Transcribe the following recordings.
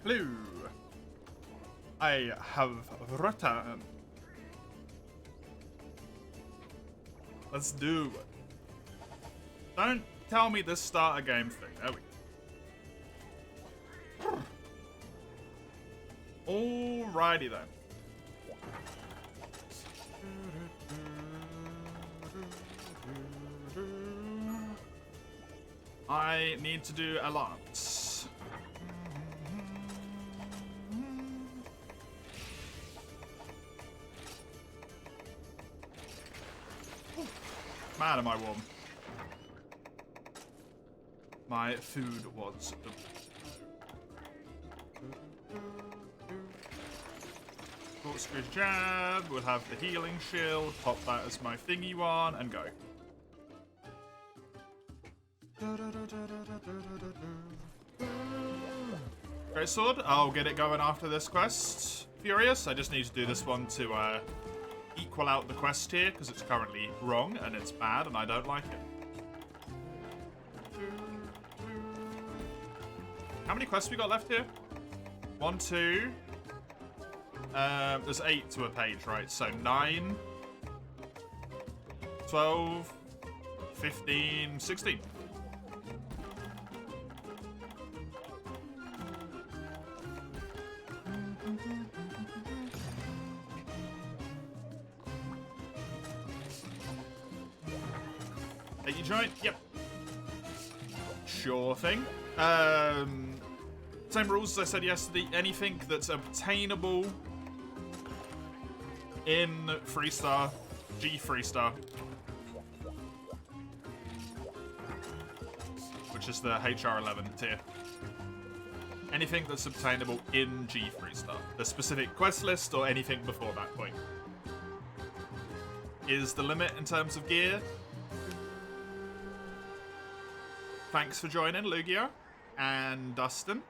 Hello. I have returned. Let's do it. Don't tell me this start a game thing. There we go. Alrighty then. I need to do a lance. Man, am I warm. My food was the... Corkscrew jab, we'll have the healing shield, pop that as my thingy one, and go. Great sword, I'll get it going after this quest. Furious, I just need to do this one to equal out the quest here, because it's currently wrong, and it's bad, and I don't like it. How many quests we got left here? 1, 2... there's 8 to a page, right? So 9, 12, 15, 16. Let you join? Yep. Sure thing. Same rules as I said yesterday. Anything that's obtainable in Freestar, G Freestar, which is the HR11 tier. Anything that's obtainable in G Freestar, the specific quest list or anything before that point, is the limit in terms of gear. Thanks for joining, Lugia and Dustin.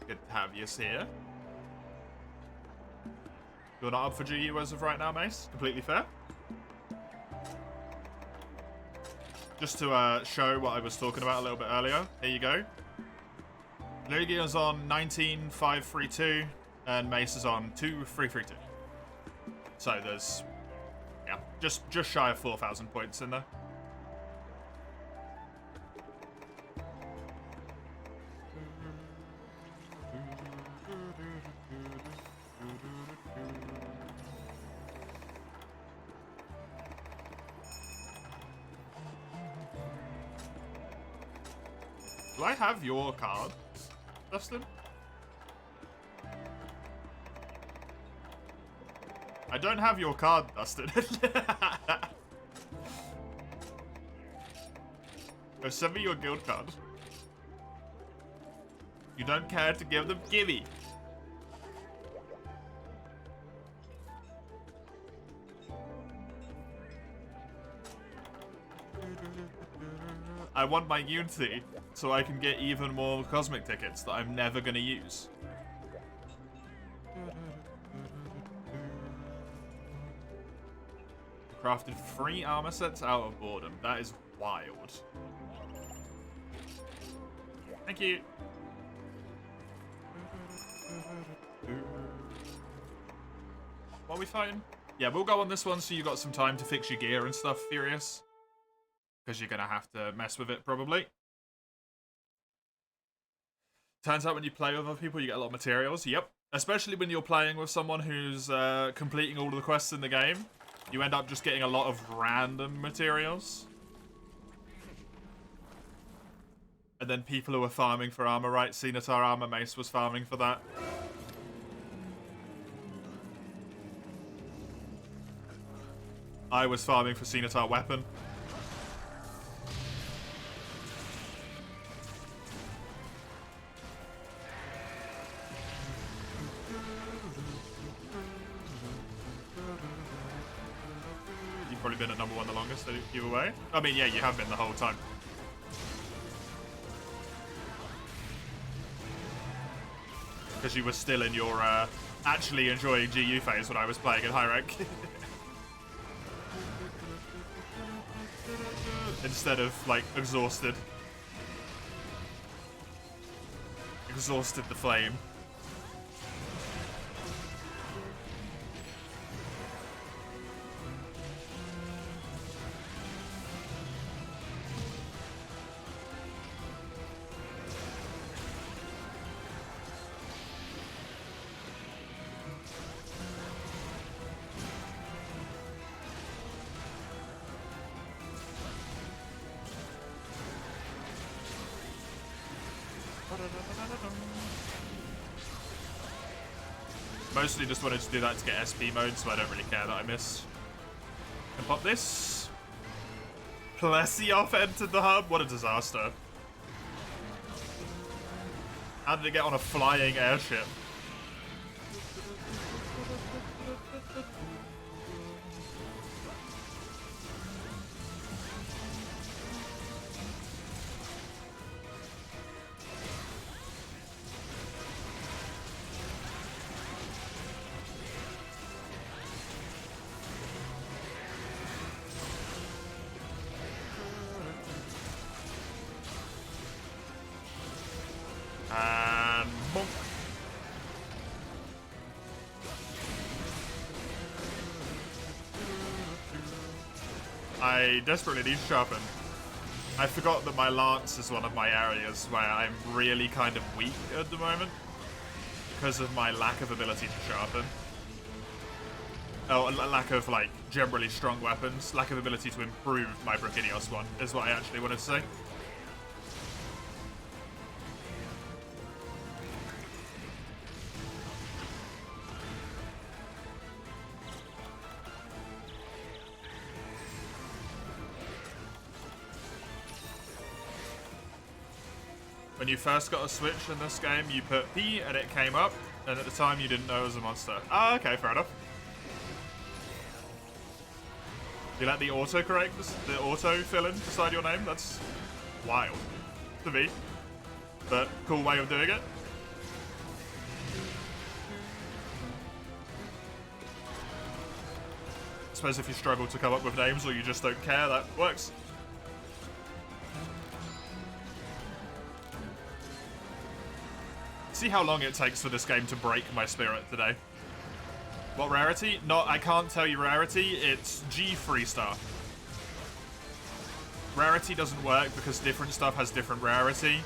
Good to have you here. You're not up for GU as of right now, Mace. Completely fair. Just to show what I was talking about a little bit earlier. Here you go. Lugia's on 19,532 and Mace is on 2,332. So there's, yeah, just shy of 4,000 points in there. Do I have your card, Dustin? I don't have your card, Dustin. Go send me your guild card. You don't care to give them? Gimme. I want my Unity so I can get even more cosmic tickets that I'm never going to use. Crafted 3 armor sets out of boredom. That is wild. Thank you. What are we fighting? Yeah, we'll go on this one so you got some time to fix your gear and stuff, Furious. Because you're going to have to mess with it, probably. Turns out when you play with other people, you get a lot of materials. Yep. Especially when you're playing with someone who's completing all of the quests in the game. You end up just getting a lot of random materials. And then people who are farming for armor, right? Cenatar Armor Mace was farming for that. I was farming for Cenatar Weapon. Probably been at number 1 the longest, either way. I mean, yeah, you have been the whole time. Because you were still in your actually enjoying GU phase when I was playing in high rank. Instead of, like, exhausted. exhausted the flame. Mostly just wanted to do that to get SP mode, so I don't really care that I missed. And pop this. Plesioff entered the hub. What a disaster. How did it get on a flying airship? And bonk. I desperately need to sharpen. I forgot that my lance is one of my areas where I'm really kind of weak at the moment because of my lack of ability to sharpen. Oh, a lack of, like, generally strong weapons. Lack of ability to improve my Brachidios one is what I actually wanted to say. When you first got a switch in this game, you put P and it came up, and at the time you didn't know it was a monster. Ah, okay, fair enough. You let the autocorrect, the auto fill in beside your name? That's wild to me, but cool way of doing it. I suppose if you struggle to come up with names or you just don't care, that works. See how long it takes for this game to break my spirit today. What rarity? I can't tell you rarity. It's G Freestar. Rarity doesn't work because different stuff has different rarity.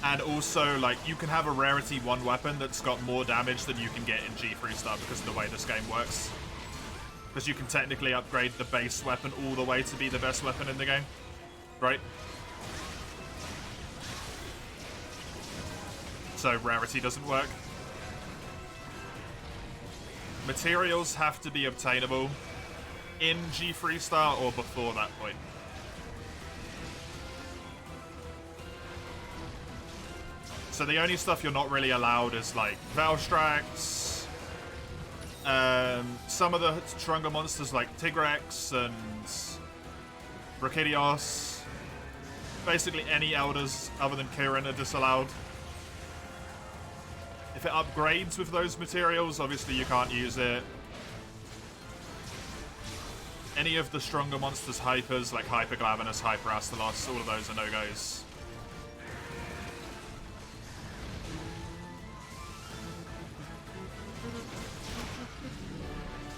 And also, like, you can have a rarity 1 weapon that's got more damage than you can get in G Freestar because of the way this game works. Because you can technically upgrade the base weapon all the way to be the best weapon in the game. Right? So rarity doesn't work. Materials have to be obtainable in G Freestar or before that point. So the only stuff you're not really allowed is like Valstrax, some of the stronger monsters like Tigrex and Brachidios. Basically any elders other than Kirin are disallowed. If it upgrades with those materials, obviously you can't use it. Any of the stronger monsters' hypers, like Hyperglavinus, Hyperastalos, all of those are no-goes.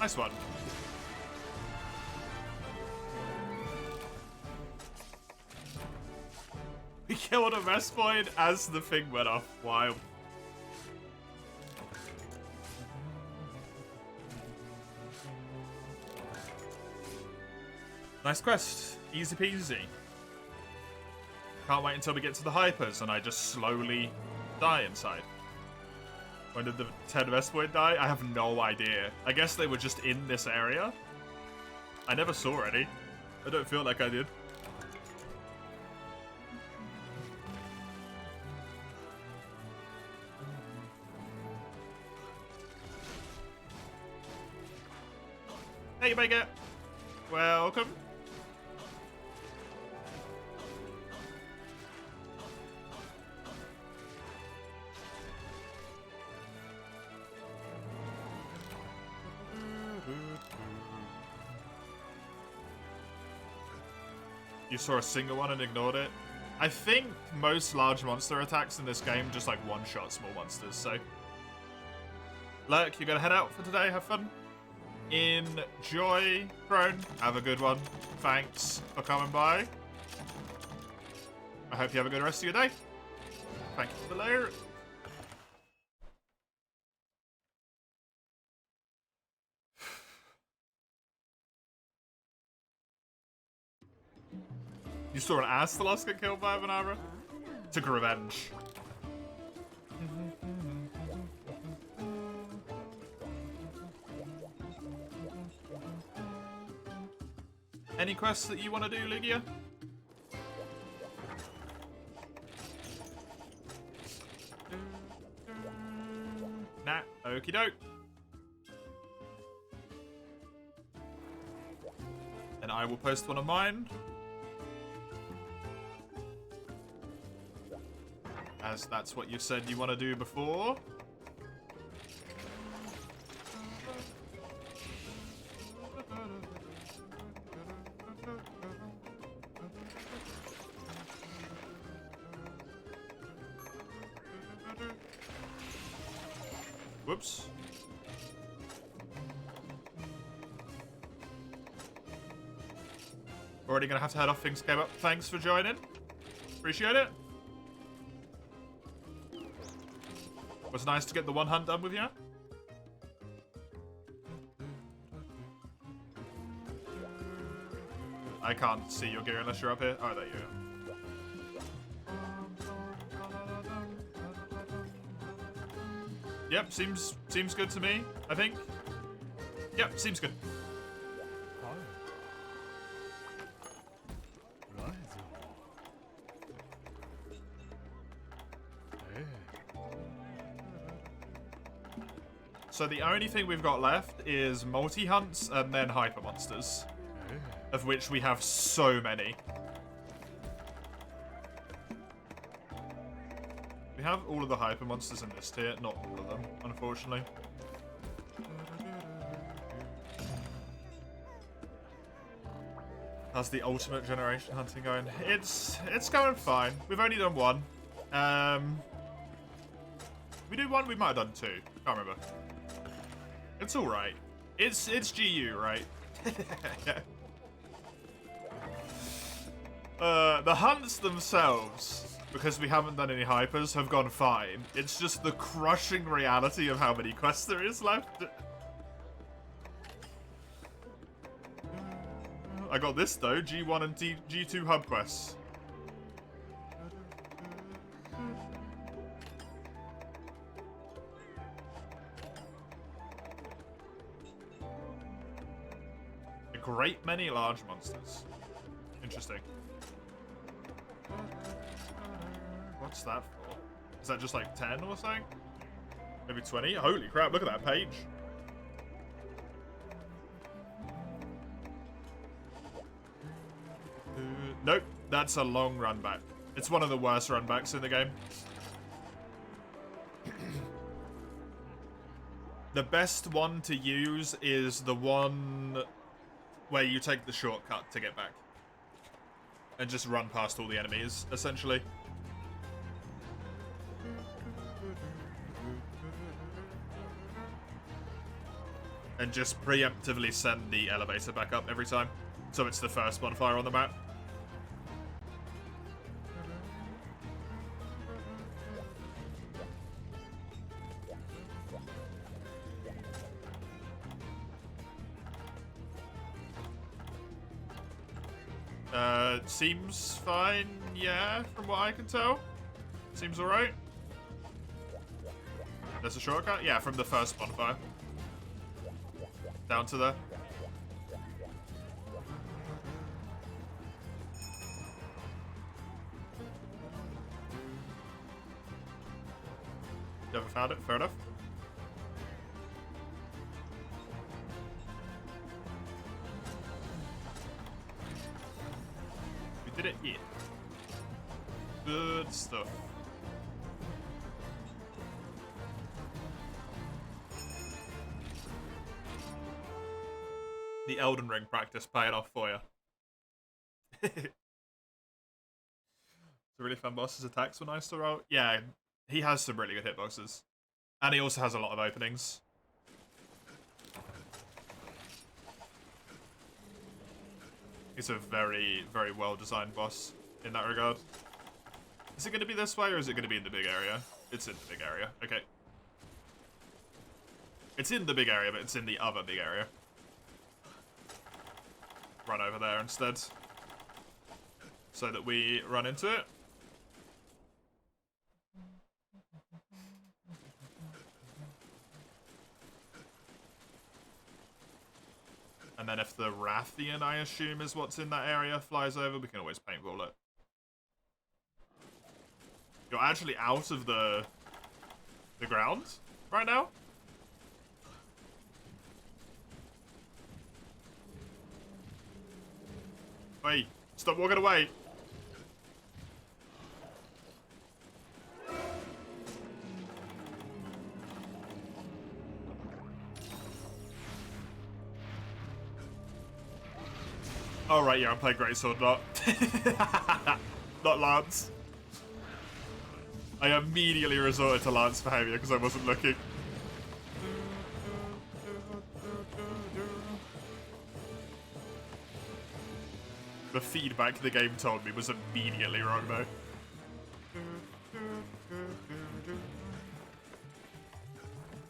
Nice one. We killed a Vespoid as the thing went off. Wild. Nice quest. Easy peasy. Can't wait until we get to the hypers and I just slowly die inside. When did the 10 Vespoid die? I have no idea. I guess they were just in this area. I never saw any. I don't feel like I did. Hey, Mega. Welcome. You saw a single one and ignored it. I think most large monster attacks in this game just like one-shot small monsters, so... Lurk, you gonna head out for today? Have fun? Enjoy, Crone. Have a good one. Thanks for coming by. I hope you have a good rest of your day. Thank you for the layer. You saw an Astalos get killed by a Venara? Took revenge. Any quests that you want to do, Lugia? Nah, okie doke. And I will post one of mine. As that's what you said you want to do before. Whoops. Already gonna have to head off. Things came up. Thanks for joining. Appreciate it. Was nice to get the one hunt done with you. I can't see your gear unless you're up here. Oh, there you go. Yep, seems good to me, I think. Yep, seems good. So the only thing we've got left is multi-hunts and then hyper monsters, of which we have so many. We have all of the hyper monsters in this tier, not all of them, unfortunately. How's the ultimate generation hunting going? It's going fine. We've only done one. We did one, we might have done two. Can't remember. It's alright. It's GU, right? The hunts themselves, because we haven't done any hypers, have gone fine. It's just the crushing reality of how many quests there is left. I got this though, G1 and G2 hub quests. A great many large monsters. Interesting. What's that for? Is that just like 10 or something? Maybe 20? Holy crap, look at that page. Nope, that's a long run back. It's one of the worst run backs in the game. The best one to use is the one where you take the shortcut to get back. And just run past all the enemies, essentially. And just preemptively send the elevator back up every time. So it's the first bonfire on the map. Seems fine, yeah, from what I can tell. Seems alright. There's a shortcut? Yeah, from the first bonfire. Down to there. You haven't found it? Fair enough. We did it, yeah. Good stuff. The Elden Ring practice paying off for you. a really fun boss. His attacks were nice to roll. Yeah, he has some really good hitboxes. And he also has a lot of openings. He's a very, very well-designed boss in that regard. Is it going to be this way, or is it going to be in the big area? It's in the big area. Okay. It's in the big area, but it's in the other big area. Run over there instead. So that we run into it. And then if the Rathian, I assume, is what's in that area, flies over, we can always paintball it. You're actually out of the ground right now? Wait, stop walking away. Oh, right, yeah, I'm playing Greatsword, not Lance. I immediately resorted to Lance behavior because I wasn't looking. The feedback the game told me was immediately wrong, though.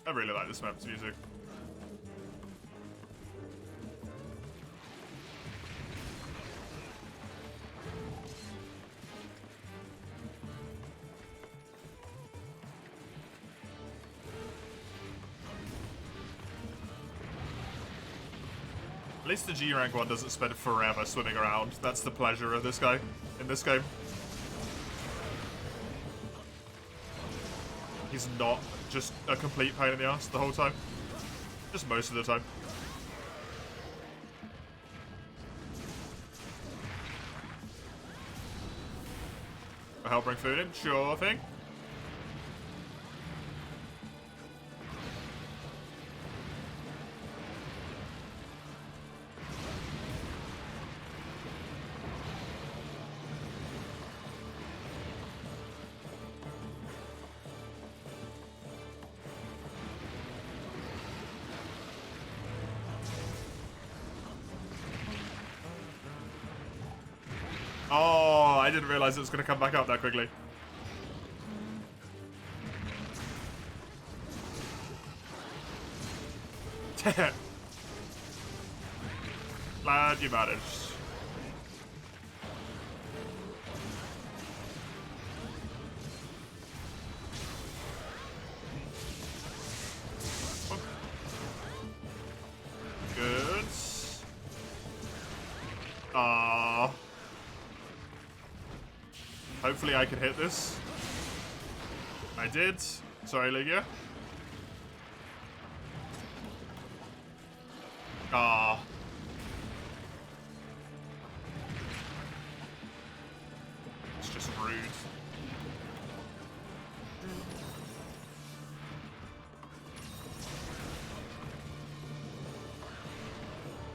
I really like this map's music. At least the G rank one doesn't spend forever swimming around. That's the pleasure of this guy in this game. He's not just a complete pain in the ass the whole time. Just most of the time. I'll help bring food in? Sure thing. Oh, I didn't realize it was going to come back up that quickly. Glad you managed. Good. Hopefully I can hit this. I did. Sorry, Ligia. It's just rude.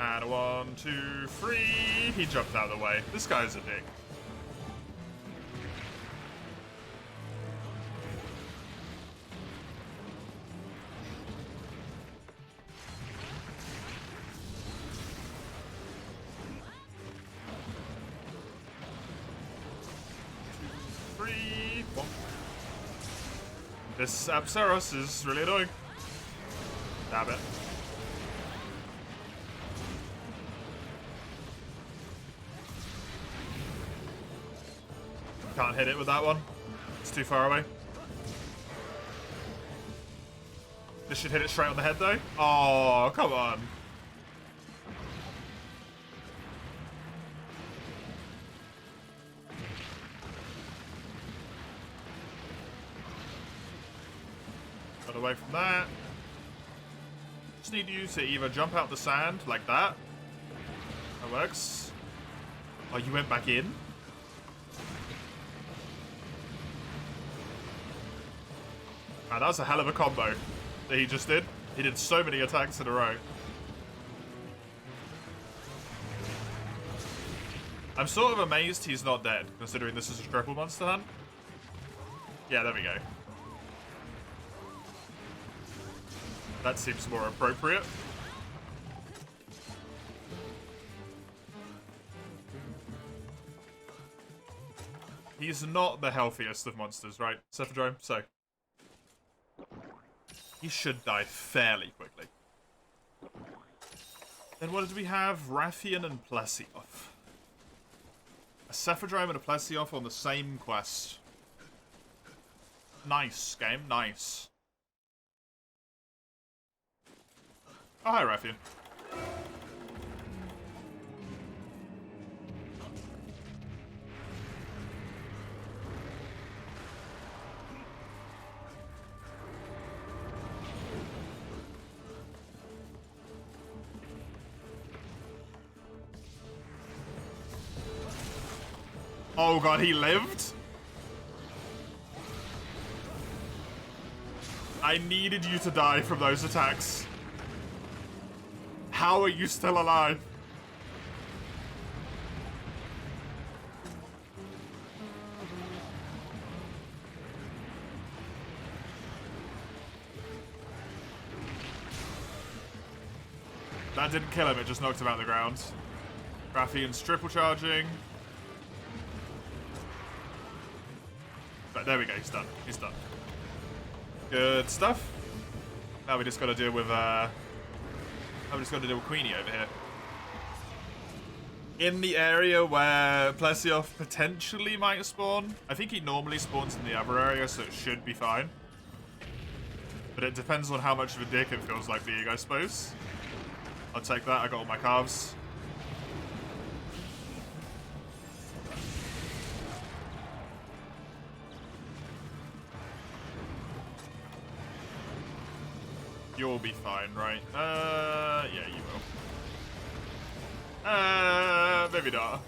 And 1, 2, 3. He jumped out of the way. This guy's a dick. This Apsaros is really annoying. Damn it. Can't hit it with that one. It's too far away. This should hit it straight on the head though. Oh, come on. Got away from that. Just need you to either jump out the sand like that. That works. Oh, you went back in? Man, that was a hell of a combo that he just did. He did so many attacks in a row. I'm sort of amazed he's not dead, considering this is a triple monster hunt. Yeah, there we go. That seems more appropriate. He's not the healthiest of monsters, right, Cephadrome? So he should die fairly quickly. Then what did we have? Rathian and Plesioth. A Cephadrome and a Plesioth on the same quest. Nice, game. Nice. Oh, hi, Rathian. Oh god, he lived? I needed you to die from those attacks. How are you still alive? That didn't kill him, it just knocked him out of the ground. Rathian's triple charging. But there we go, he's done. He's done. Good stuff. Now we just gotta deal with Queenie over here. In the area where Plesioth potentially might spawn. I think he normally spawns in the other area, so it should be fine. But it depends on how much of a dick it feels like being, I suppose. I'll take that, I got all my calves. You'll be fine, right? Yeah, you will. Maybe not.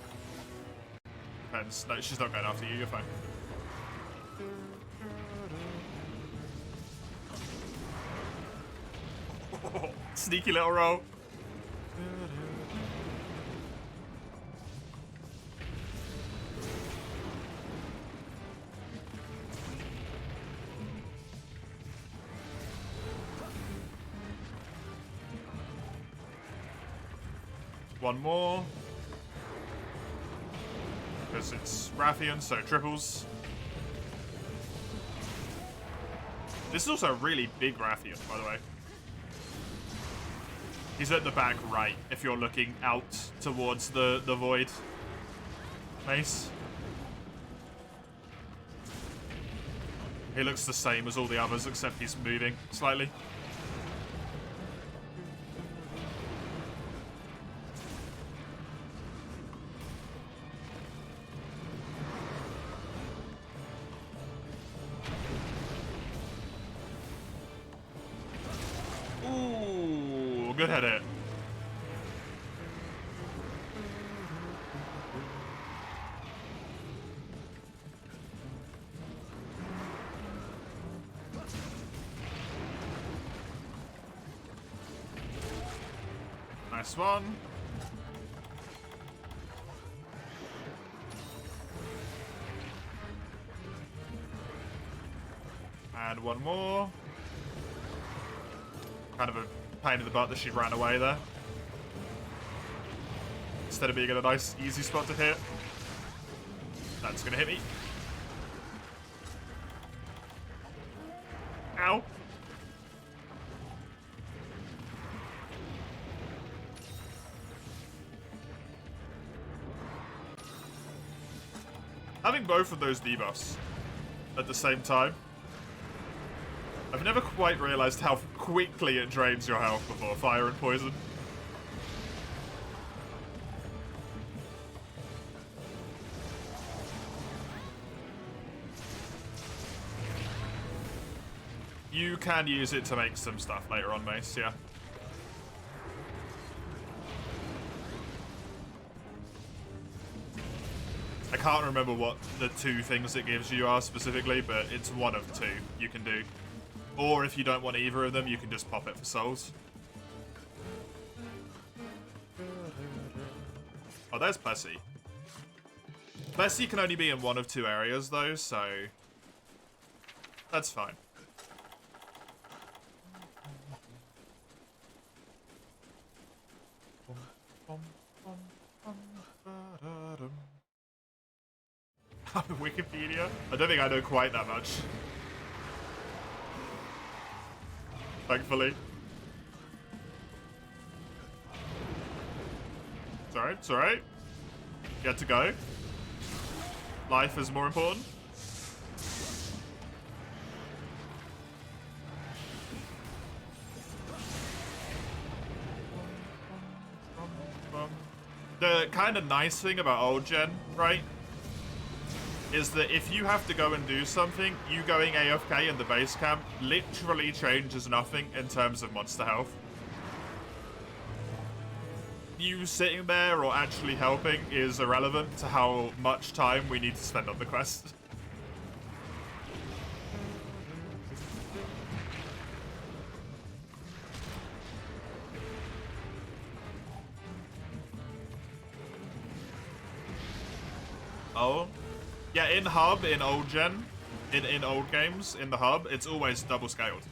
Depends. No, she's not going after you, you're fine. Sneaky little roll. One more. Because it's Rathian, so triples. This is also a really big Rathian, by the way. He's at the back right, if you're looking out towards the void. Nice. He looks the same as all the others, except he's moving slightly. Good hit it. Nice one. And one more. Kind of a pain in the butt that she ran away there. Instead of being in a nice, easy spot to hit. That's gonna hit me. Ow. Having both of those debuffs at the same time, I've never quite realized how quickly it drains your health before fire and poison. You can use it to make some stuff later on, Mace, yeah. I can't remember what the two things it gives you are specifically, but it's one of two you can do. Or if you don't want either of them, you can just pop it for souls. Oh, there's Plessy. Bessie can only be in one of two areas, though, so that's fine. Wikipedia? I don't think I know quite that much. Thankfully. It's alright, it's alright. Get to go. Life is more important. The kind of nice thing about old gen, right, is that if you have to go and do something, you going AFK in the base camp literally changes nothing in terms of monster health. You sitting there or actually helping is irrelevant to how much time we need to spend on the quest. Oh. Yeah, in hub, in old gen, in old games, in the hub, it's always double scaled.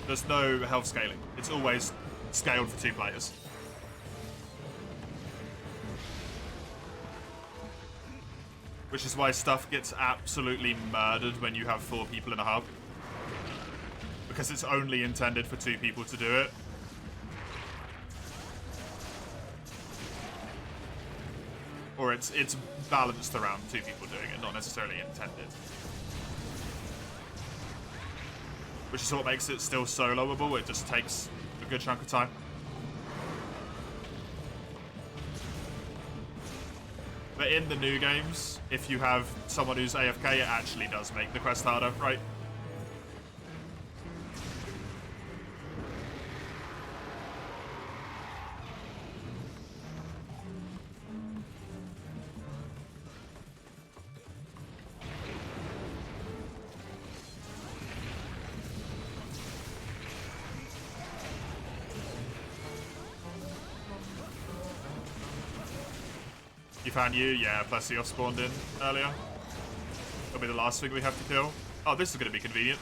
There's no health scaling. It's always scaled for 2 players. Which is why stuff gets absolutely murdered when you have 4 people in a hub. Because it's only intended for 2 people to do it. Or it's balanced around 2 people doing it, not necessarily intended. Which is what makes it still soloable. It just takes a good chunk of time. But in the new games, if you have someone who's AFK, it actually does make the quest harder, right? You found you? Yeah, Plesio spawned in earlier. That'll be the last thing we have to kill. Oh, this is going to be convenient.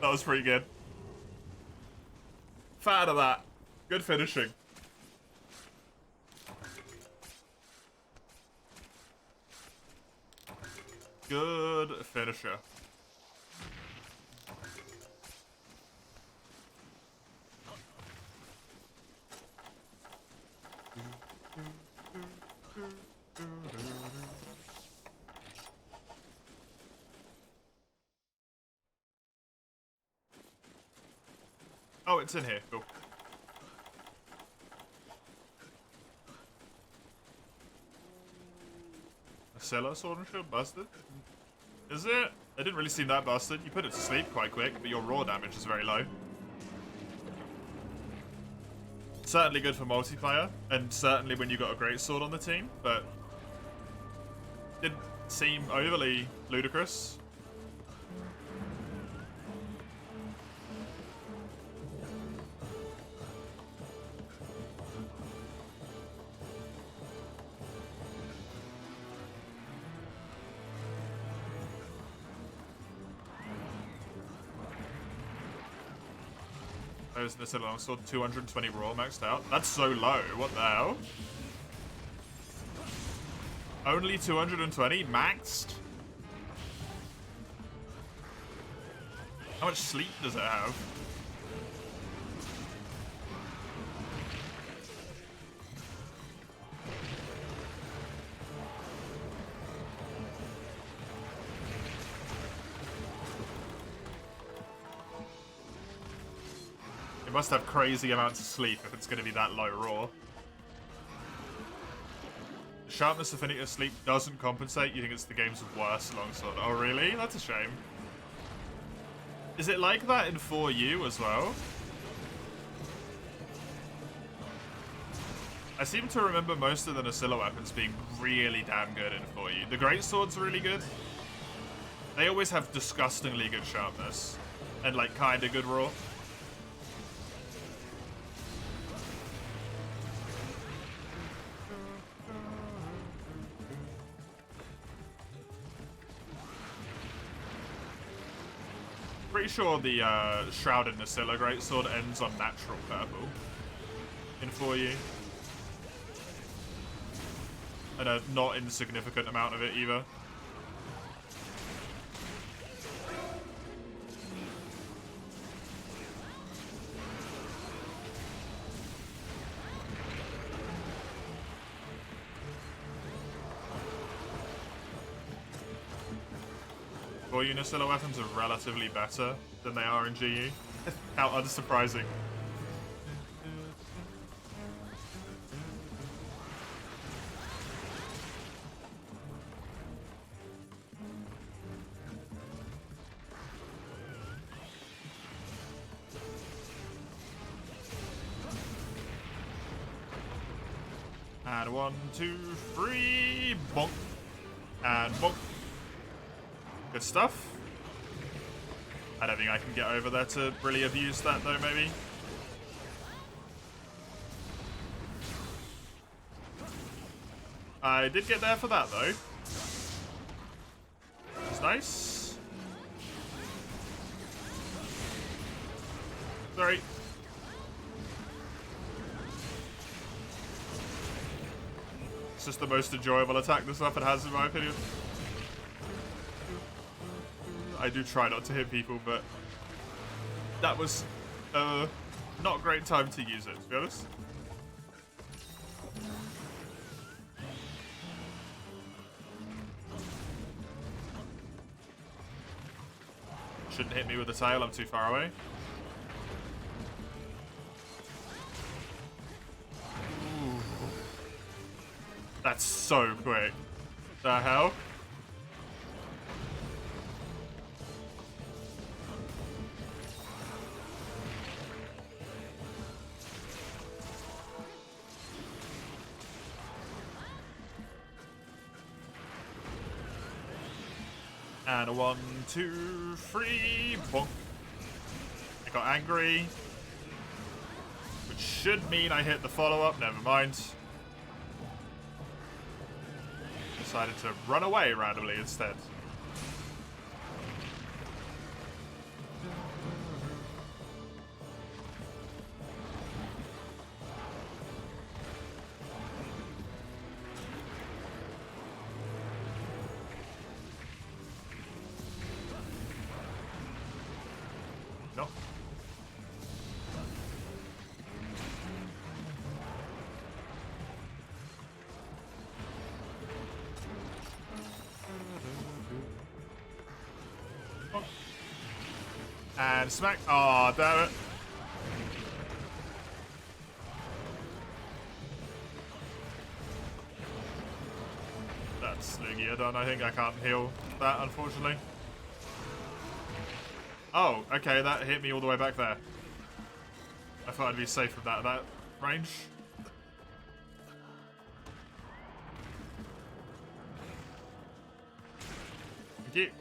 That was pretty good. Fan of that. Good finishing. Good finisher. Oh, it's in here. Cool. Cellar sword and shield busted? Is it? It didn't really seem that busted. You put it to sleep quite quick, but your raw damage is very low. Certainly good for multiplayer, and certainly when you got a great sword on the team, but didn't seem overly ludicrous. There's the Citadel sword, 220 raw maxed out. That's so low. What the hell? Only 220 maxed? How much sleep does it have? It must have crazy amounts of sleep if it's going to be that low raw. The sharpness affinity of sleep doesn't compensate. You think it's the game's worst longsword. Oh, really? That's a shame. Is it like that in 4U as well? I seem to remember most of the Nacilla weapons being really damn good in 4U. The Greatsword's really good. They always have disgustingly good sharpness. And, like, kinda good raw. Pretty sure the Shrouded Nacilla Greatsword ends on natural purple in 4U. And a not insignificant amount of it either. Four Unicilla weapons are relatively better than they are in GU. How unsurprising. And 1, 2, 3, bonk. And bonk. Good stuff. I don't think I can get over there to really abuse that though, maybe. I did get there for that though. Which is nice. Sorry. It's just the most enjoyable attack this weapon has, in my opinion. I do try not to hit people, but that was not a great time to use it, to be honest. Shouldn't hit me with the tail, I'm too far away. Ooh. That's so quick. The hell? And a 1, 2, 3, bonk. I got angry. Which should mean I hit the follow-up, never mind. Decided to run away randomly instead. No. And smack. Aw, damn it. That's Lugia done. I think I can't heal that, unfortunately. Oh, okay, that hit me all the way back there. I thought I'd be safe from that range. Thank you.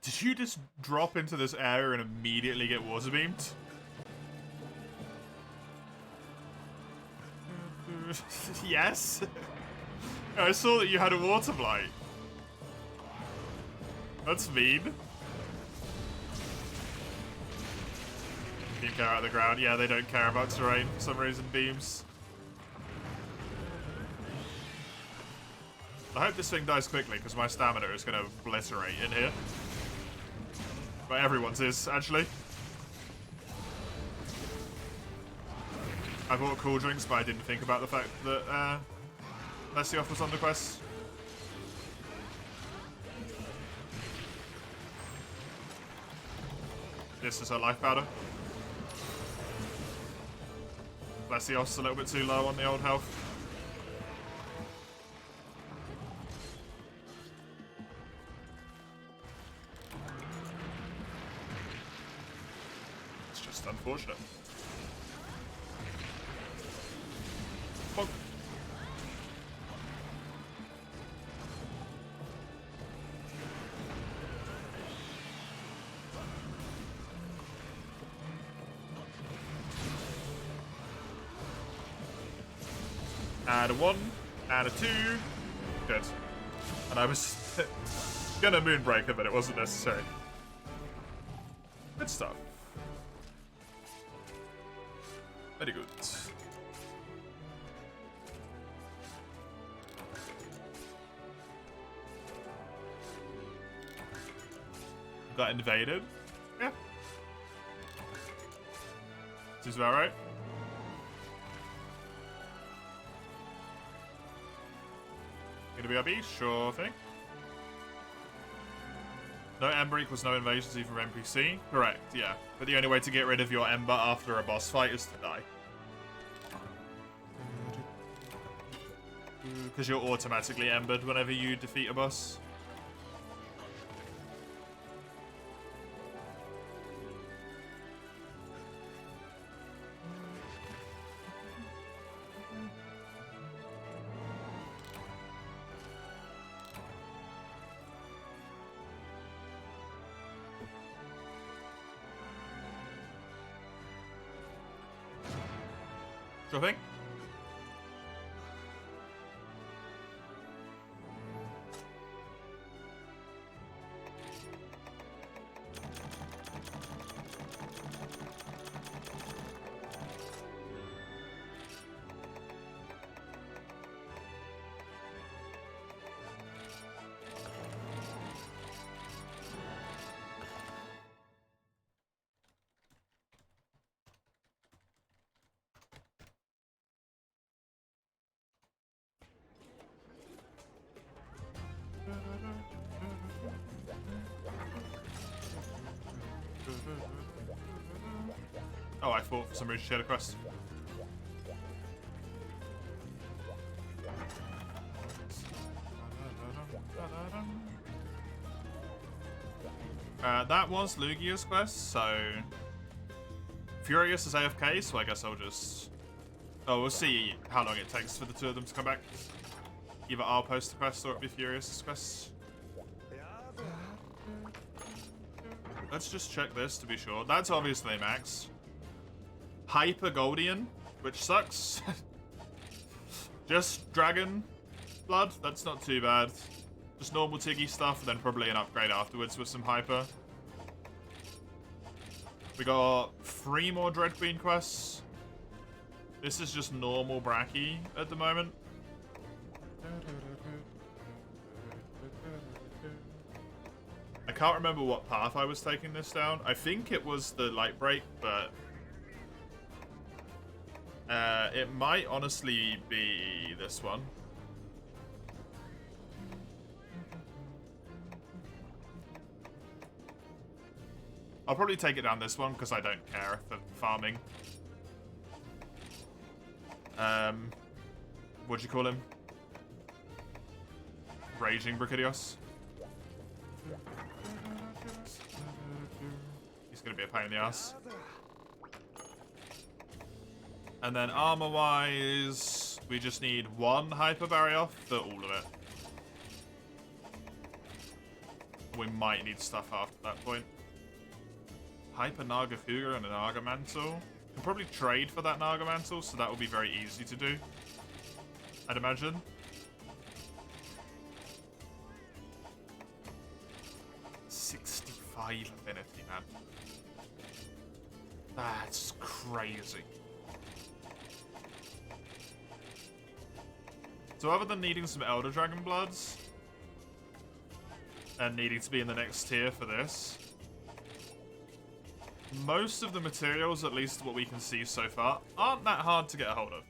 Did you just drop into this area and immediately get water beamed? Yes? I saw that you had a water blight. That's mean. Beam care out of the ground. Yeah, they don't care about terrain for some reason, beams. I hope this thing dies quickly, because my stamina is going to obliterate in here. But everyone's is, actually. I bought cool drinks, but I didn't think about the fact that Lessioff was on the quest. This is her life powder. Blessios a little bit too low on the old health. It's just unfortunate. Bonk. Add a 1, add a 2. Good. And I was gonna Moonbreaker, but it wasn't necessary. Good stuff. Very good. Got invaded? Yeah. Seems about right. Gonna be RB? Sure thing. No Ember equals no invasions either from NPC? Correct, yeah. But the only way to get rid of your Ember after a boss fight is to die. Because you're automatically Embered whenever you defeat a boss. Sure thing. Oh, I thought for some reason she had a quest. That was Lugia's quest, so Furious is AFK, so I guess I'll just... Oh, we'll see how long it takes for the two of them to come back. Either I'll post the quest or it'll be Furious's quest. Let's just check this to be sure. That's obviously max. Hyper Goldian, which sucks. Just Dragon Blood, that's not too bad. Just normal Tiggy stuff, and then probably an upgrade afterwards with some Hyper. We got 3 more Dread Queen quests. This is just normal Bracky at the moment. I can't remember what path I was taking this down. I think it was the Light Break, but it might honestly be this one. I'll probably take it down this one because I don't care for farming. What'd you call him? Raging Brachydios. He's gonna be a pain in the ass. And then armor-wise, we just need 1 Hyper Barrier for all of it. We might need stuff after that point. Hyper Naga Fuga and a Naga Mantle. Can probably trade for that Naga Mantle, so that will be very easy to do, I'd imagine. '65 affinity, man. That's crazy. So other than needing some Elder Dragon Bloods and needing to be in the next tier for this, most of the materials, at least what we can see so far, aren't that hard to get a hold of,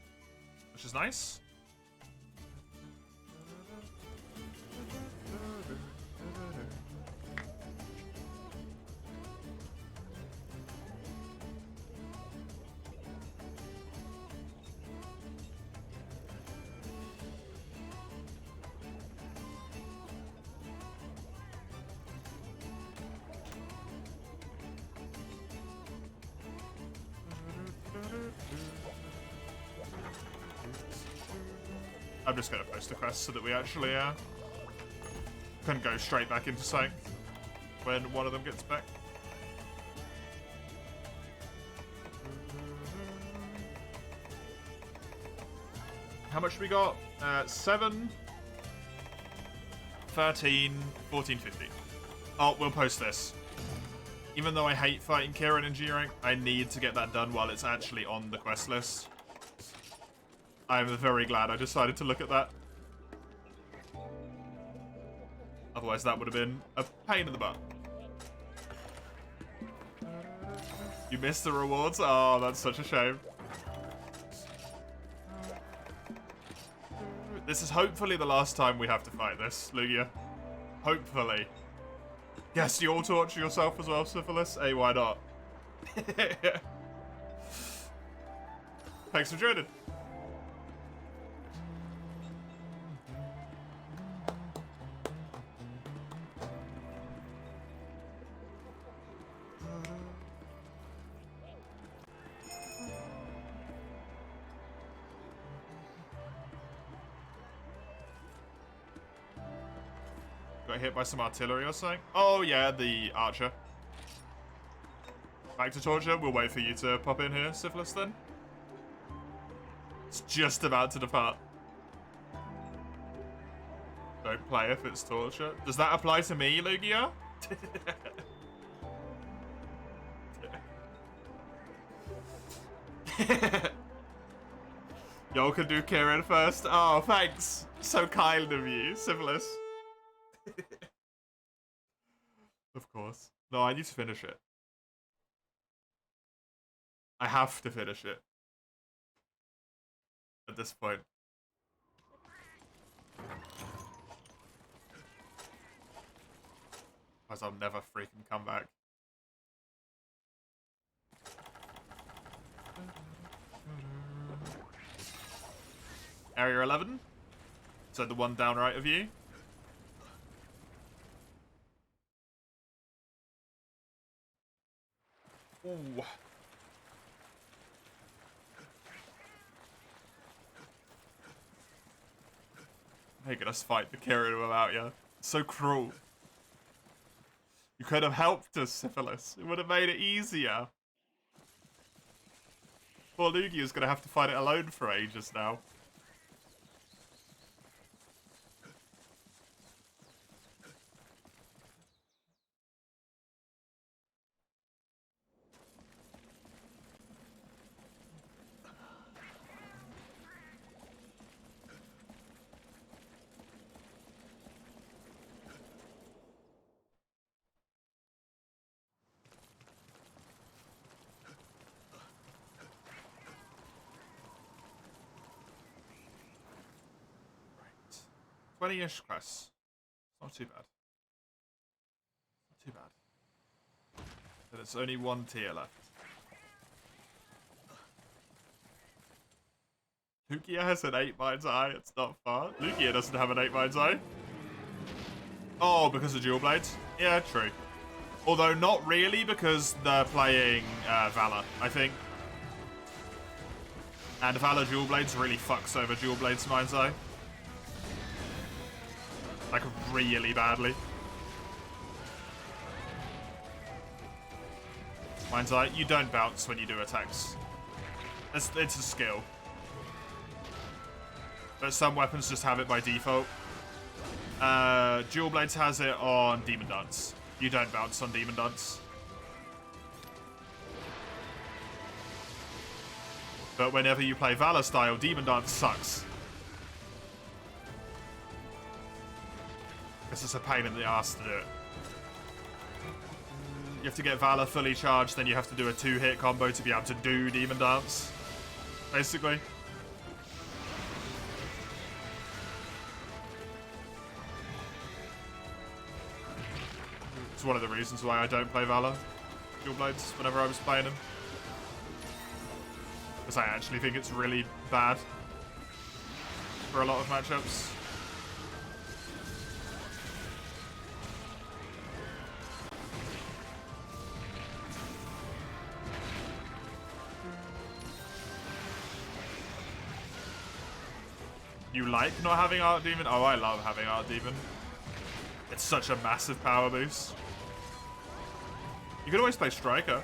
which is nice. I'm just going to post a quest so that we actually can go straight back into sync when one of them gets back. How much we got? 7, 13, 14, 15. Oh, we'll post this. Even though I hate fighting Kieran in G rank, I need to get that done while it's actually on the quest list. I'm very glad I decided to look at that. Otherwise, that would have been a pain in the butt. You missed the rewards? Oh, that's such a shame. This is hopefully the last time we have to fight this, Lugia. Hopefully. Yes, you all torture yourself as well, Syphilis? Hey, why not? Thanks for joining. Got hit by some artillery or something? Oh, yeah, the archer. Back to torture. We'll wait for you to pop in here, Syphilis, then. It's just about to depart. Don't play if it's torture. Does that apply to me, Lugia? Y'all can do Kieran first. Oh, thanks. So kind of you, Syphilis. Of course. No, I need to finish it. I have to finish it. At this point. Otherwise I'll never freaking come back. Area 11. So the one down right of you. Ooh. Making us fight the Kieran without you. So cruel. You could have helped us, Syphilis. It would have made it easier. Poor Lugia's gonna have to fight it alone for ages now. Right. 20-ish quests. Not too bad. Not too bad. But it's only one tier left. Lugia has an 8 mind's eye. It's not far. Lugia doesn't have an 8 mind's eye. Oh, because of dual blades? Yeah, true. Although not really, because they're playing Valor, I think. And Valor dual blades really fucks over dual blades mind's eye. Like, really badly. Mind's eye, you don't bounce when you do attacks. It's a skill. But some weapons just have it by default. Dual Blades has it on Demon Dance. You don't bounce on Demon Dance. But whenever you play Valor style, Demon Dance sucks. Because it's a pain in the ass to do it. You have to get Valor fully charged, then you have to do a 2-hit combo to be able to do Demon Dance. Basically. It's one of the reasons why I don't play Valor Dual Blades whenever I was playing them. Because I actually think it's really bad for a lot of matchups. You like not having Arc Demon? Oh, I love having Arc Demon. It's such a massive power boost. You could always play Striker.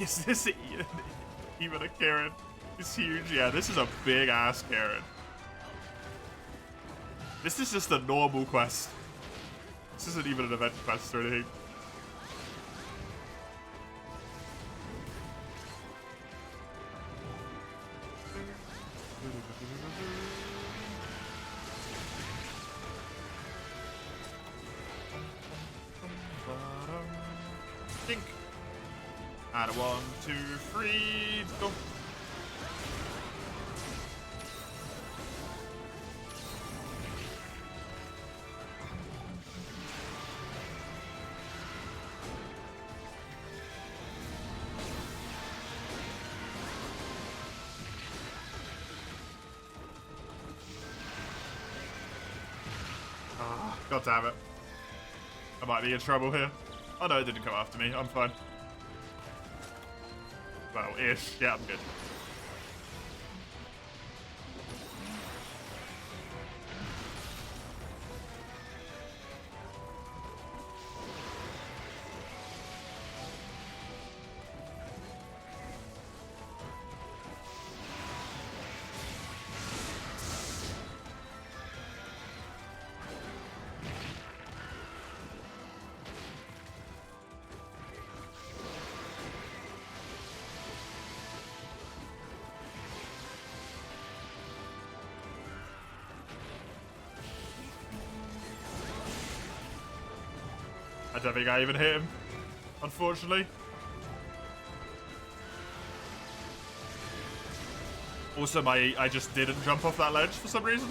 Is this even a Karen? It's huge. Yeah, this is a big ass Karen. This is just a normal quest. This isn't even an event quest or anything. Dink. And 1, 2, 3, go. God damn it. I might be in trouble here. Oh no, it didn't come after me. I'm fine. Well, ish. Yeah, I'm good. I don't think I even hit him, unfortunately. Also, I just didn't jump off that ledge for some reason.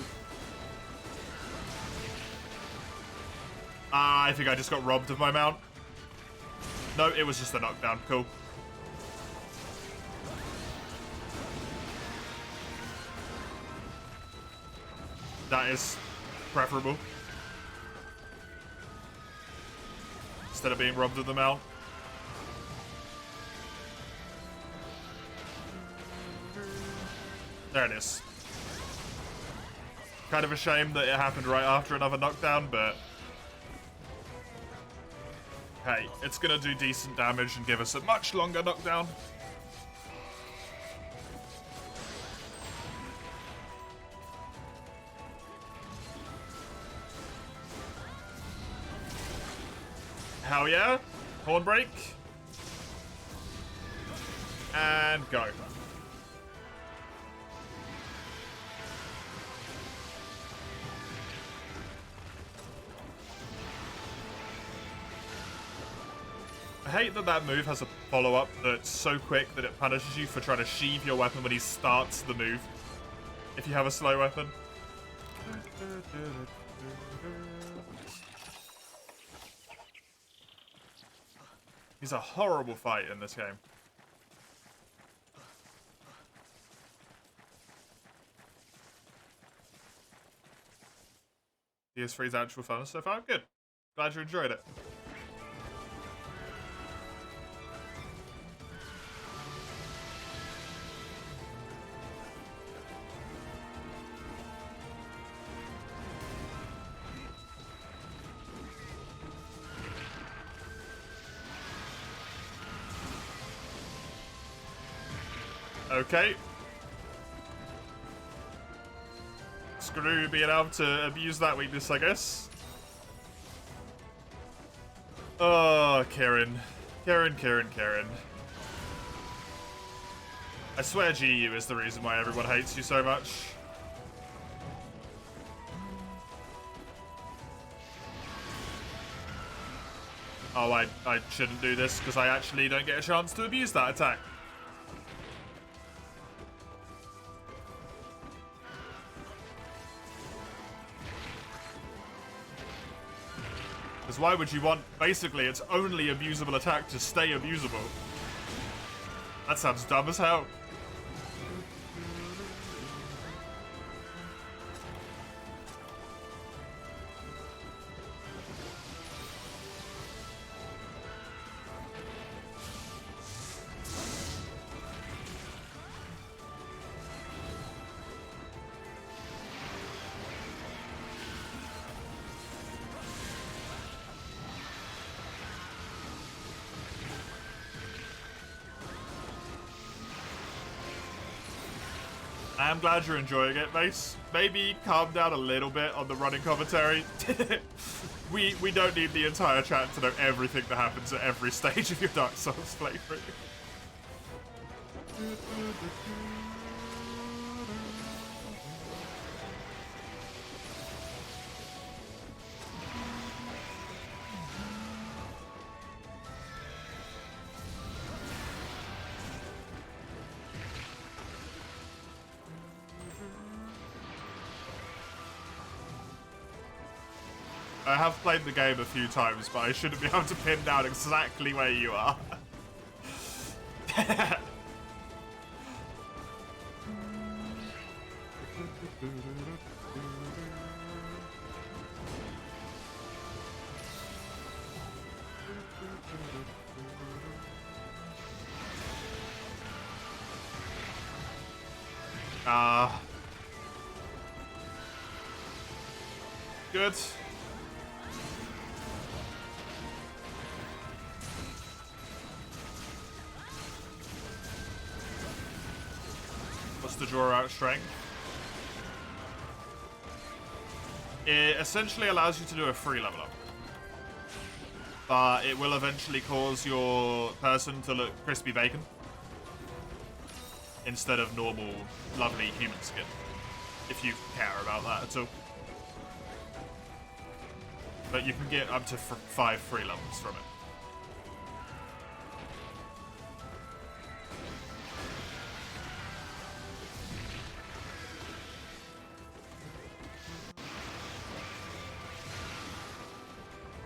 I think I just got robbed of my mount. No, it was just a knockdown. Cool. That is preferable. Instead of being robbed of the mount. There it is. Kind of a shame that it happened right after another knockdown, but hey, it's gonna do decent damage and give us a much longer knockdown. Hell yeah. Horn break. And go. I hate that that move has a follow-up that's so quick that it punishes you for trying to sheathe your weapon when he starts the move. If you have a slow weapon. He's a horrible fight in this game. PS3's actual fun so far. Good. Glad you enjoyed it. Okay. Screw being able to abuse that weakness, I guess. Oh, Karen. Karen. I swear GU is the reason why everyone hates you so much. Oh, I shouldn't do this because I actually don't get a chance to abuse that attack. Because why would you want, basically, its only abusable attack to stay abusable? That sounds dumb as hell. I am glad you're enjoying it, Mace. Maybe calm down a little bit on the running commentary. we don't need the entire chat to know everything that happens at every stage of your Dark Souls playthrough. I have played the game a few times, but I shouldn't be able to pin down exactly where you are. Good. What's the draw out strength? It essentially allows you to do a free level up. But it will eventually cause your person to look crispy bacon instead of normal, lovely human skin. If you care about that at all. But you can get up to 5 free levels from it.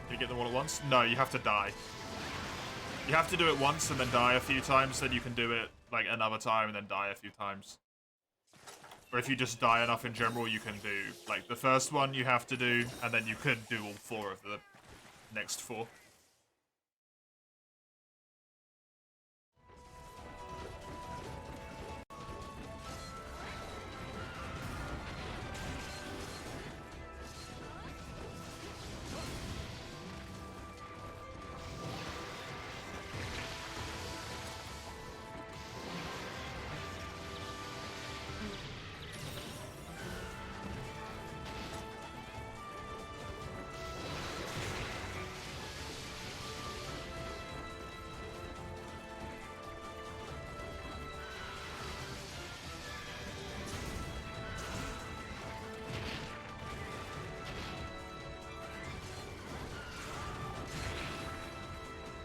Do you get them all at once? No, you have to die. You have to do it once and then die a few times, then you can do it like another time and then die a few times. Or if you just die enough in general, you can do, like, the first one you have to do, and then you can do all 4 of the next 4.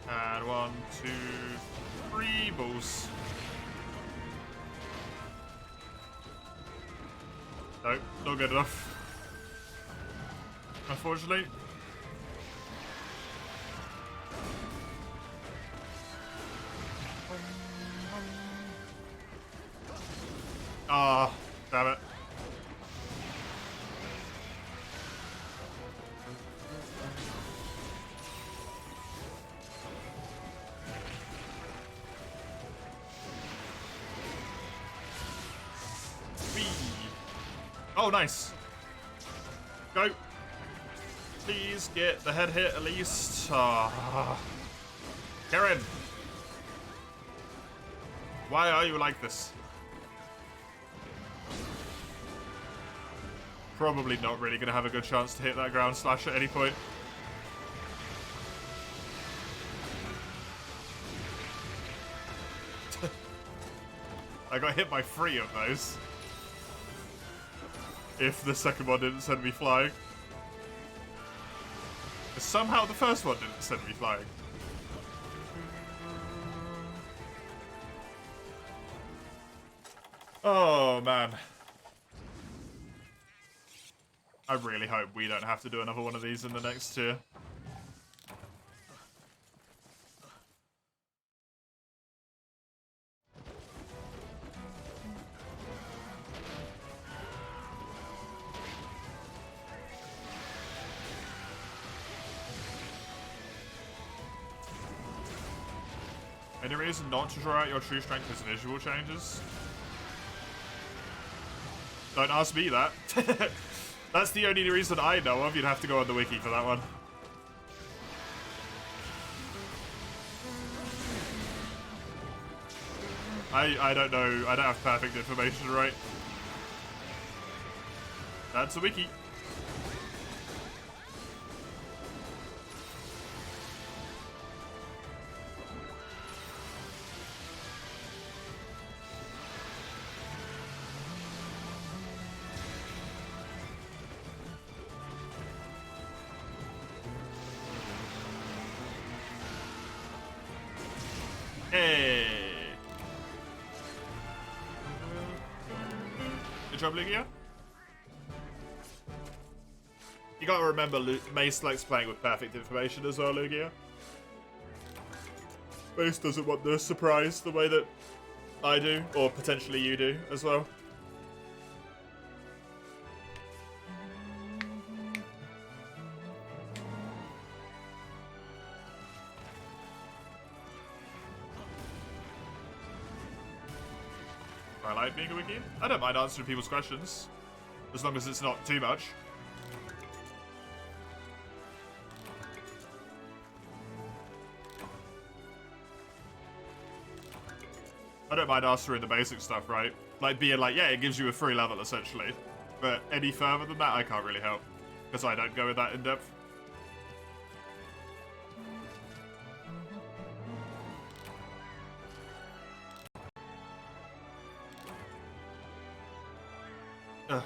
And 1, 2, 3 balls. Nope, not good enough. Unfortunately. Ah, damn it. Oh, nice. Go. Please get the head hit at least. Karen. Why are you like this? Probably not really going to have a good chance to hit that ground slash at any point. I got hit by 3 of those. If the second one didn't send me flying. Somehow the first one didn't send me flying. Oh, man. I really hope we don't have to do another one of these in the next tier. Any reason not to draw out your true strength as visual changes? Don't ask me that. That's the only reason I know of. You'd have to go on the wiki for that one. I don't know. I don't have perfect information, right? That's a wiki. Hey! Good job, Lugia. You gotta remember, Mace likes playing with perfect information as well, Lugia. Mace doesn't want the surprise the way that I do, or potentially you do as well. I like being a wiki. I don't mind answering people's questions, as long as it's not too much. I don't mind answering the basic stuff, right? Like being like, yeah, it gives you a free level, essentially. But any further than that, I can't really help. Because I don't go with that in depth. Ugh.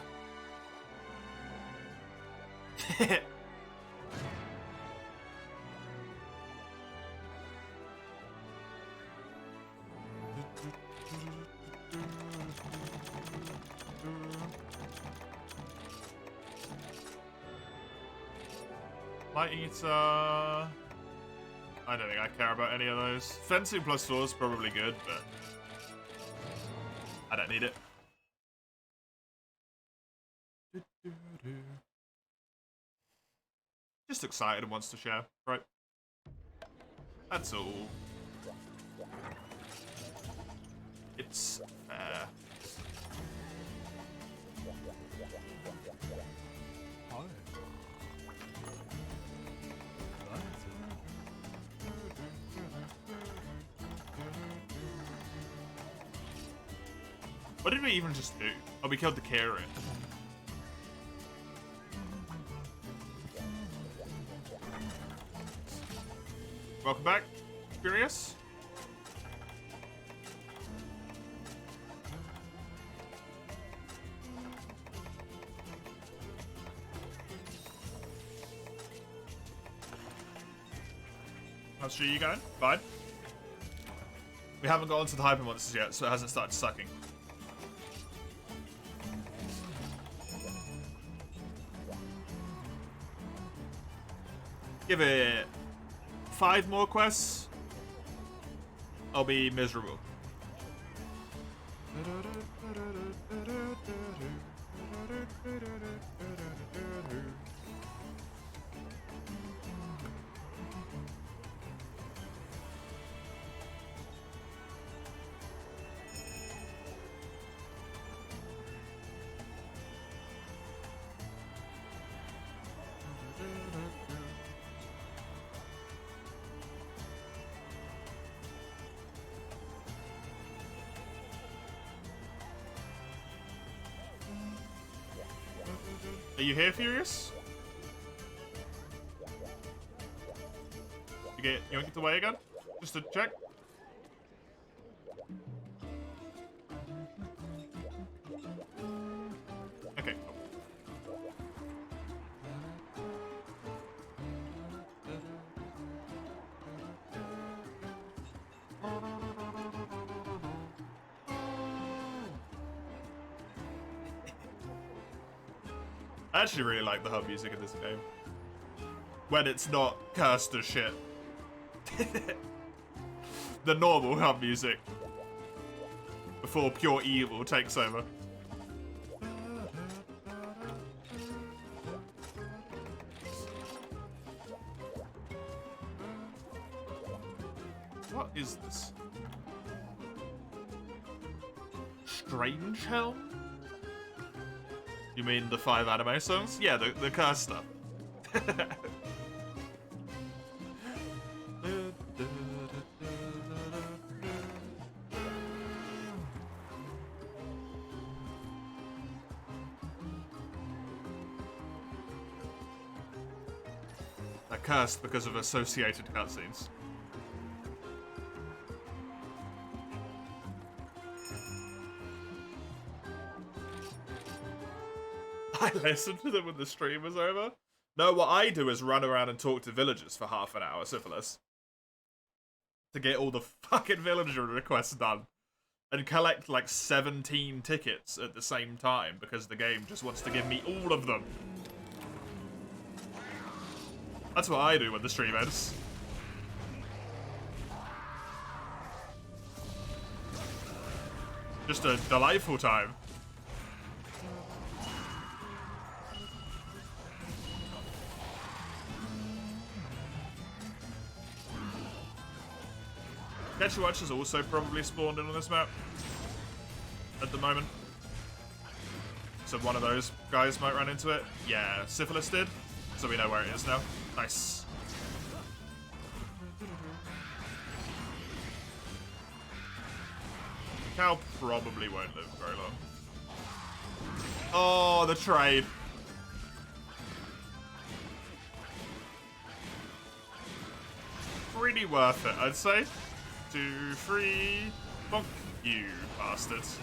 Light Eater... I don't think I care about any of those. Fencing plus 4 is probably good, but... I don't need it. Just excited and wants to share, right? That's all. It's fair. What did we even just do? Oh, we killed the Karen. Welcome back, Curious. How's you going? Fine. We haven't got onto the hyper monsters yet, so it hasn't started sucking. Give it 5 more quests. I'll be miserable. Are you here, Furious? You want to get away again? Just to check? Okay, cool. I actually really like the hub music in this game. When it's not cursed as shit. The normal hub music. Before pure evil takes over. What is this? Strange Helm? You mean the 5 anime songs? Yeah, the curse stuff. They're cursed because of associated cutscenes. I listened to them when the stream was over. No, what I do is run around and talk to villagers for half an hour, Syphilis. To get all the fucking villager requests done. And collect like 17 tickets at the same time because the game just wants to give me all of them. That's what I do when the stream ends. Just a delightful time. Ketchuwatch is also probably spawned in on this map at the moment. So one of those guys might run into it. Yeah, Syphilis did. So we know where it is now. Nice. Cow probably won't live very long. Oh, the trade. Pretty worth it, I'd say. 2, 3, bonk, you bastards.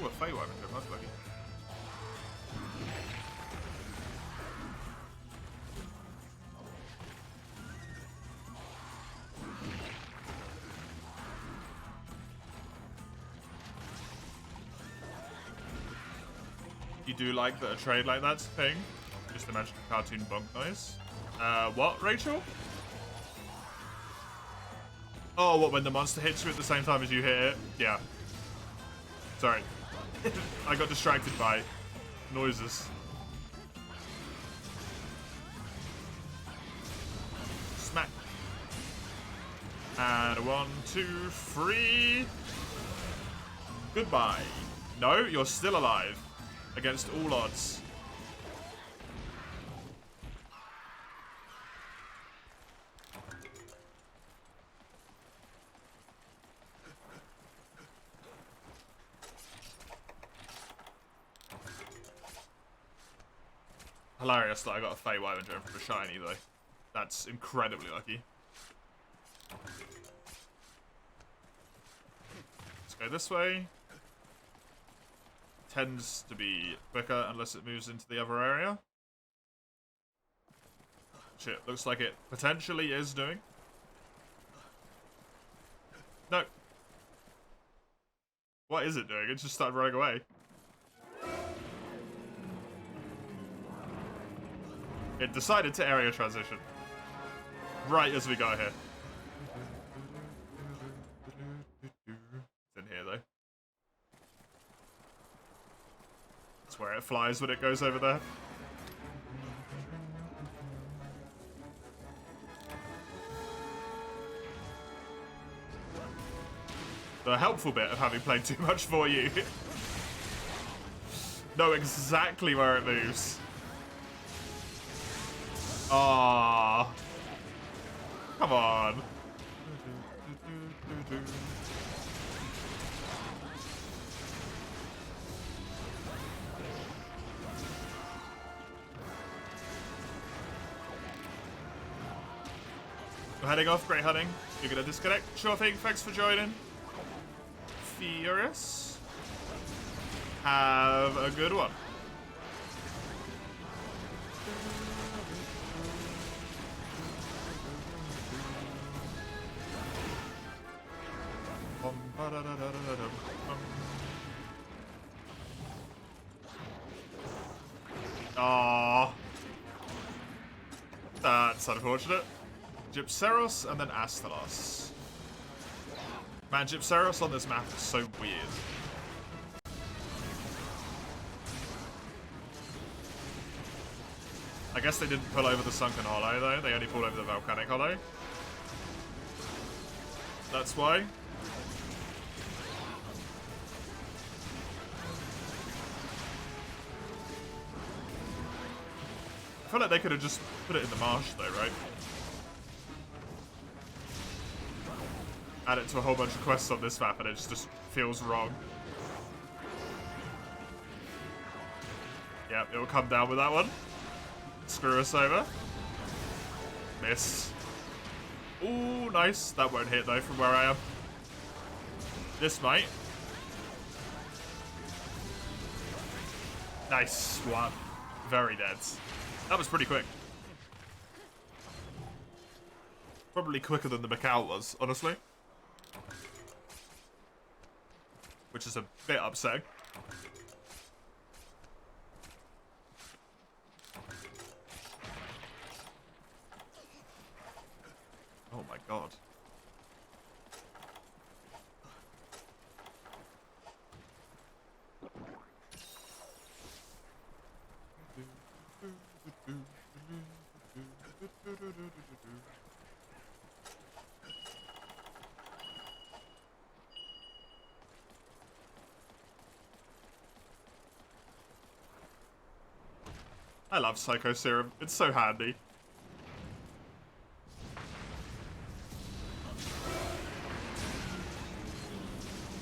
Ooh, a Fey Wyvern, that's lucky. You do like that a trade like that's a thing? Just imagine a cartoon bonk noise. What, Rachel? Oh, what, when the monster hits you at the same time as you hit it? Yeah. Sorry. I got distracted by noises. Smack. And 1, 2, 3. Goodbye. No, you're still alive. Against all odds. Hilarious that I got a Fey Wyvern from a shiny though. That's incredibly lucky. Let's go this way. Tends to be quicker unless it moves into the other area. Shit, looks like it potentially is doing. No. What is it doing? It just started running away. It decided to area transition. Right as we got here. It's in here though. That's where it flies when it goes over there. The helpful bit of having played too much for you. Know exactly where it moves. Ah, come on. We're heading off. Great hunting. You're gonna disconnect? Sure thing. Thanks for joining. Furious. Have a good one. Aww. That's unfortunate. Gypceros and then Astalos. Man, Gypceros on this map is so weird. I guess they didn't pull over the Sunken Hollow though, they only pulled over the Volcanic Hollow. That's why. I feel like they could have just put it in the marsh though, right? Add it to a whole bunch of quests on this map and it just feels wrong. Yep, it will come down with that one. Screw us over. Miss. Ooh, nice. That won't hit though from where I am. This might. Nice one. Very dead. That was pretty quick. Probably quicker than the Macau was, honestly. Which is a bit upsetting. Oh my god. I love Psycho Serum. It's so handy.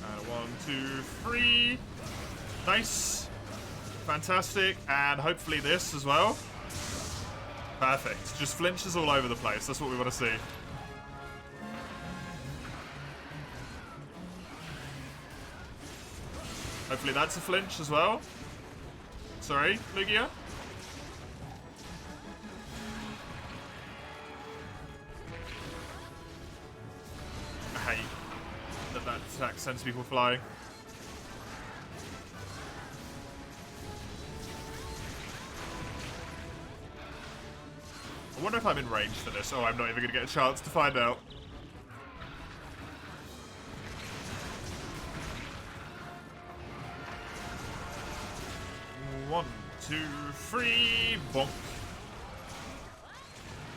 And 1, 2, 3. Nice. Fantastic. And hopefully this as well. Perfect. Just flinches all over the place. That's what we want to see. Hopefully that's a flinch as well. Sorry, Lugia. I hate that attack sends people flying. I wonder if I'm in range for this. Oh, I'm not even going to get a chance to find out. One, 2, 3, bonk.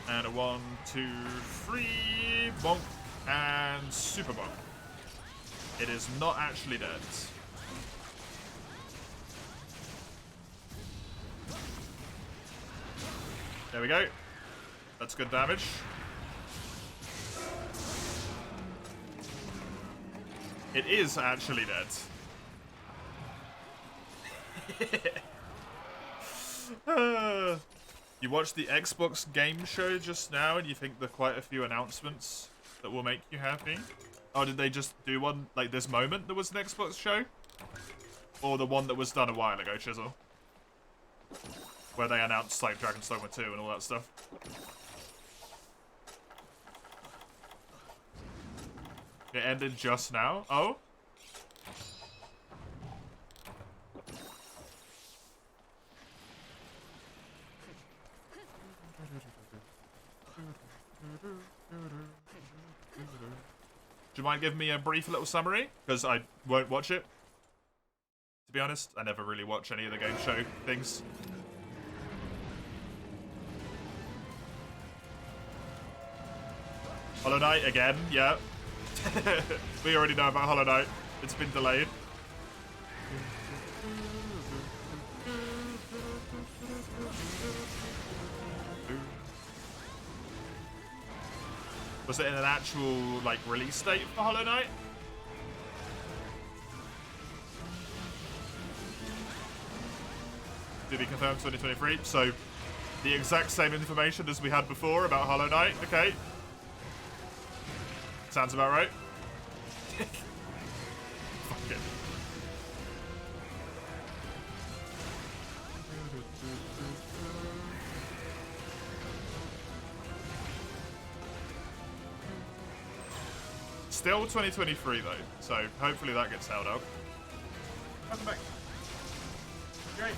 And a 1, 2, 3, bonk. And super bonk. It is not actually dead. There we go. That's good damage. It is actually dead. You watched the Xbox game show just now and you think there are quite a few announcements that will make you happy? Oh, did they just do one like this moment that was an Xbox show? Or the one that was done a while ago, Chisel? Where they announced like Dragon's Dogma 2 and all that stuff. It ended just now? Oh? Do you mind giving me a brief little summary? Because I won't watch it. To be honest, I never really watch any of the game show things. Hollow Knight again, yeah. We already know about Hollow Knight. It's been delayed. Was it in an actual, like, release date for Hollow Knight? Did he confirm 2023? So, the exact same information as we had before about Hollow Knight, okay. Sounds about right. Fuck it. Still 2023 though, so hopefully that gets held up. Welcome back. Great.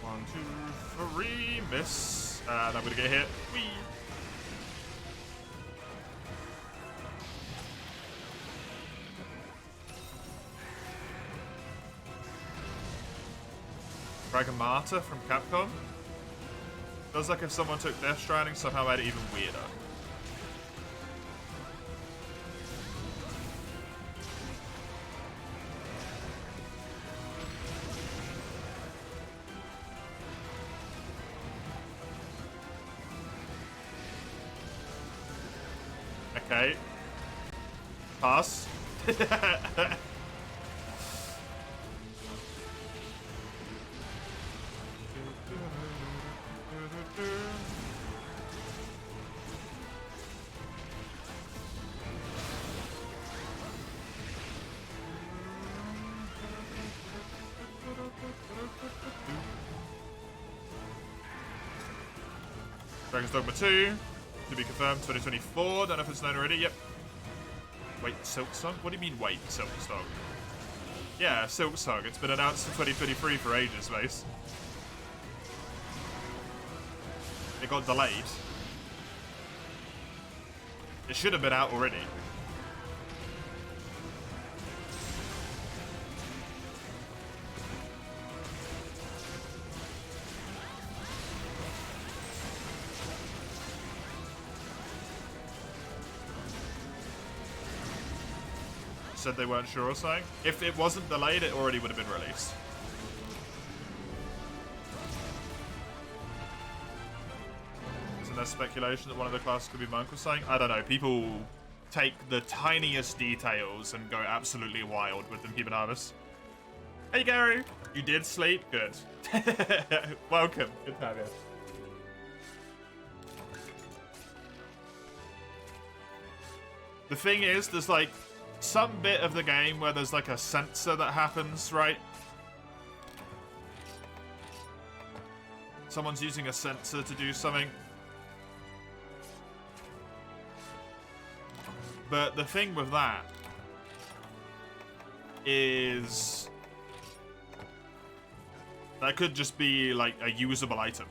One, two, three, miss. And I'm gonna get hit. Whee! Dragon Martyr from Capcom. Feels like if someone took Death Stranding, somehow made it even weirder. Okay. Pass. Dragon's Dogma 2, to be confirmed, 2024. Don't know if it's known already. Yep. Wait, Silk Song? What do you mean, wait, Silk Song? Yeah, Silk Song. It's been announced in 2023 for ages, mate. It got delayed. It should have been out already. Said they weren't sure or something. If it wasn't delayed, it already would have been released. Isn't there speculation that one of the classes could be monk or something? I don't know. People take the tiniest details and go absolutely wild with them. Human Harvest. Hey Gary, you did sleep? Good. Welcome. Good to have you. The thing is, there's like some bit of the game where there's like a sensor that happens, right? Someone's using a sensor to do something. But the thing with that is that could just be like a usable item.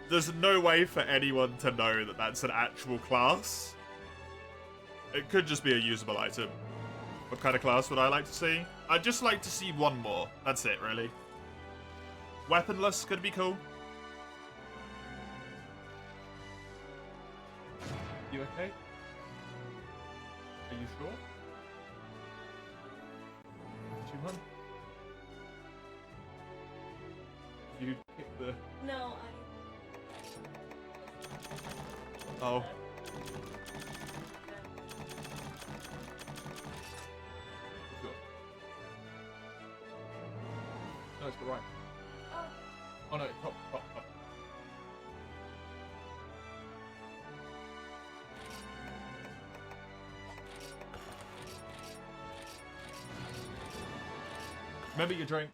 There's no way for anyone to know that that's an actual class. It could just be a usable item. What kind of class would I like to see? I'd just like to see one more. That's it, really. Weaponless could be cool. You okay? Are you sure? Did you run? You kicked the... No, Oh. Sure. No, it's the right. Oh no, top. Remember your drink.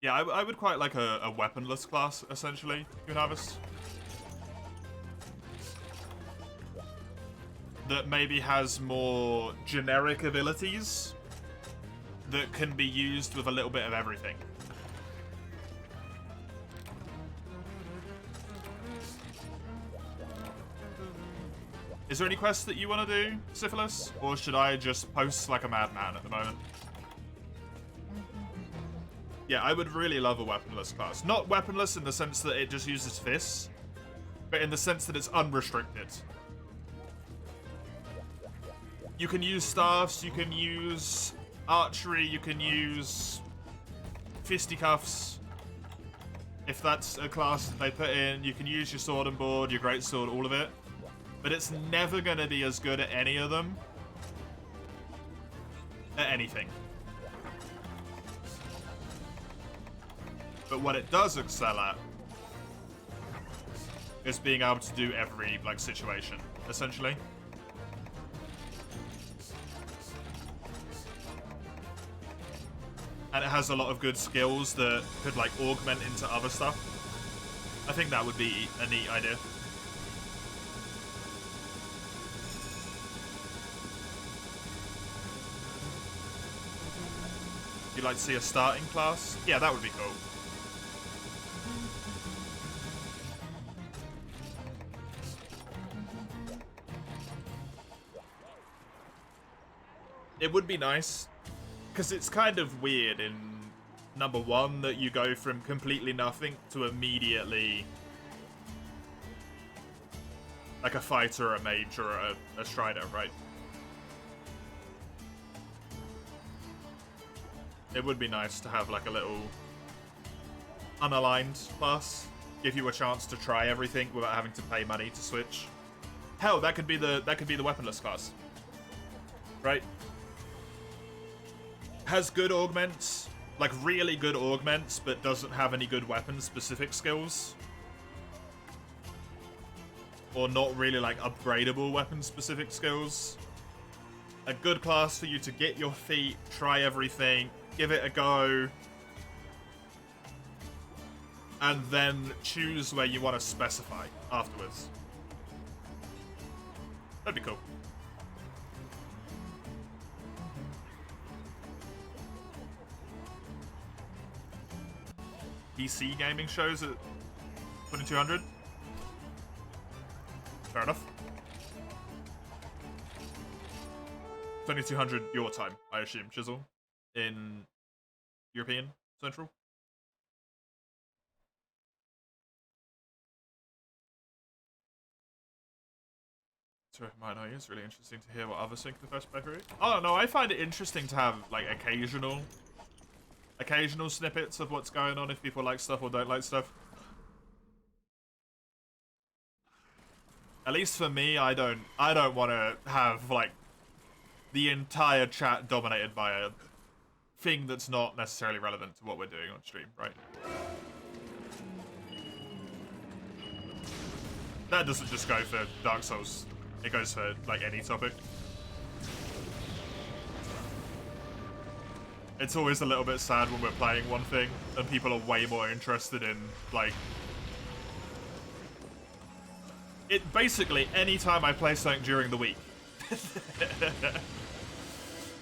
Yeah, I would quite like a weaponless class, essentially, Human Harvest. That maybe has more generic abilities that can be used with a little bit of everything. Is there any quests that you want to do, Syphilis? Or should I just post like a madman at the moment? Yeah, I would really love a weaponless class. Not weaponless in the sense that it just uses fists, but in the sense that it's unrestricted. You can use staffs, you can use archery, you can use fisticuffs. If that's a class that they put in, you can use your sword and board, your greatsword, all of it. But it's never going to be as good at any of them. At anything. But what it does excel at is being able to do every, like, situation, essentially. And it has a lot of good skills that could, like, augment into other stuff. I think that would be a neat idea. You'd like to see a starting class? Yeah, that would be cool. It would be nice, because it's kind of weird in number 1 that you go from completely nothing to immediately like a fighter, a mage, or a strider, right? It would be nice to have like a little unaligned class, give you a chance to try everything without having to pay money to switch. Hell, that could be the weaponless class, right? Has good augments, like really good augments, but doesn't have any good weapon-specific skills. Or not really like upgradable weapon-specific skills. A good class for you to get your feet, try everything, give it a go, and then choose where you want to specify afterwards. That'd be cool. PC gaming shows at 2200. Fair enough. 2200 your time, I assume, Chisel, in European Central. Sorry, mine, it's really interesting to hear what others think of the first playthrough. Oh no, I find it interesting to have like occasional snippets of what's going on if people like stuff or don't like stuff. At least for me, I don't want to have like the entire chat dominated by a thing that's not necessarily relevant to what we're doing on stream, right? That doesn't just go for Dark Souls. It goes for like any topic. It's always a little bit sad when we're playing one thing and people are way more interested in like it. Basically, anytime I play something during the week,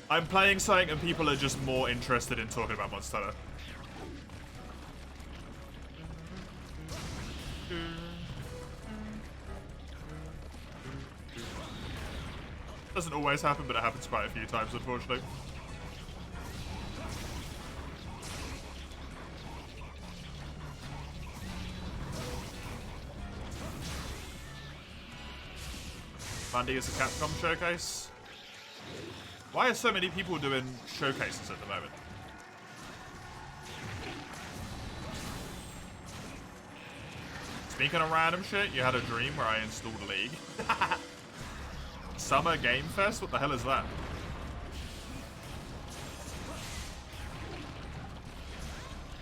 I'm playing something and people are just more interested in talking about Monster Hunter. Doesn't always happen, but it happens quite a few times, unfortunately. Monday is a Capcom showcase. Why are so many people doing showcases at the moment? Speaking of random shit, you had a dream where I installed a League. Summer Game Fest? What the hell is that?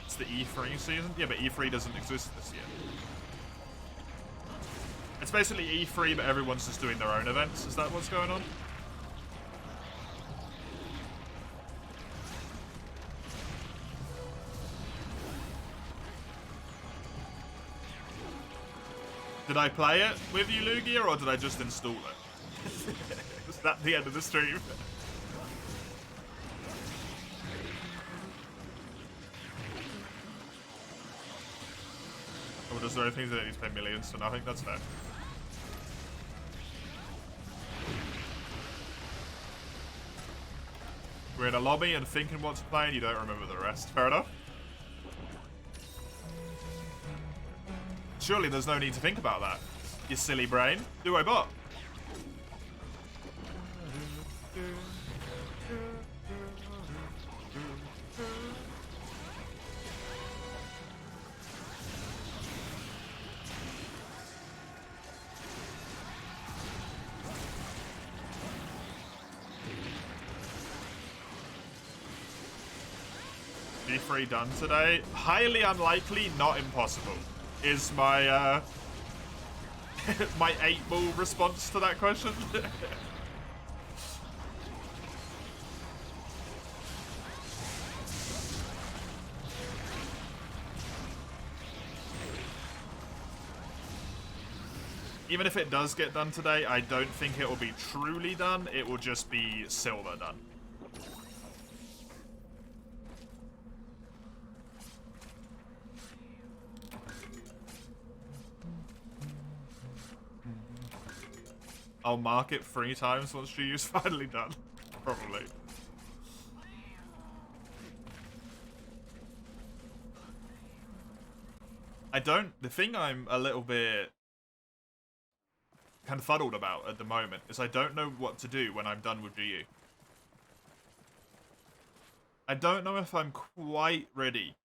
It's the E3 season? Yeah, but E3 doesn't exist this year. It's basically E3, but everyone's just doing their own events. Is that what's going on? Did I play it with you, Lugia, or did I just install it? Is that the end of the stream? Or does there things that need to pay millions for nothing? That's fair. We're in a lobby and thinking what to play and you don't remember the rest. Fair enough. Surely there's no need to think about that, you silly brain. Do I bot? B3 done today? Highly unlikely, not impossible. Is my my 8-ball response to that question. Even if it does get done today, I don't think it will be truly done. It will just be silver done. I'll mark it 3 times once GU's finally done. Probably. The thing I'm a little bit confuddled about at the moment is I don't know what to do when I'm done with GU. I don't know if I'm quite ready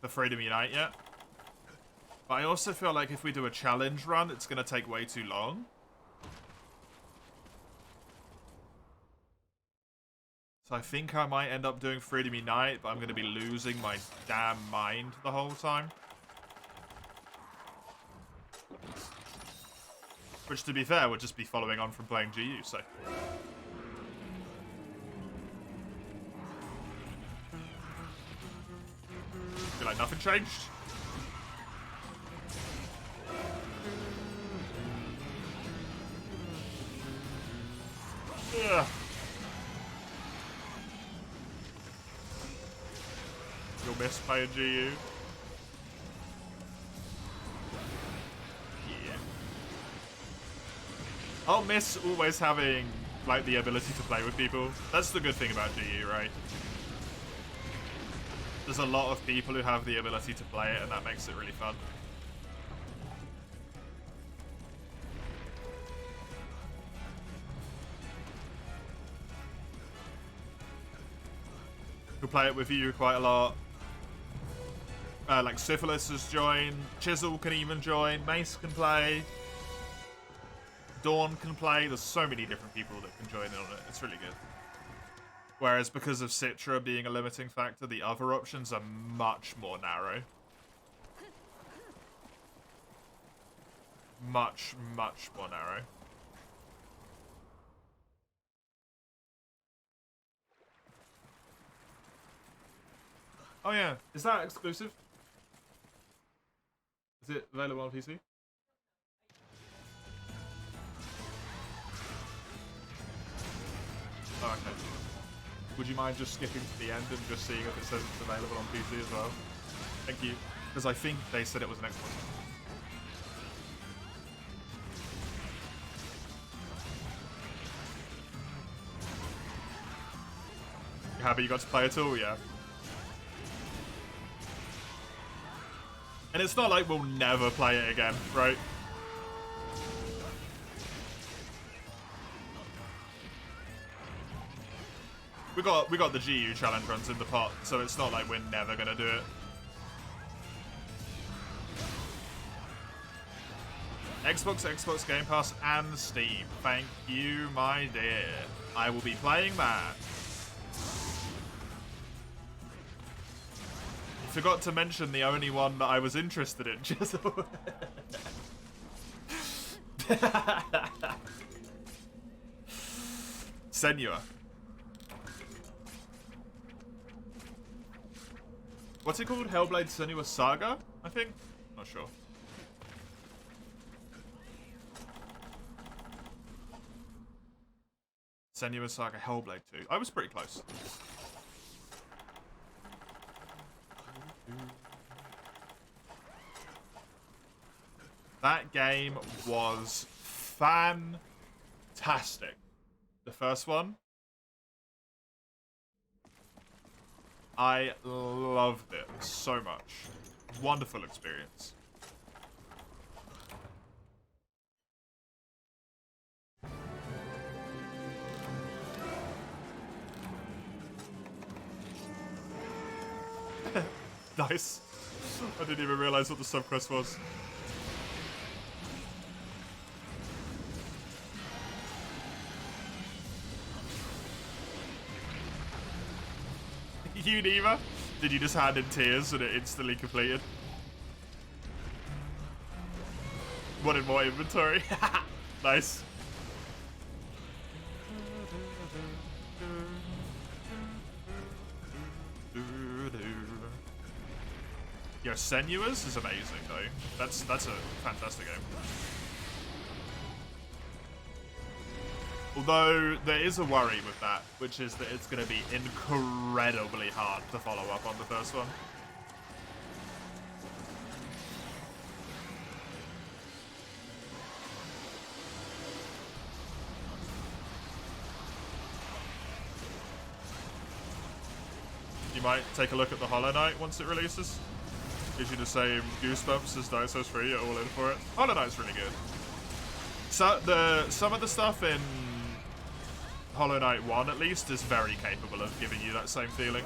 for Freedom Unite yet. But I also feel like if we do a challenge run, it's going to take way too long. So I think I might end up doing Freedom Unite, but I'm going to be losing my damn mind the whole time. Which, to be fair, would just be following on from playing GU, so... Feel like nothing changed. Ugh. You'll miss playing GU. I'll miss always having, like, the ability to play with people. That's the good thing about GU, right? There's a lot of people who have the ability to play it, and that makes it really fun. Who play it with you quite a lot. Like, Syphilis has joined. Chisel can even join. Mace can play. Dawn can play. There's so many different people that can join in on it. It's really good. Whereas because of Citra being a limiting factor, the other options are much more narrow. Much, much more narrow. Oh yeah, is that exclusive? Is it available on PC? Oh, okay. Would you mind just skipping to the end and just seeing if it says it's available on PC as well? Thank you. Because I think they said it was an Xbox. You happy you got to play it all? Yeah. And it's not like we'll never play it again, right? We got the GU challenge runs in the pot, so it's not like we're never gonna do it. Xbox Game Pass, and Steam. Thank you, my dear. I will be playing that. Forgot to mention the only one that I was interested in. Chisel. Senua. What's it called? Hellblade Senua Saga, I think? Not sure. Senua Saga Hellblade 2. I was pretty close. That game was fantastic. The first one. I loved it so much. Wonderful experience. Nice. I didn't even realize what the subquest was. You neither? Did you just hand in tears and it instantly completed? Wanted more inventory? Nice. Yo, Senua's is amazing though. That's a fantastic game. Although there is a worry with that, which is that it's going to be incredibly hard to follow up on the first one. You might take a look at the Hollow Knight once it releases. Gives you the same goosebumps as Dark Souls 3. You're all in for it. Hollow Knight's really good. So some of the stuff in Hollow Knight 1, at least, is very capable of giving you that same feeling.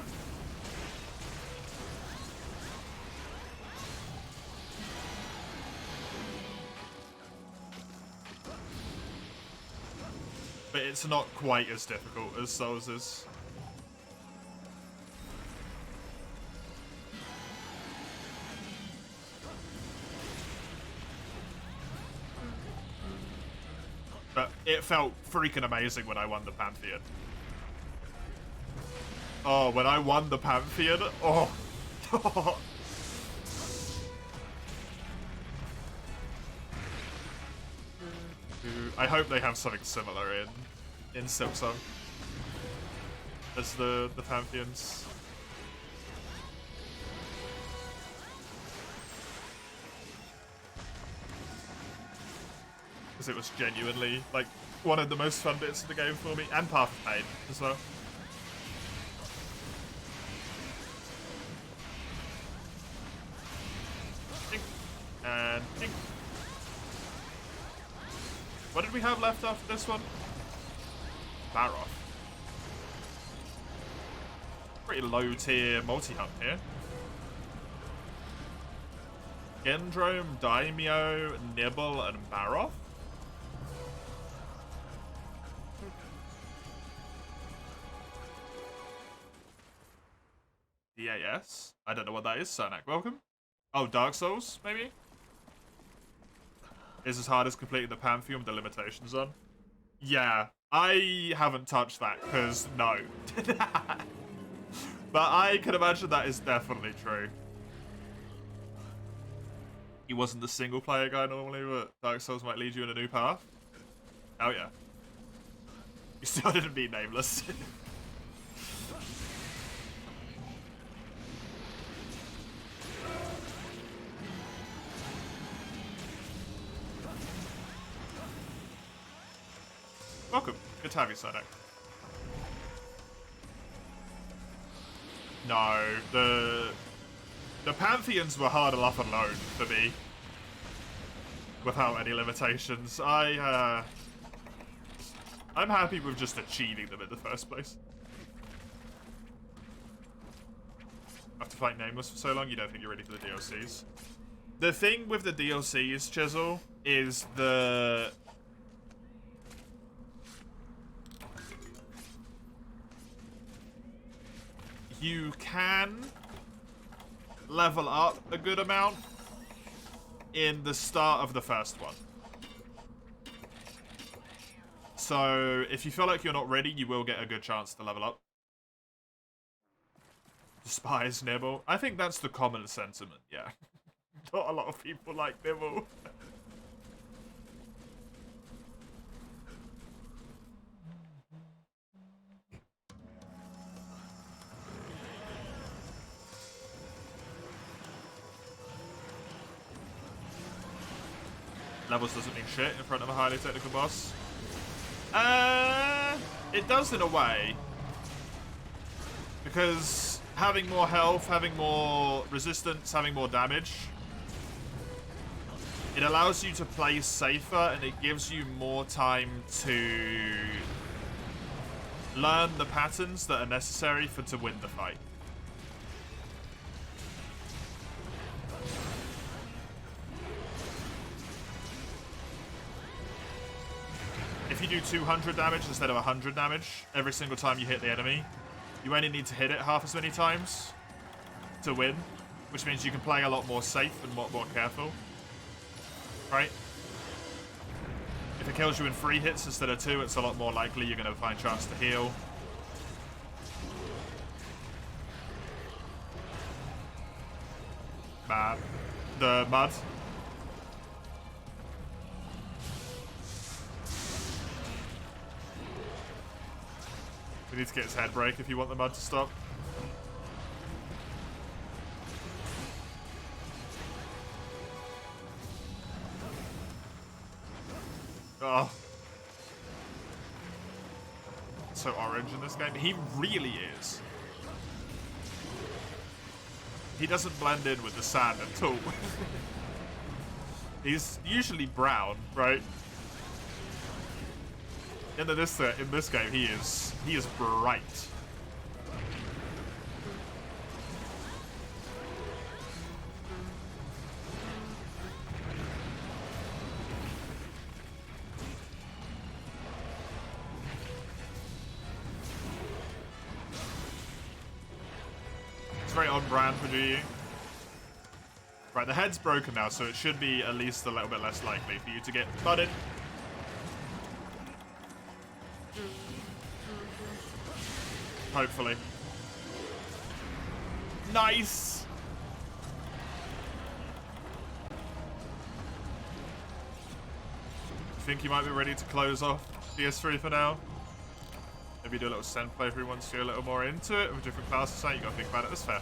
But it's not quite as difficult as Souls is. But it felt freaking amazing when I won the Pantheon. Oh, when I won the Pantheon, oh. I hope they have something similar in Silksong as the Pantheons. Because it was genuinely, like, one of the most fun bits of the game for me. And Path of Pain as well. Tink. And tink. What did we have left after this one? Baroth. Pretty low tier multi-hunt here. Gendrome, Daimyo, Nibble, and Baroth. DAS? I don't know what that is, Cernak. Welcome. Oh, Dark Souls, maybe? Is as hard as completing the Pantheon with the limitations on? Yeah, I haven't touched that, because no. But I can imagine that is definitely true. He wasn't the single player guy normally, but Dark Souls might lead you in a new path. Oh yeah. You still didn't beat Nameless. Welcome. Good to have you, Cernak. No, the Pantheons were hard enough alone for me. Without any limitations. I'm happy with just achieving them in the first place. After fighting Nameless for so long, you don't think you're ready for the DLCs. The thing with the DLCs, Chisel, is you can level up a good amount in the start of the first one. So if you feel like you're not ready, you will get a good chance to level up. Despise Nibble. I think that's the common sentiment, yeah. Not a lot of people like Nibble. Levels doesn't mean shit in front of a highly technical boss. It does in a way. Because having more health, having more resistance, having more damage, it allows you to play safer and it gives you more time to learn the patterns that are necessary to win the fight. If you do 200 damage instead of 100 damage every single time you hit the enemy, you only need to hit it half as many times to win, which means you can play a lot more safe and more careful, right? If it kills you in 3 hits instead of 2, it's a lot more likely you're going to find a chance to heal. The mud. We need to get his head break if you want the mud to stop. Oh. So orange in this game. He really is. He doesn't blend in with the sand at all. He's usually brown, right? In this game, he is bright. It's very on brand for GU. Right, the head's broken now, so it should be at least a little bit less likely for you to get butted. Hopefully. Nice! I think you might be ready to close off PS3 for now. Maybe do a little Sen playthrough once you're a little more into it with different classes. So you gotta think about it, that's fair.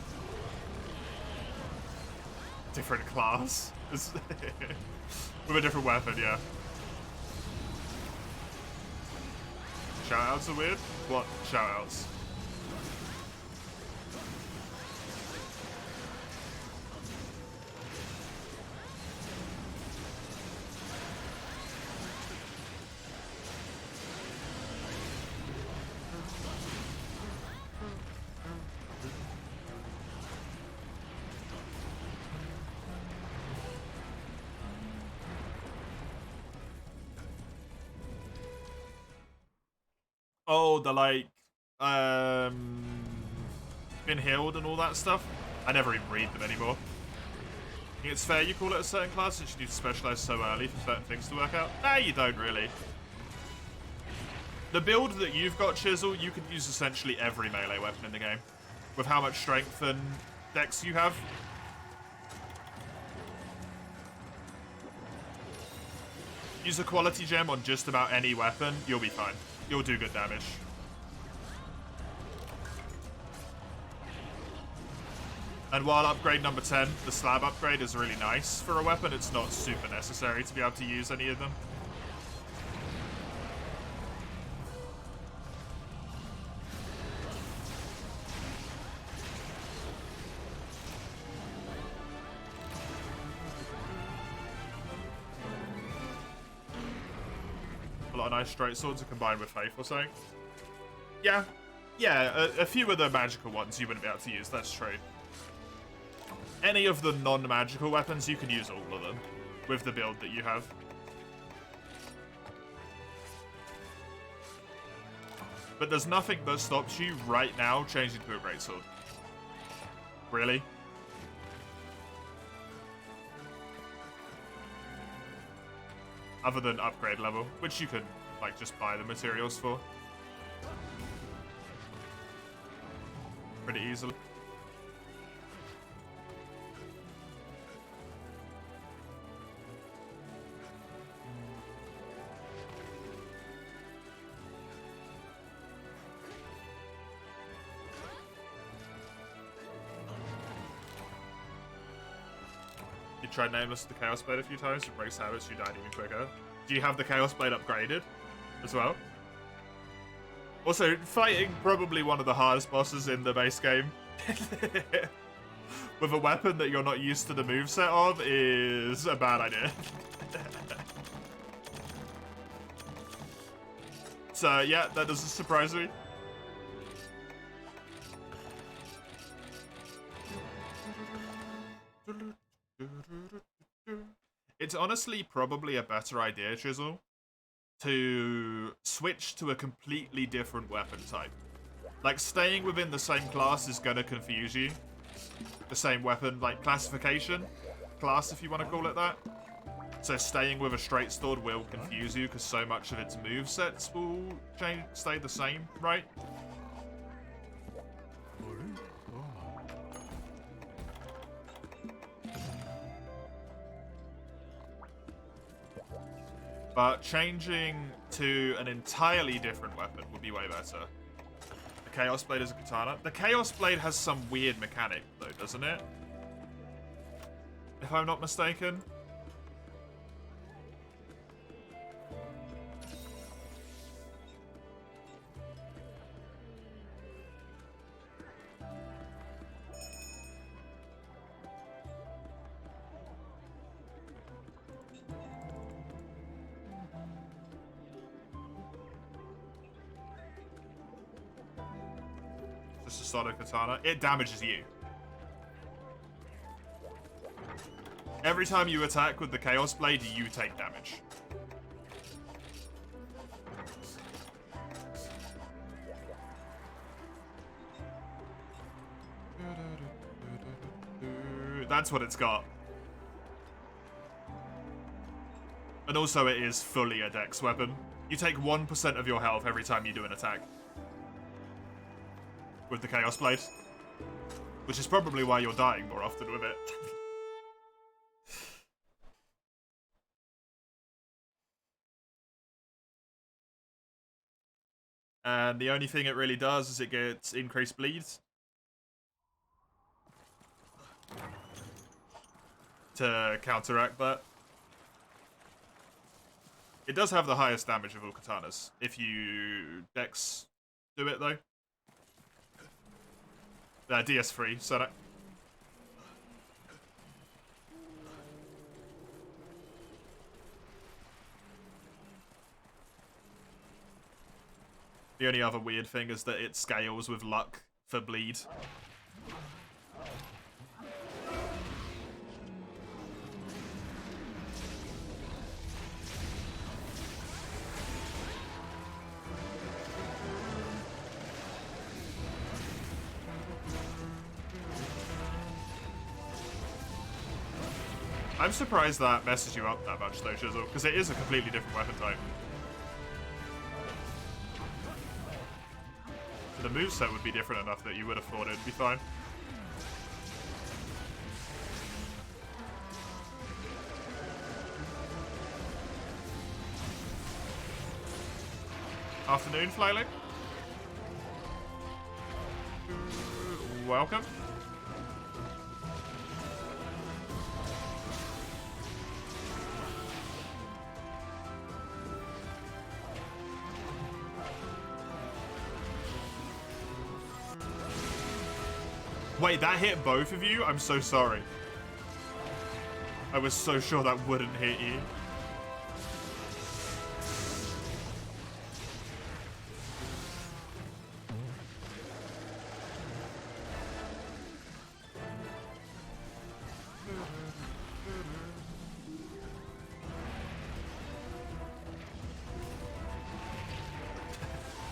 Different class? With a different weapon, yeah. Shoutouts are weird? What shoutouts? Oh, the like, been healed and all that stuff. I never even read them anymore. I think it's fair you call it a certain class since you need to specialize so early for certain things to work out. Nah, you don't really. The build that you've got, Chisel, you can use essentially every melee weapon in the game. With how much strength and dex you have. Use a quality gem on just about any weapon, you'll be fine. You'll do good damage. And while upgrade number 10, the slab upgrade is really nice for a weapon, it's not super necessary to be able to use any of them. A lot of nice straight swords are combined with faith or something. Yeah, a few of the magical ones you wouldn't be able to use, that's true. Any of the non-magical weapons, you can use all of them with the build that you have. But there's nothing that stops you right now changing to a greatsword. Really? Other than upgrade level, which you could, like, just buy the materials for. Pretty easily. You tried Nameless with the Chaos Blade a few times, it breaks habits, you died even quicker. Do you have the Chaos Blade upgraded as well? Also, fighting probably one of the hardest bosses in the base game with a weapon that you're not used to the moveset of is a bad idea. So, yeah, that doesn't surprise me. It's honestly probably a better idea, Chisel, to switch to a completely different weapon type. Like, staying within the same class is gonna confuse you. The same weapon, like, classification? Class, if you want to call it that. So staying with a straight sword will confuse you, because so much of its movesets will stay the same, right? But changing to an entirely different weapon would be way better. The Chaos Blade is a katana. The Chaos Blade has some weird mechanic, though, doesn't it? If I'm not mistaken. just a solo katana. It damages you. Every time you attack with the Chaos Blade, you take damage. That's what it's got. And also it is fully a dex weapon. You take 1% of your health every time you do an attack. With the Chaos Blade. Which is probably why you're dying more often with it. And the only thing it really does is it gets increased bleeds. To counteract that. It does have the highest damage of all katanas. If you dex do it though. DS3, so that. The only other weird thing is that it scales with luck for bleed. I'm surprised that messes you up that much though, Shizzle, because it is a completely different weapon type. The moveset would be different enough that you would have thought it'd be fine. Afternoon, Flyling. Welcome. Wait, that hit both of you? I'm so sorry. I was so sure that wouldn't hit you.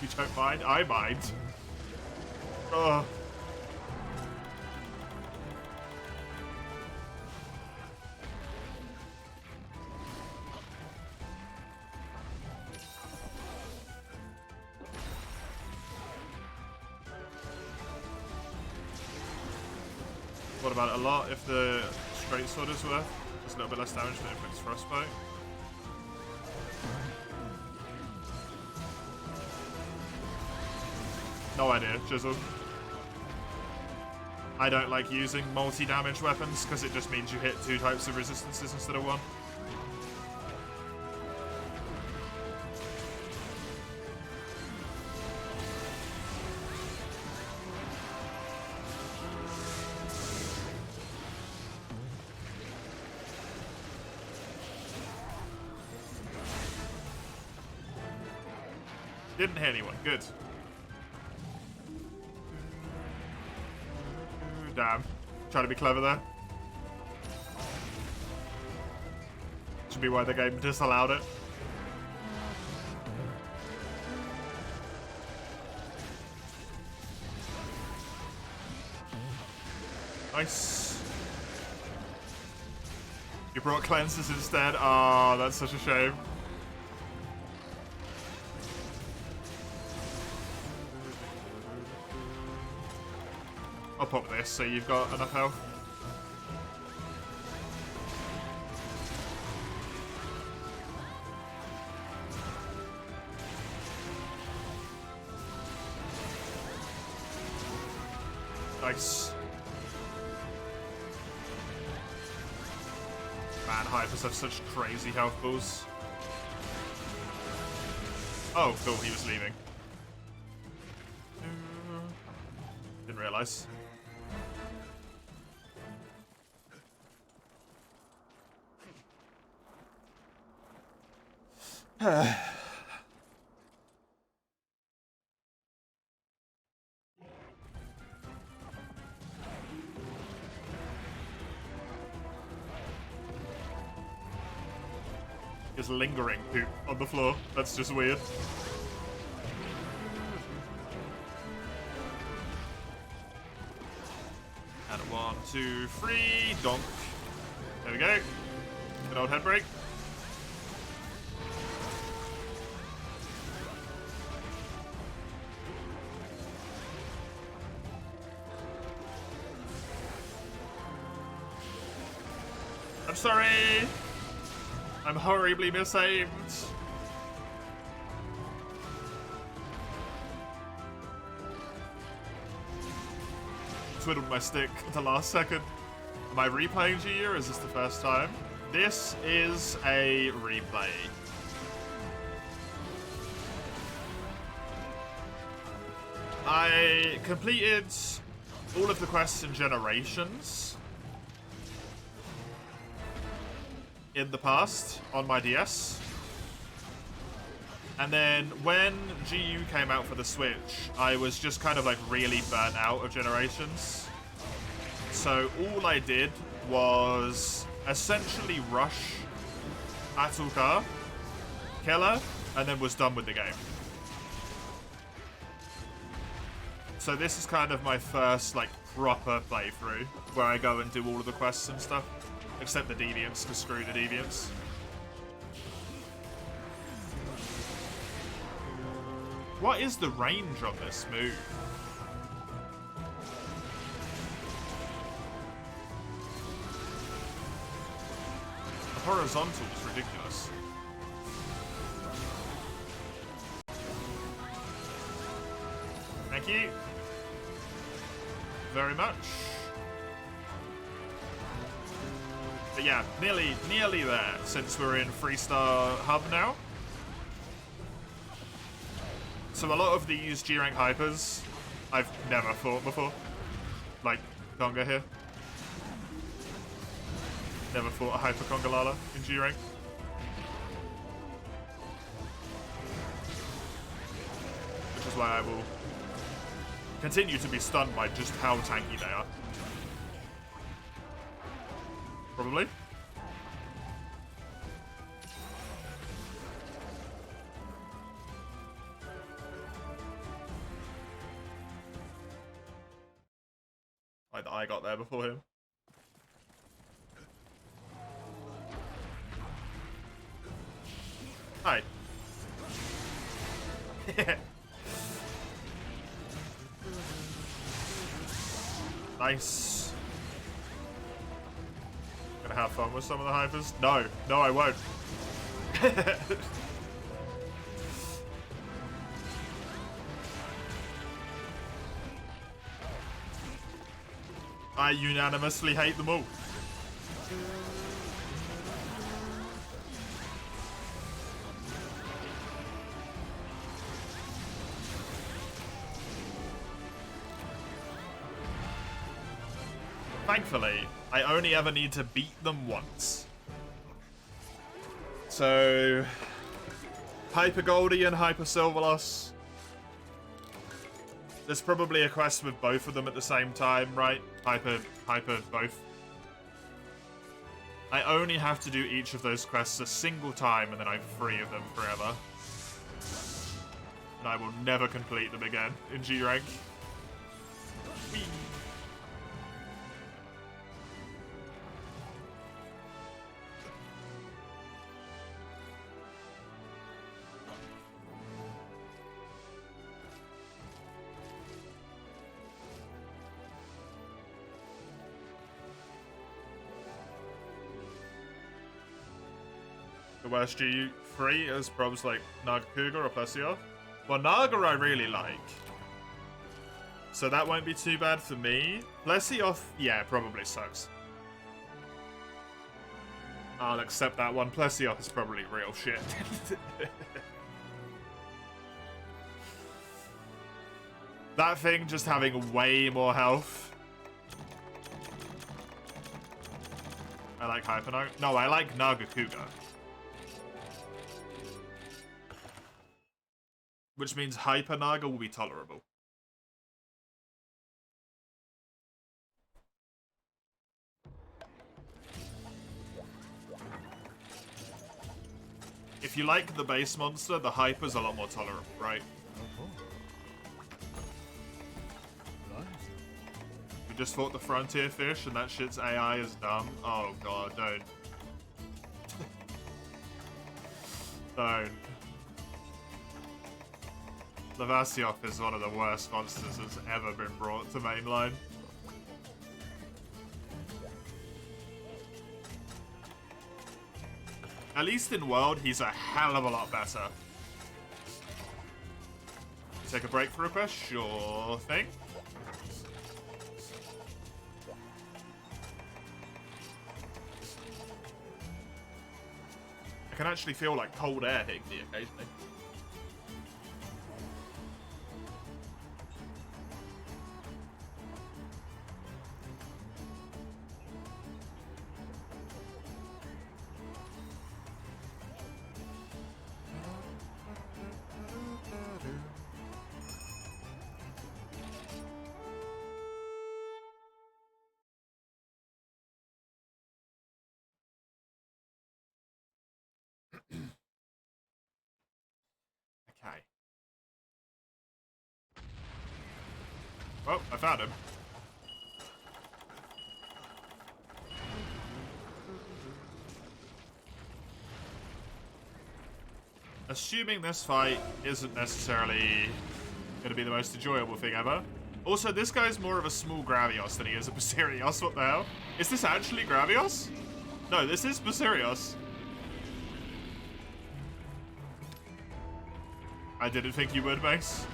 You don't mind? I mind. Ugh. What about a lot if the straight sword is worth? It's a little bit less damage than inflicts frostbite. No idea, Jizzle. I don't like using multi-damage weapons because it just means you hit 2 types of resistances instead of 1. Didn't hit anyone. Good. Damn. Trying to be clever there. Should be why the game disallowed it. Nice. You brought cleanses instead? Ah, oh, that's such a shame. I'll pop this so you've got enough health. Nice. Man, Hypers have such crazy health balls. Oh, cool, he was leaving. Didn't realise. Just lingering poop on the floor. That's just weird. And a 1, 2, 3, donk. There we go. Good old head break. I'm sorry. I'm horribly misaimed. Twiddled my stick at the last second. Am I replaying GU or is this the first time? This is a replay. I completed all of the quests in Generations in the past on my DS. And then when GU came out for the Switch, I was just kind of like really burnt out of Generations. So all I did was essentially rush Atulkar, kill her, and then was done with the game. So this is kind of my first like proper playthrough where I go and do all of the quests and stuff. Except the Deviants, because screw the Deviants. What is the range on this move? The horizontal is ridiculous. Thank you very much. But yeah, nearly there, since we're in Freestar Hub now. So a lot of these G-Rank hypers, I've never fought before. Like, Conga here. Never fought a hyper Congalala in G-Rank. Which is why I will continue to be stunned by just how tanky they are. Probably. Like I got there before him. Hi. Nice. Gonna have fun with some of the hypers? No, no I won't. I unanimously hate them all. Thankfully, I only ever need to beat them once. So, Hyper Goldie and Hyper Silverloss. There's probably a quest with both of them at the same time, right? Hyper both. I only have to do each of those quests a single time and then I'm free of them forever. And I will never complete them again in G-Rank. The worst GU3 is probs like Nagakuga or Plesio. Well, Naga I really like. So that won't be too bad for me. Plesioth, yeah, probably sucks. I'll accept that one. Plesioth is probably real shit. That thing just having way more health. I like Hyper Naga. No, I like Nagakuga. Which means Hyper Naga will be tolerable. If you like the base monster, the hyper's a lot more tolerable, right? We just fought the frontier fish and that shit's AI is dumb. Oh god, don't. Don't. Lavasioth is one of the worst monsters that's ever been brought to mainline. At least in World, he's a hell of a lot better. Take a break for a quest? Sure thing. I can actually feel like cold air hitting me occasionally. Okay. Oh, I found him. Assuming this fight isn't necessarily going to be the most enjoyable thing ever. Also, this guy's more of a small Gravios than he is a Basirios. What the hell? Is this actually Gravios? No, this is Basirios. I didn't think you would, Mace.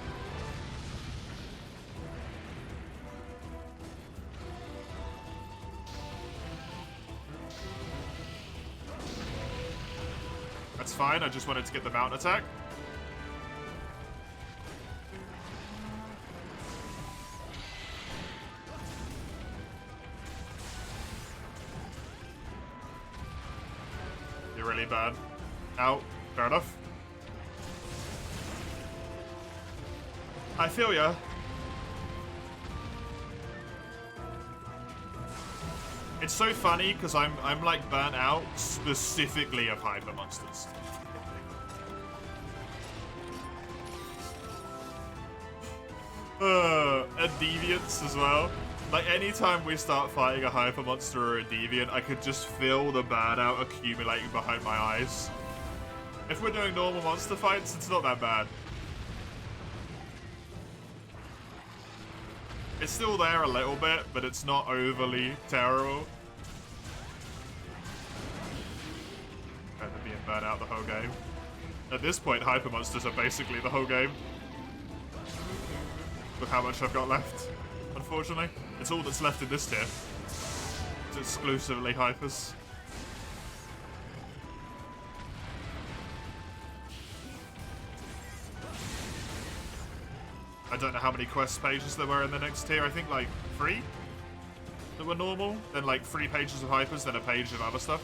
That's fine, I just wanted to get the mount attack. You're really bad. Ow, fair enough. I feel ya. It's so funny because I'm like burnt out specifically of hyper monsters. And deviants as well. Like anytime we start fighting a hyper monster or a deviant, I could just feel the burnout accumulating behind my eyes. If we're doing normal monster fights, it's not that bad. It's still there a little bit, but it's not overly terrible. Kind of being burnt out the whole game. At this point, hyper monsters are basically the whole game. With how much I've got left, unfortunately. It's all that's left in this tier. It's exclusively hypers. I don't know how many quest pages there were in the next tier. I think like 3 that were normal. Then like 3 pages of hypers, then a page of other stuff.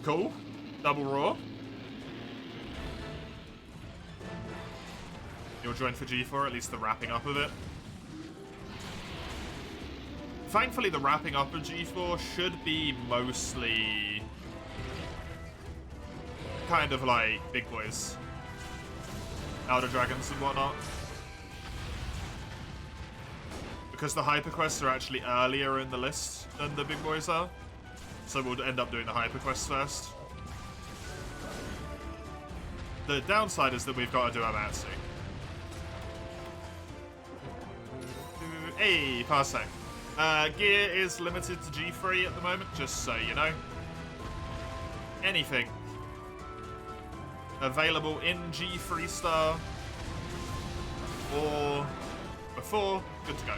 Cool. Double raw. You'll join for G4, at least the wrapping up of it. Thankfully, the wrapping up of G4 should be mostly kind of like big boys. Elder Dragons and whatnot. Because the hyper quests are actually earlier in the list than the big boys are. So we'll end up doing the hyper quests first. The downside is that we've got to do Amatsu. Hey, Parsec. Gear is limited to G3 at the moment, just so you know. Anything available in G3 star or before, good to go.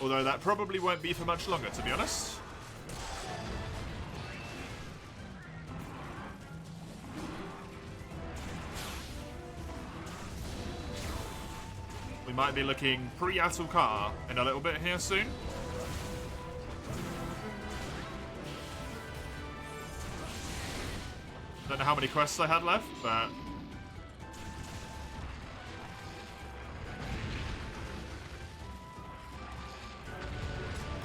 Although that probably won't be for much longer, to be honest. We might be looking pre-Attle car in a little bit here soon. Don't know how many quests I had left, but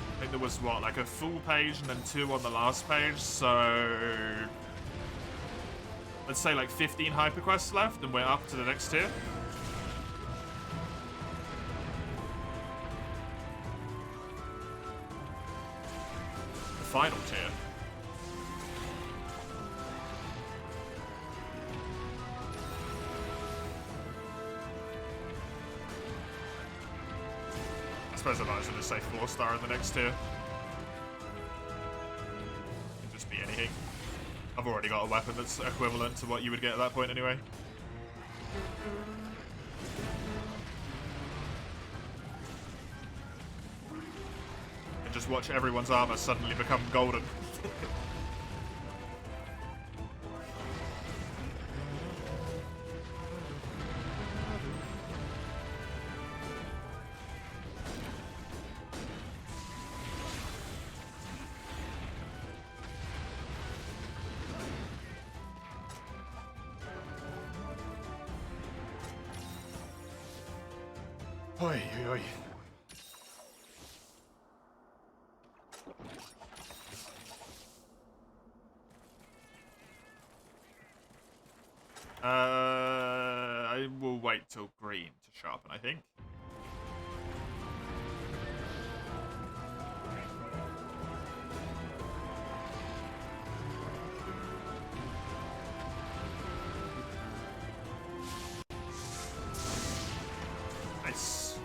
I think there was, what, like a full page and then 2 on the last page, so let's say like 15 hyperquests left and we're up to the next tier. The final tier. I suppose I might as well just say 4-star in the next tier. Can just be anything. I've already got a weapon that's equivalent to what you would get at that point anyway. And just watch everyone's armor suddenly become golden. Oi, oi, oi. I will wait till green to sharpen, I think. Nice.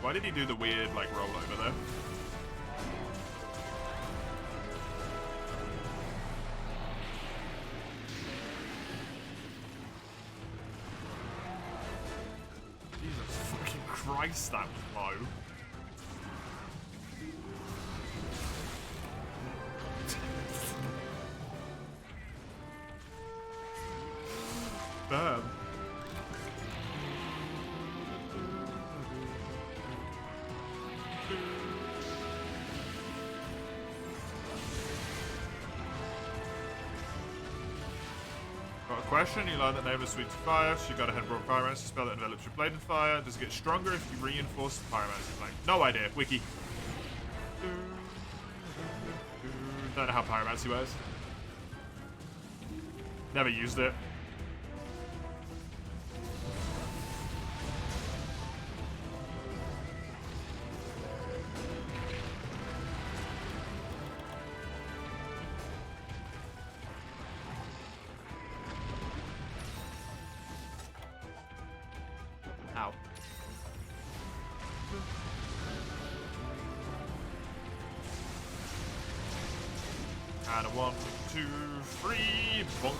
Why did he do the weird, like, rollover there? Jesus fucking Christ, that was low. Damn. Got a question. You learn that name is sweet to fire, so you gotta head broad pyromancy spell that envelops your blade in fire. Does it get stronger if you reinforce the pyromancy flame? No idea. Wiki. Don't know how pyromancy works. Never used it. Ow. And a 1, 2, 3, bonk.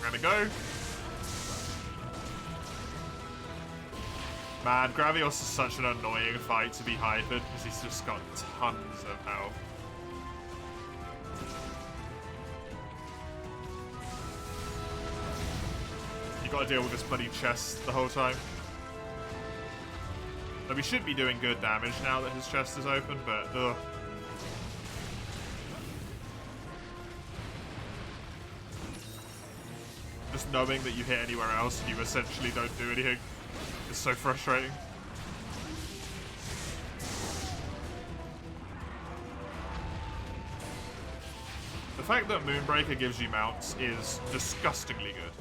Gonna go. Man, Gravios is such an annoying fight to be hypered because he's just got tons of health. You gotta deal with this bloody chest the whole time. Like, we should be doing good damage now that his chest is open, but ugh. Just knowing that you hit anywhere else and you essentially don't do anything is so frustrating. The fact that Moonbreaker gives you mounts is disgustingly good.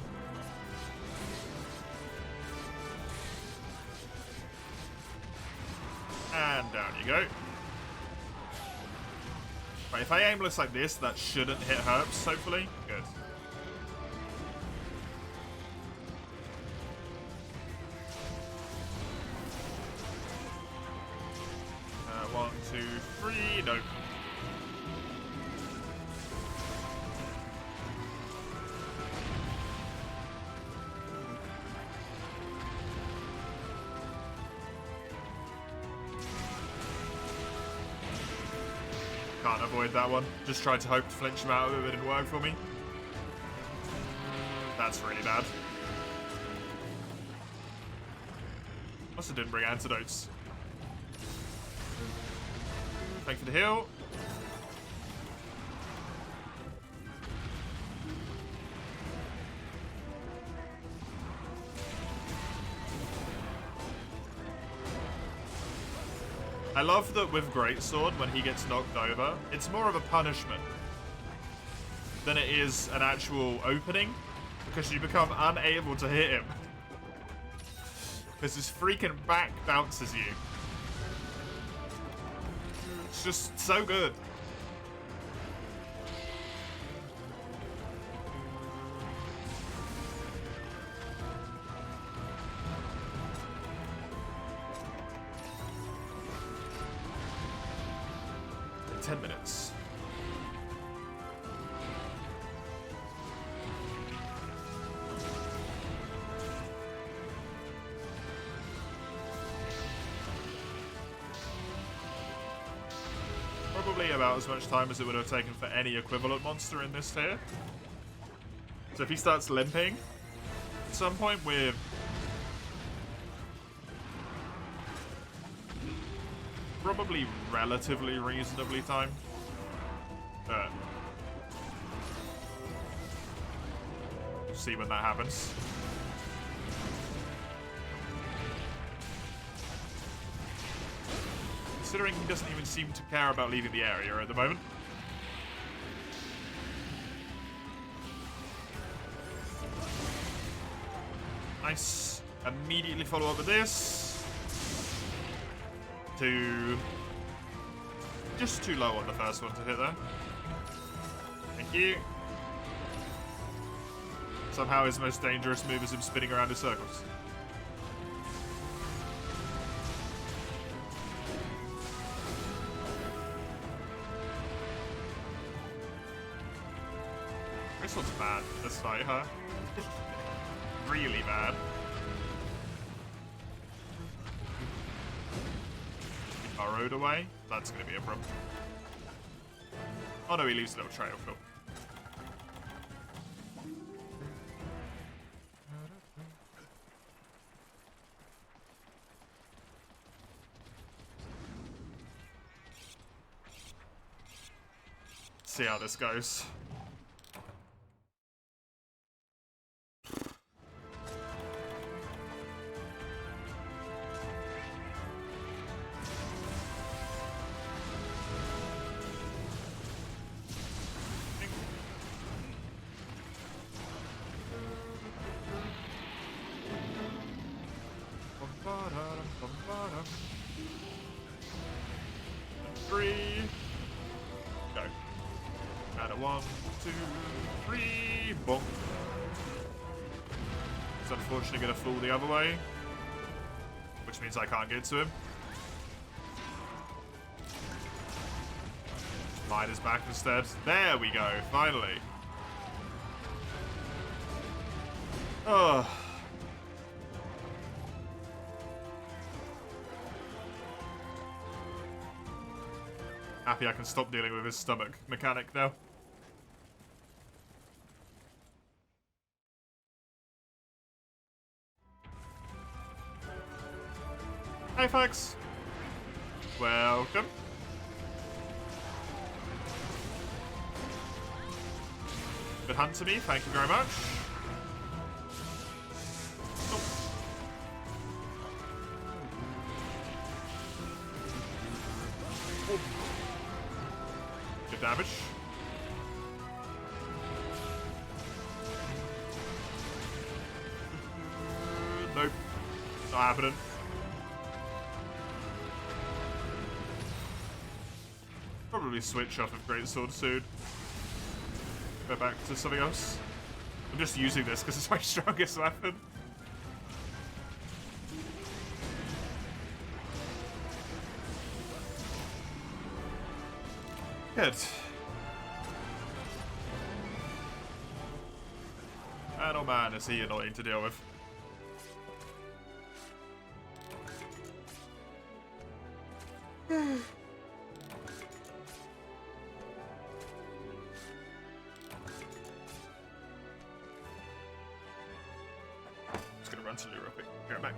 And down you go. Right, if I aimless like this, that shouldn't hit herbs, hopefully. Good. One, two, three, nope. Can't avoid that one. Just tried to hope to flinch him out of it, but it didn't work for me. That's really bad. Also didn't bring antidotes. Thank you for the heal. I love that with Greatsword, when he gets knocked over, it's more of a punishment than it is an actual opening, because you become unable to hit him. Because his freaking back bounces you. It's just so good. In 10 minutes. Probably about as much time as it would have taken for any equivalent monster in this tier. So if he starts limping at some point, we're probably relatively reasonably timed. See when that happens. Considering he doesn't even seem to care about leaving the area at the moment. Nice. Immediately follow up with this. Just too low on the first one to hit there. Thank you. Somehow his most dangerous move is him spinning around in circles. This one's bad, this fight, huh? Really bad. He burrowed away. That's going to be a problem. Oh no, he leaves a little trail. Cool. See how this goes. Three. Go. Add a 1, 2, 3. Bonk. It's unfortunately going to fall the other way, which means I can't get to him. Mine is back instead. There we go. Finally. Oh. Happy I can stop dealing with his stomach mechanic now. Hey folks! Welcome. Good hunt to me, thank you very much. Oh. Good damage. Nope. Not happening. Probably switch off of Greatsword soon. Go back to something else. I'm just using this because it's my strongest weapon. Good. Man, oh man, is he annoying to deal with. down to Lou real quick. Be right back.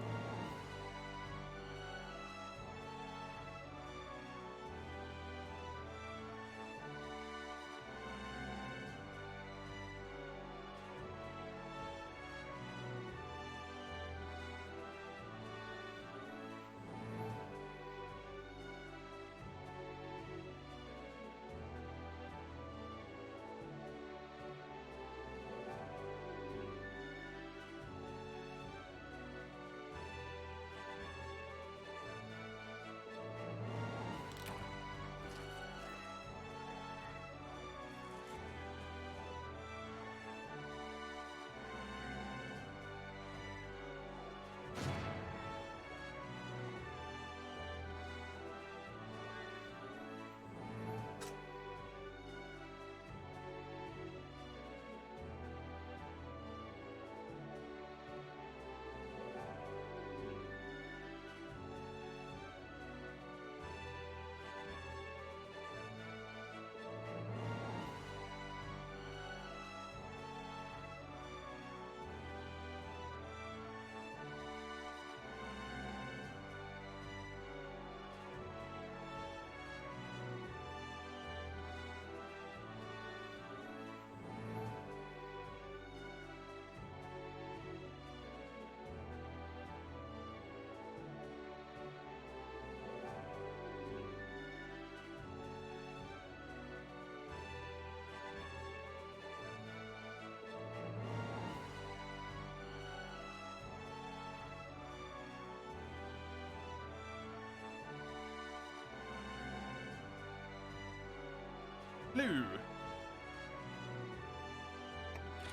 Lou.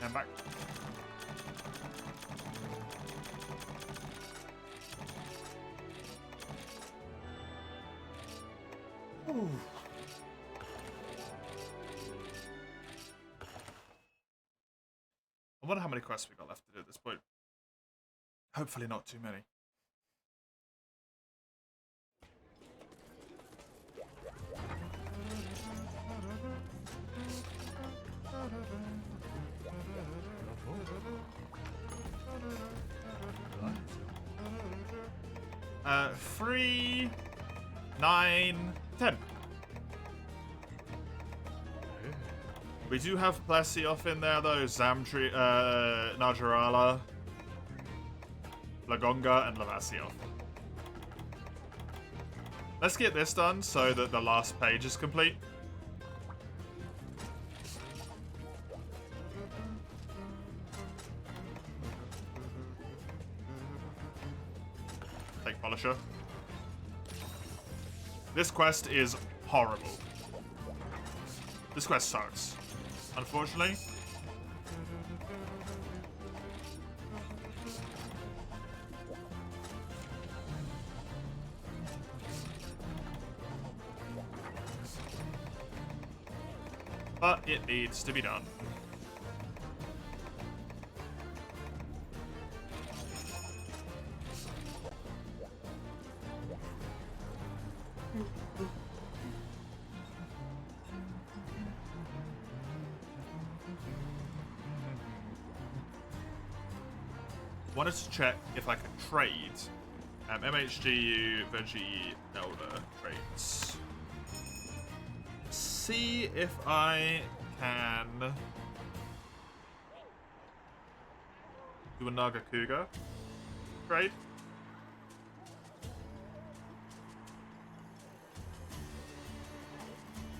And back. Ooh. I wonder how many quests we got left to do at this point. Hopefully not too many. Uh, 3, 9, 10. We do have Plesioth in there though, Zamtree, Najarala, Lagonga, and Lavasioth. Let's get this done so that the last page is complete. Take Polisher. This quest is horrible. This quest sucks, unfortunately. But it needs to be done. Wanted to check if I could trade MHGU Veggie Elder traits. See if I can do a Nagakuga trade.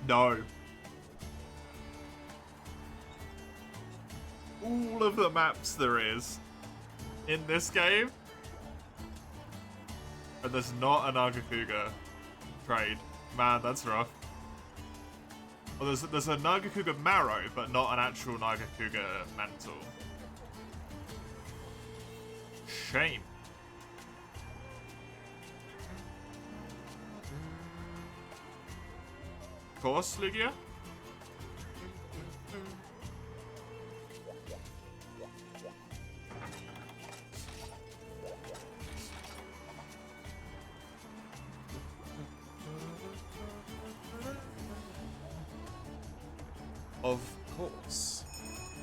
No. All of the maps there is in this game, and there's not a Nagakuga trade. Man, that's rough. Well, there's a Nagakuga Marrow, but not an actual Nagakuga Mantle. Shame. Of course, Lugia. Of course.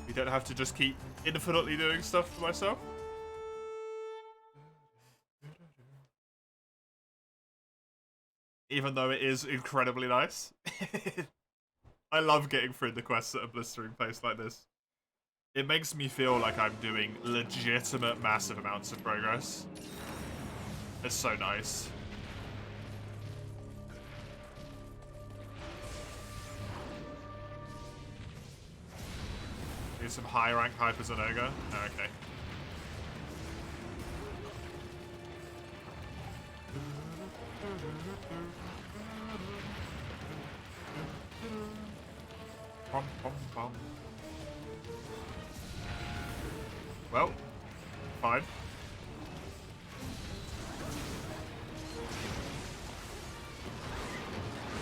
We don't have to just keep infinitely doing stuff to myself. even though it is incredibly nice. I love getting through the quests at a blistering pace like this. It makes me feel like I'm doing legitimate massive amounts of progress. It's so nice. Do some high rank Hyper Zenoga. Okay. Bum, bum, bum. Well, fine.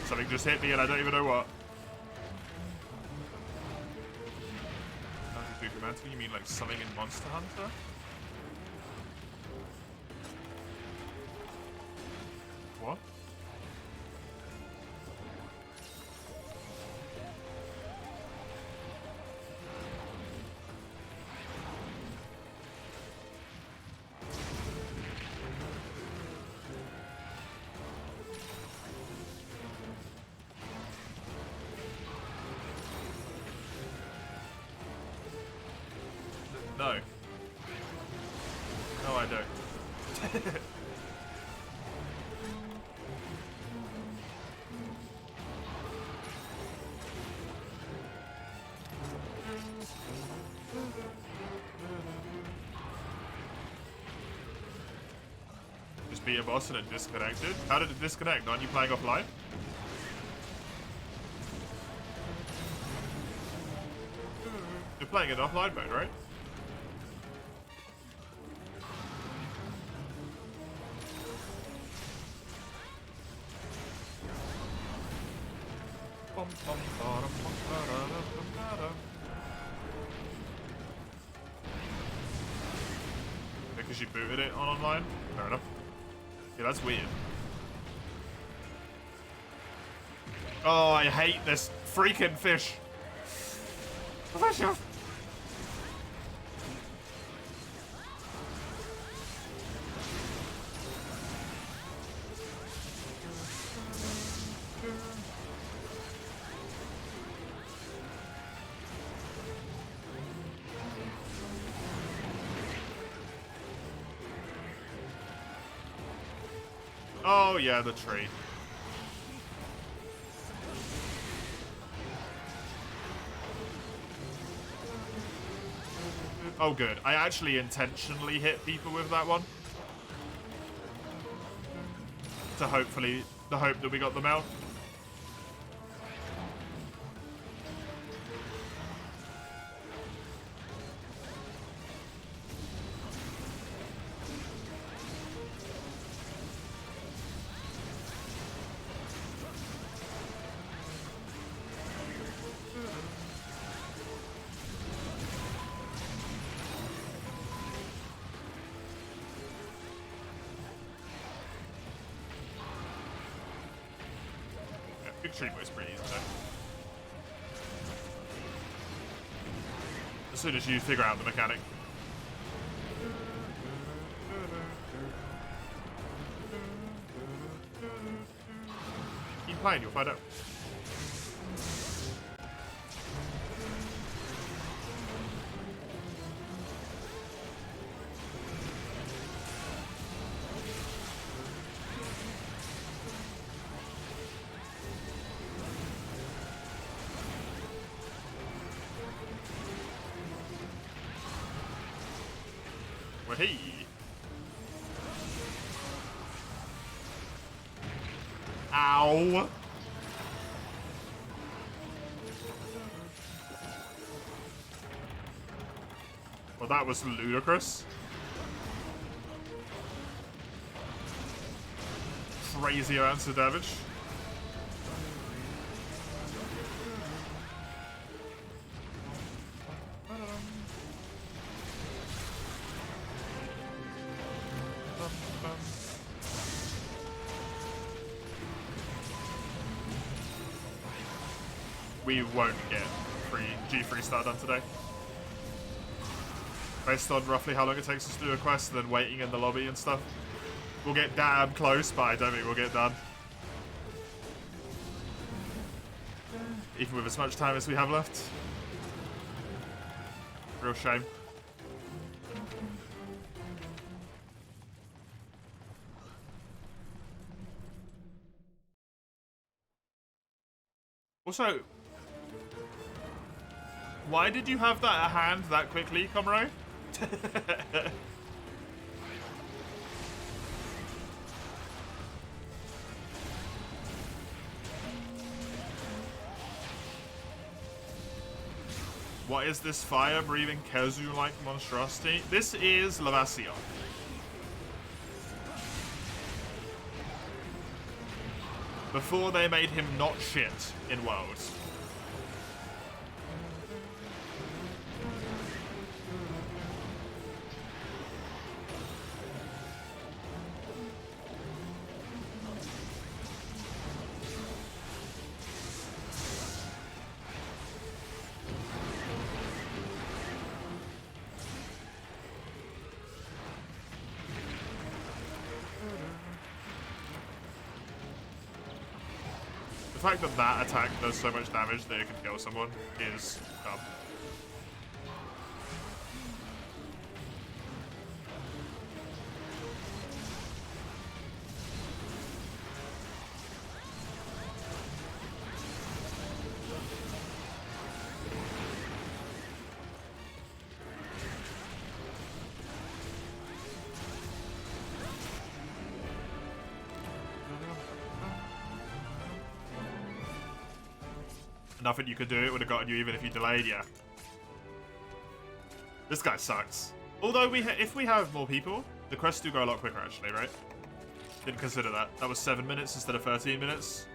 Something just hit me and I don't even know what. You mean like something in Monster Hunter? What? No. No, I don't. Just beat a boss and it disconnected? How did it disconnect? Aren't you playing offline? You're playing in offline mode, right? Because you booted it on online? Fair enough. Yeah, that's weird. Oh, I hate this freaking fish. Oh yeah, the tree. Oh good. I actually intentionally hit people with that one. To hopefully, the hope that we got them out. Big tree was pretty easy though. As soon as you figure out the mechanic. Keep playing, you'll find out. Hey. Ow. Well, that was ludicrous. Crazy amounts of damage. We won't get G3 star done today. Based on roughly how long it takes us to do a quest and then waiting in the lobby and stuff. We'll get damn close, but I don't think we'll get done. Even with as much time as we have left. Real shame. Also, why did you have that at hand that quickly, Comro? What is this fire-breathing Kezu-like monstrosity? This is Lavasion. Before they made him not shit in Worlds. The fact that that attack does so much damage that it can kill someone is dumb. Nothing you could do, it would have gotten you even if you delayed, yeah. This guy sucks. Although, if we have more people, the quests do go a lot quicker, actually, right? Didn't consider that. That was 7 minutes instead of 13 minutes.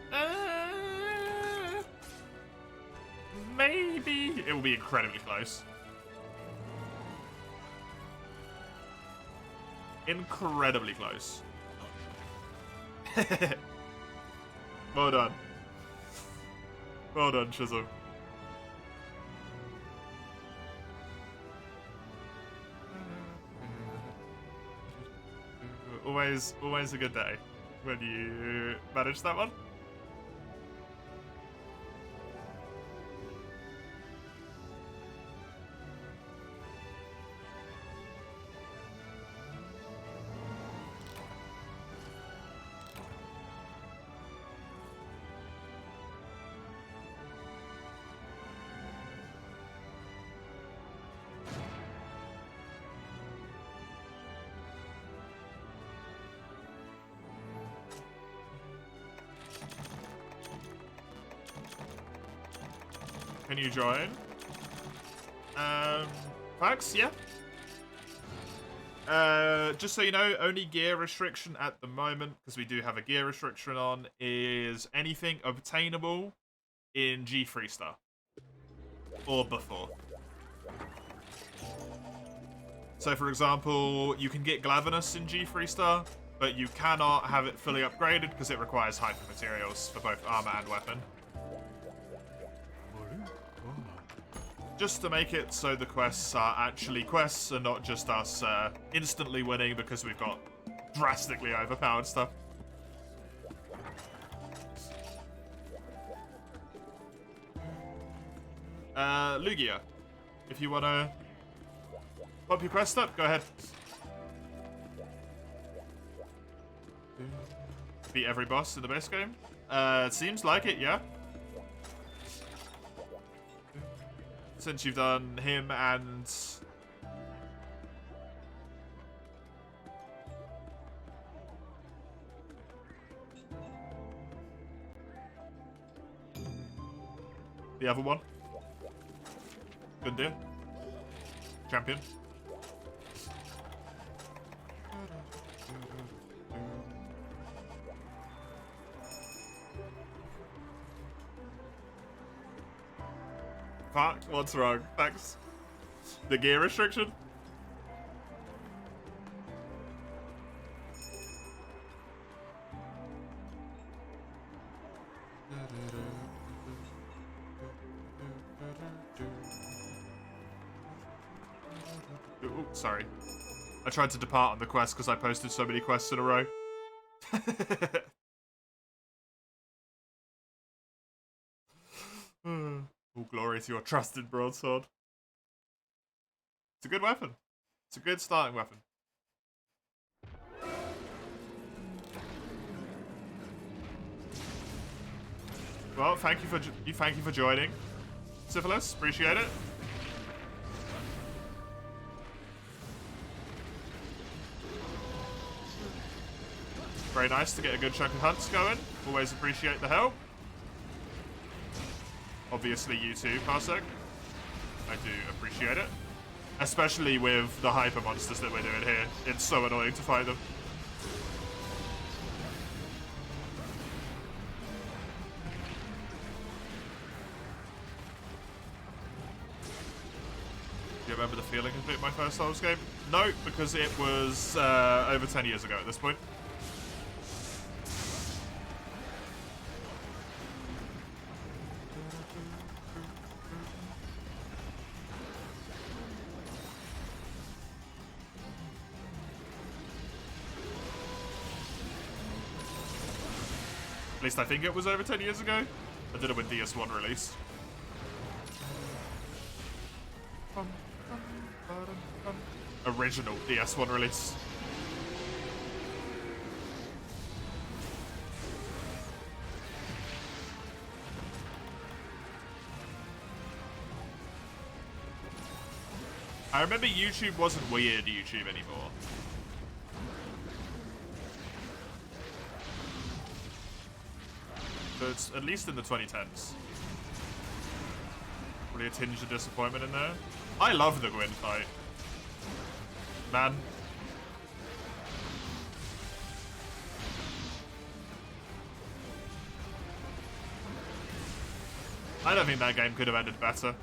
Maybe. It will be incredibly close. Incredibly close. Well done. Well done, Chisholm. Always a good day when you manage that one. Can you join? Fax, yeah. Just so you know, only gear restriction at the moment, because we do have a gear restriction on, is anything obtainable in G3 Star. Or before. So, for example, you can get Glavenus in G3 Star, but you cannot have it fully upgraded because it requires hyper materials for both armor and weapon. Just to make it so the quests are actually quests and not just us instantly winning because we've got drastically overpowered stuff. Lugia, if you want to pop your quest up, go ahead. Beat every boss in the base game? Seems like it, yeah. Since you've done him and... the other one. Good deal. Champion. Fuck, what's wrong? Thanks. The gear restriction? Ooh, sorry. I tried to depart on the quest because I posted so many quests in a row. Glory to your trusted broadsword. It's a good weapon. It's a good starting weapon. Well, thank you for joining, Syphilis. Appreciate it. Very nice to get a good chunk of hunts going. Always appreciate the help. Obviously, you too, Parsec. I do appreciate it. Especially with the hyper monsters that we're doing here. It's so annoying to fight them. Do you remember the feeling of it, my first Souls game? No, because it was over 10 years ago at this point. At least I think it was over 10 years ago. I did it when DS1 released. Original DS1 release. I remember YouTube wasn't weird YouTube anymore. So it's at least in the 2010s. Probably a tinge of disappointment in there. I love the Gwyn fight. Man. I don't think that game could have ended better.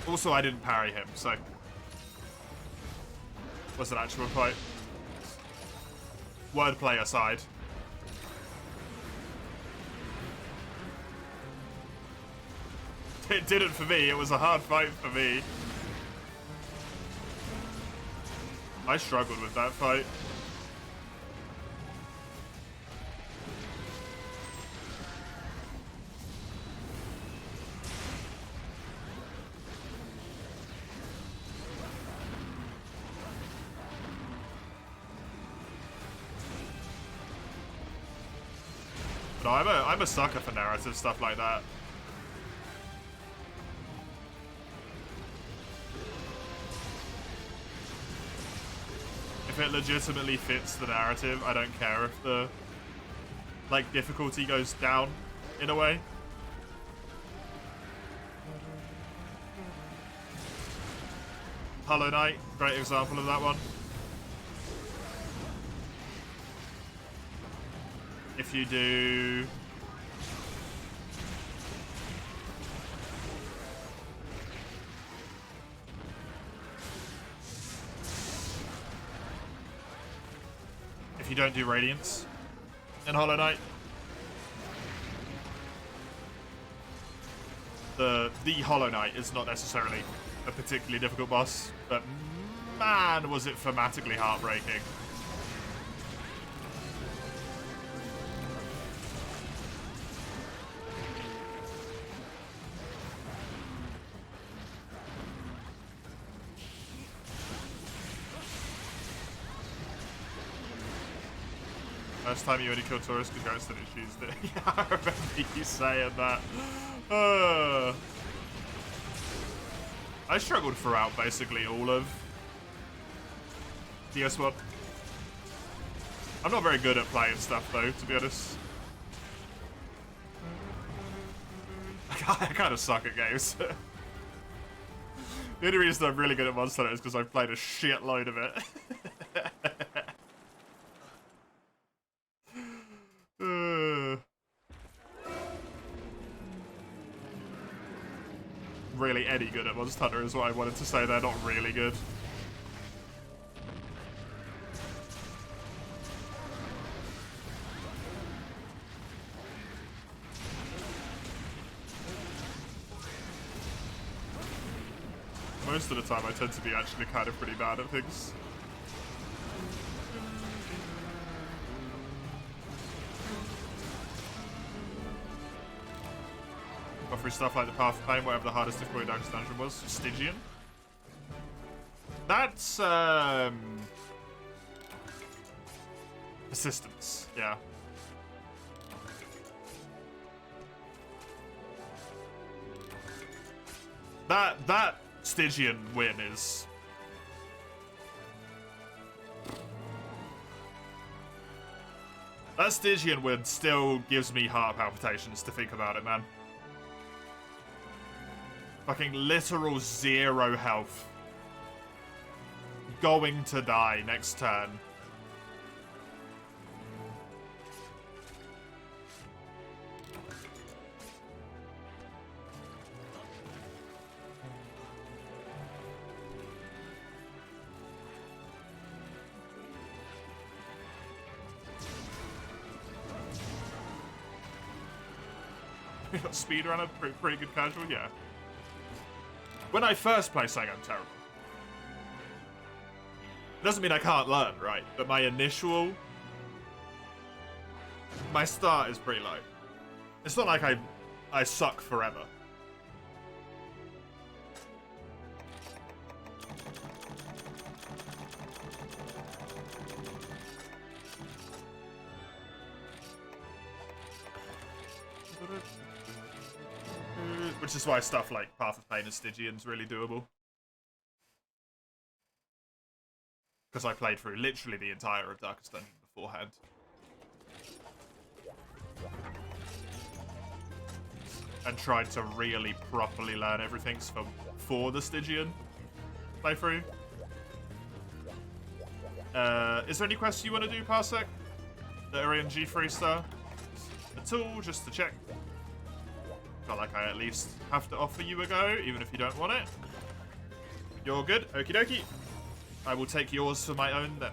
Also, I didn't parry him, so was an actual fight. Wordplay aside. It didn't for me, it was a hard fight for me. I struggled with that fight. No, I'm a sucker for narrative stuff like that. If it legitimately fits the narrative, I don't care if the like difficulty goes down in a way. Hollow Knight, great example of that one. If you do if you don't do Radiance in Hollow Knight, the Hollow Knight is not necessarily a particularly difficult boss, but man, was it thematically heartbreaking. First time you only killed Taurus because Garrett didn't choose it. Yeah, I remember you saying that. I struggled throughout basically all of DS1. I'm not very good at playing stuff though, to be honest. I kind of suck at games. The only reason I'm really good at Monster Hunter is because I've played a shitload of it. Really any good at Monster Hunter is what I wanted to say. They're not really good. most of the time I tend to be actually kind of pretty bad at things. Got through stuff like the Path of Pain, whatever the hardest difficulty darkest dungeon was. Stygian. That's, persistence, yeah. That Stygian win is... That Stygian win still gives me heart palpitations to think about it, man. Fucking literal 0 health. Going to die next turn. We got speedrunner, pretty good casual, yeah. When I first play something, I'm terrible. Doesn't mean I can't learn, right? But my start is pretty low. It's not like I suck forever. Which is why stuff like Path of Pain and Stygian's really doable. Because I played through literally the entire of Darkest Dungeon beforehand. And tried to really properly learn everything for the Stygian playthrough. Is there any quests you want to do, Parsec? That are in G3 star? At all, just to check. Felt like I at least have to offer you a go, even if you don't want it. You're good? Okie dokie. I will take yours for my own then.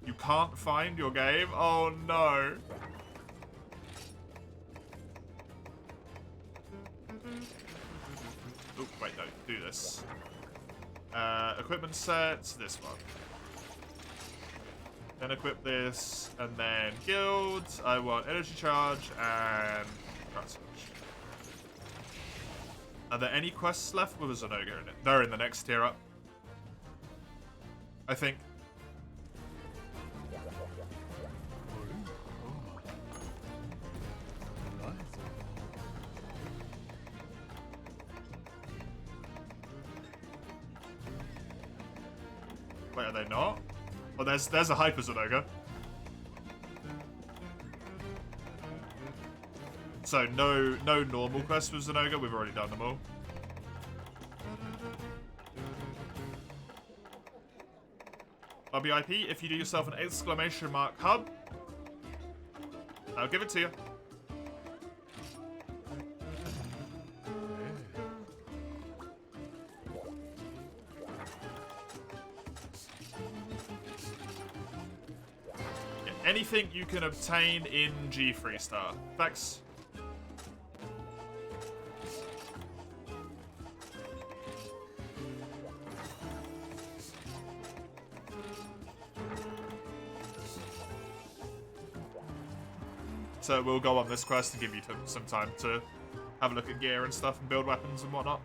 You can't find your game? Oh no. Oh, wait, no, do this. Equipment sets, this one. Then equip this, and then guilds. I want energy charge and crowd surge. Are there any quests left with a Zenoga in it? They're in the next tier up, I think. Wait, are they not? Oh, there's a Hyper Zenoga. So no normal quests with Zenoga. We've already done them all. RBIP, if you do yourself an exclamation mark hub, I'll give it to you. Anything you can obtain in G3 Star. Thanks. So we'll go on this quest and give you some time to have a look at gear and stuff and build weapons and whatnot.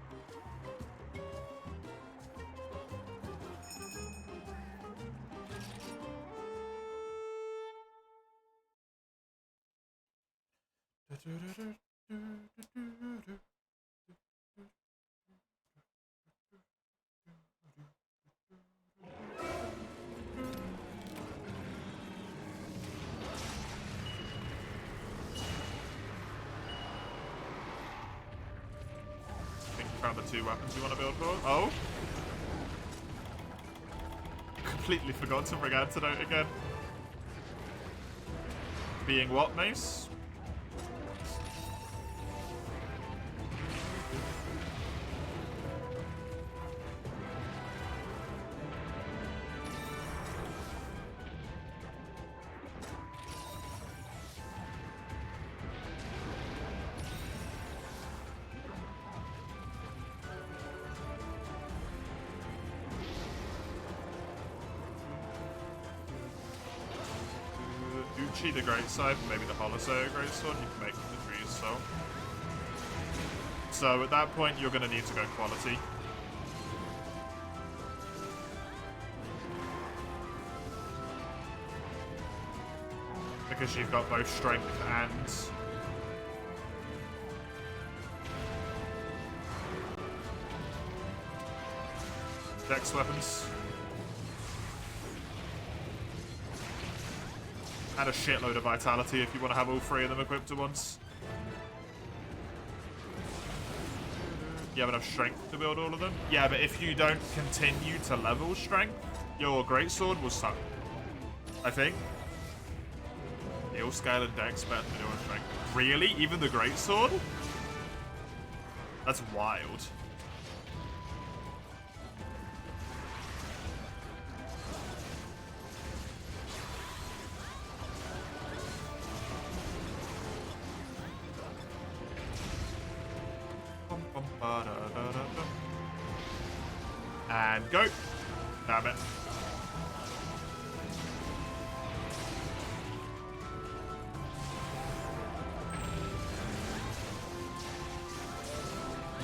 The 2 weapons you want to build for. Oh. Completely forgot to bring antidote again. Being what, Mace? Potentially the Greatsword, maybe the Holoseo Greatsword, you can make the trees so. So at that point, you're going to need to go quality. Because you've got both strength and dex weapons. And a shitload of vitality if you want to have all three of them equipped at once. You have enough strength to build all of them? Yeah, but if you don't continue to level strength, your greatsword will suck. I think. Heal scale and dex better than your strength. Really? Even the greatsword? That's wild. And go. Damn it.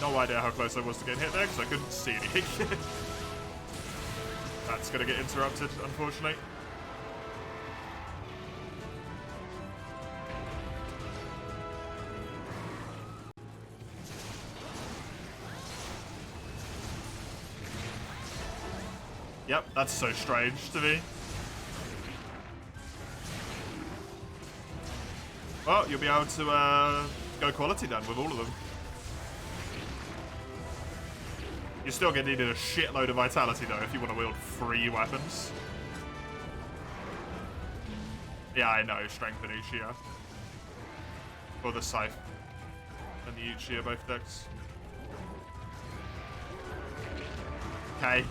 No idea how close I was to getting hit there because I couldn't see anything. That's going to get interrupted, unfortunately. Yep, that's so strange to me. Well, you'll be able to go quality then with all of them. You're still going to need a shitload of vitality though if you want to wield 3 weapons. Yeah, I know, strength and Uchiha. Or the Scythe and the Uchiha both decks. Okay.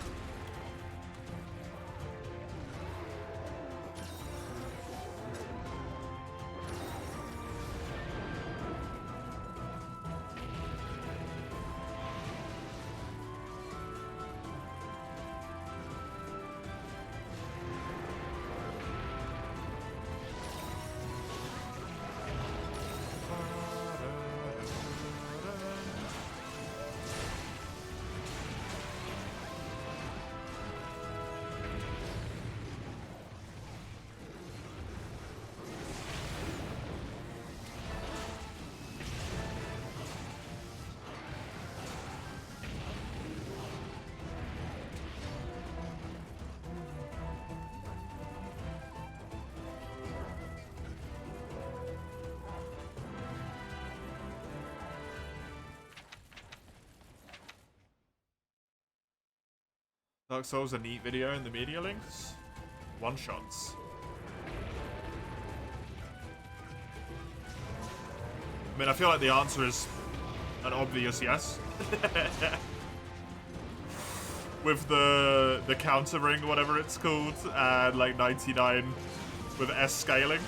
Dark Souls a neat video in the media links. One-shots. I mean, I feel like the answer is an obvious yes. With the counter ring, whatever it's called, and like 99 with S scaling.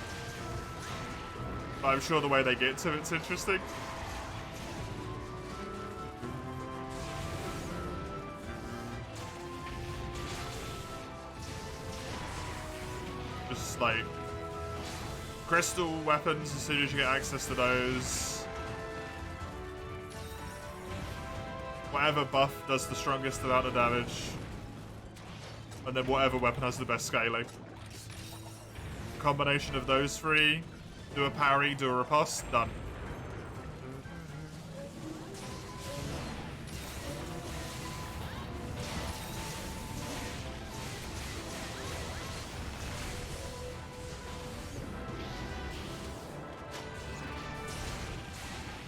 But I'm sure the way they get to it's interesting. Just like crystal weapons as soon as you get access to those. Whatever buff does the strongest amount of damage. And then whatever weapon has the best scaling. Combination of those 3. Do a parry, do a riposte, done.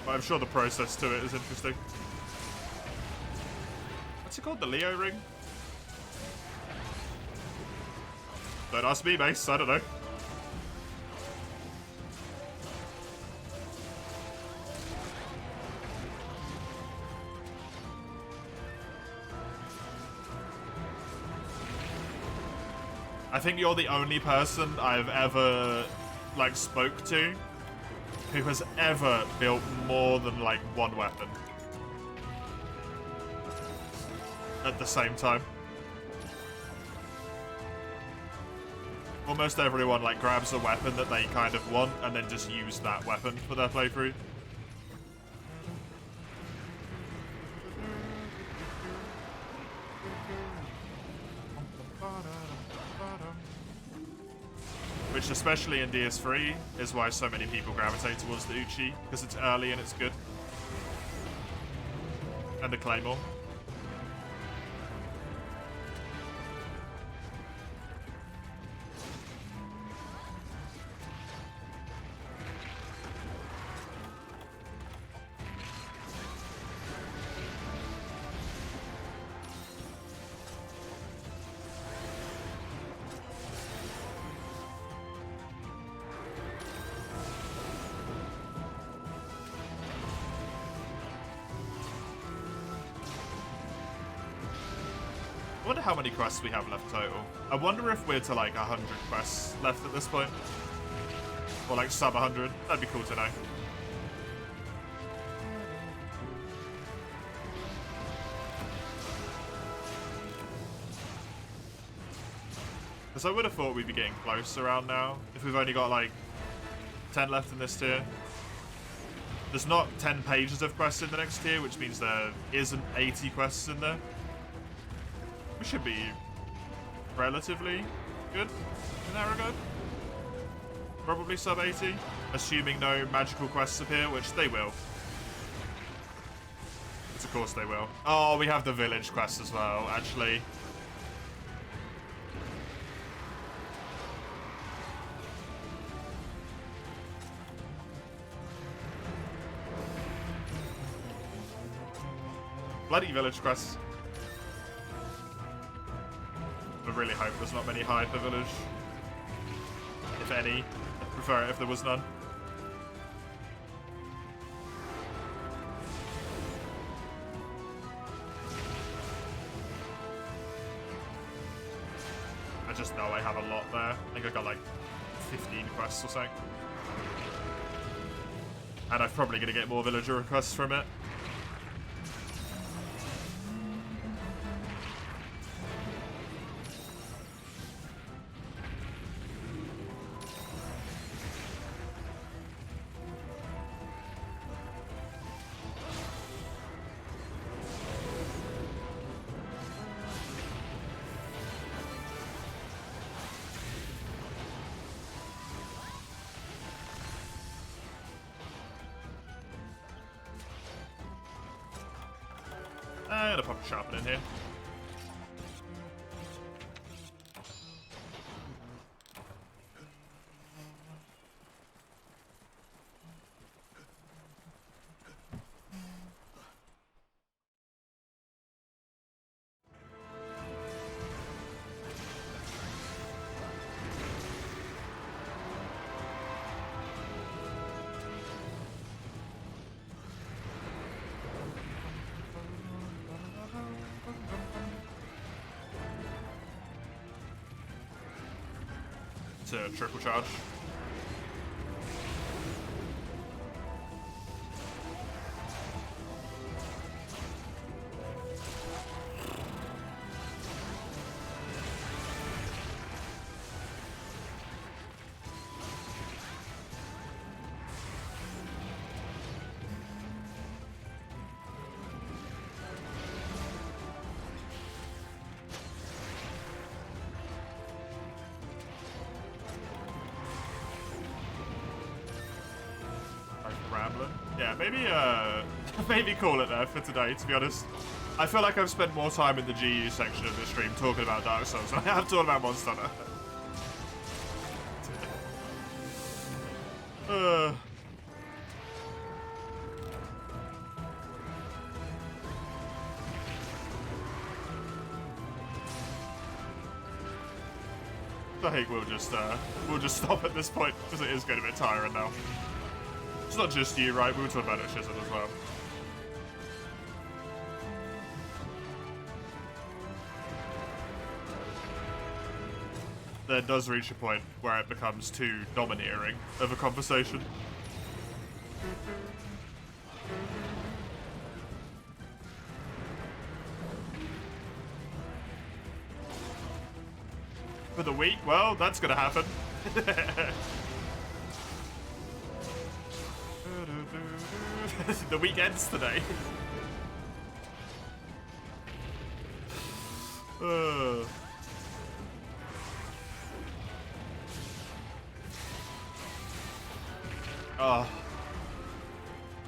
But I'm sure the process to it is interesting. What's it called? The Leo ring? Don't ask me, Mace. I don't know. I think you're the only person I've ever, like, spoke to who has ever built more than, like, 1 weapon at the same time. almost everyone like grabs a weapon that they kind of want and then just use that weapon for their playthrough. Which, especially in DS3, is why so many people gravitate towards the Uchi, because it's early and it's good. And the Claymore. I wonder how many quests we have left total. I wonder if we're to like 100 quests left at this point. Or like sub 100. That'd be cool to know. Because I would have thought we'd be getting close around now. If we've only got like 10 left in this tier. There's not 10 pages of quests in the next tier, which means there isn't 80 quests in there. We should be relatively good in that regard. Probably sub 80, assuming no magical quests appear, which they will. Which of course they will. Oh, we have the village quest as well, actually. Bloody village quests. I really hope there's not many high per village. If any. I'd prefer it if there was none. I just know I have a lot there. I think I got like 15 quests or something. And I'm probably going to get more villager requests from it. And a pop a sharpen in here. To triple charge. Yeah, maybe maybe call it there for today, to be honest. I feel like I've spent more time in the GU section of the stream talking about Dark Souls than I have talking about Monster Hunter. I think we'll just stop at this point, because it is getting a bit tiring now. It's not just you, right? We were talking about it, Shizzle, as well. There does reach a point where it becomes too domineering of a conversation. But the week? Well, that's gonna happen. The week ends today. Oh.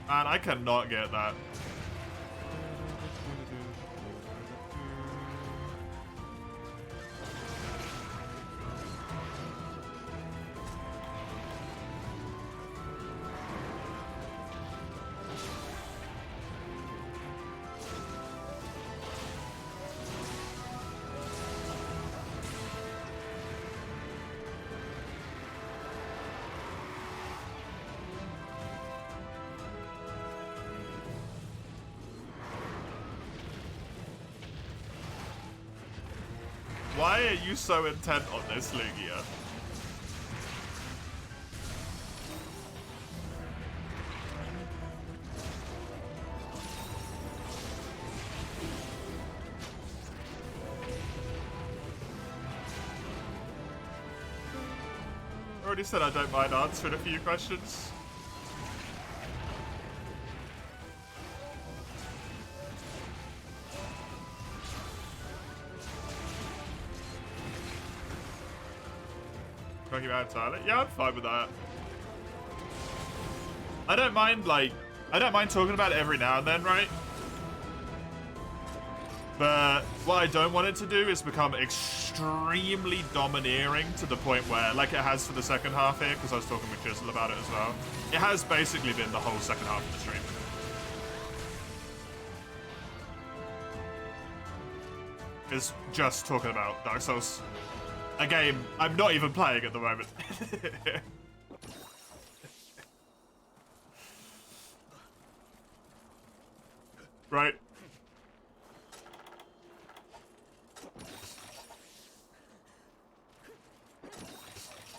Man, I cannot get that. Why are you so intent on this, Lugia? I already said I don't mind answering a few questions. Talking about entirely? Yeah, I'm fine with that. I don't mind talking about it every now and then, right? But what I don't want it to do is become extremely domineering to the point where, like it has for the second half here, because I was talking with Chisel about it as well. It has basically been the whole second half of the stream. Is just talking about Dark Souls. A game I'm not even playing at the moment. Right.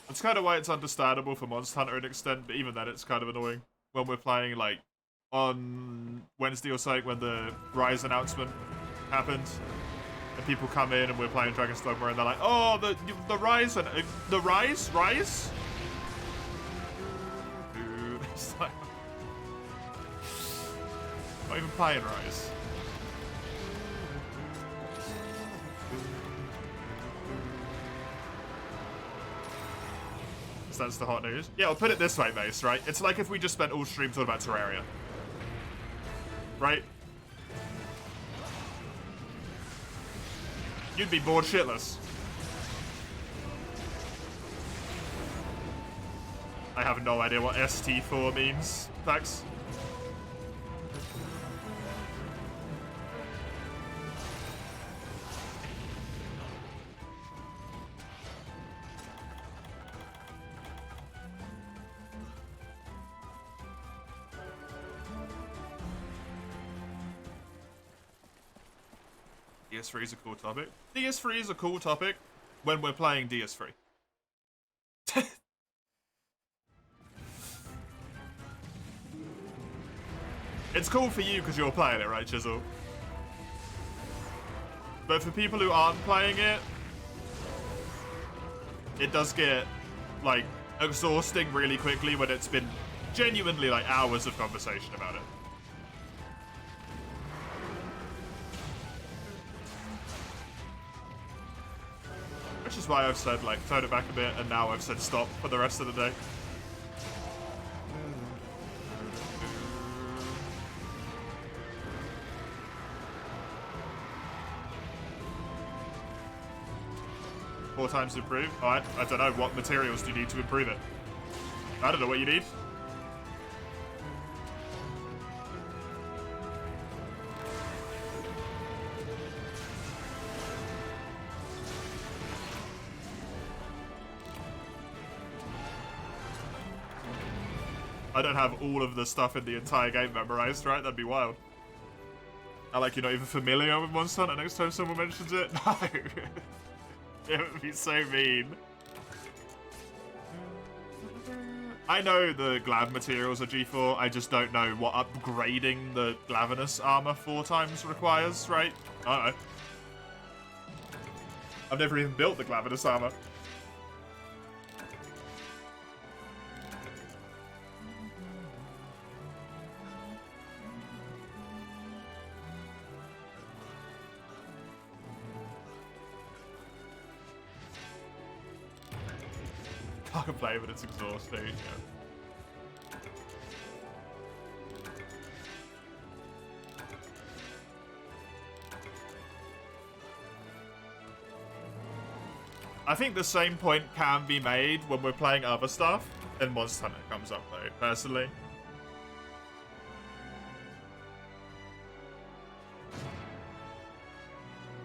That's kind of why it's understandable for Monster Hunter to an extent, but even then it's kind of annoying when we're playing, like, on Wednesday or something when the Rise announcement happened. And people come in and we're playing Dragon's Dogma and they're like, oh, the Rise and the Rise? Dude, it's like, not even playing Rise. So that's the hot news. Yeah, I'll put it this way, Mace, right? It's like if we just spent all stream talking about Terraria. Right? You'd be bored shitless. I have no idea what ST4 means. Thanks. DS3 is a cool topic. DS3 is a cool topic when we're playing DS3. It's cool for you because you're playing it, right, Chisel? But for people who aren't playing it, it does get, like, exhausting really quickly when it's been genuinely, like, hours of conversation about it. Which is why I've said, like, tone it back a bit, and now I've said stop for the rest of the day. Four times improved? Oh, I don't know. What materials do you need to improve it? I don't know what you need. I don't have all of the stuff in the entire game memorized, right? That'd be wild. I like you're not even familiar with Monster Hunter next time someone mentions it? No. It would be so mean. I know the Glav materials are G4, I just don't know what upgrading the Glavinus armor 4 times requires, right? I don't know. I've never even built the Glavenus armor. Can't play, but it's exhausting. Yeah. I think the same point can be made when we're playing other stuff, then Monster Hunter comes up though, personally.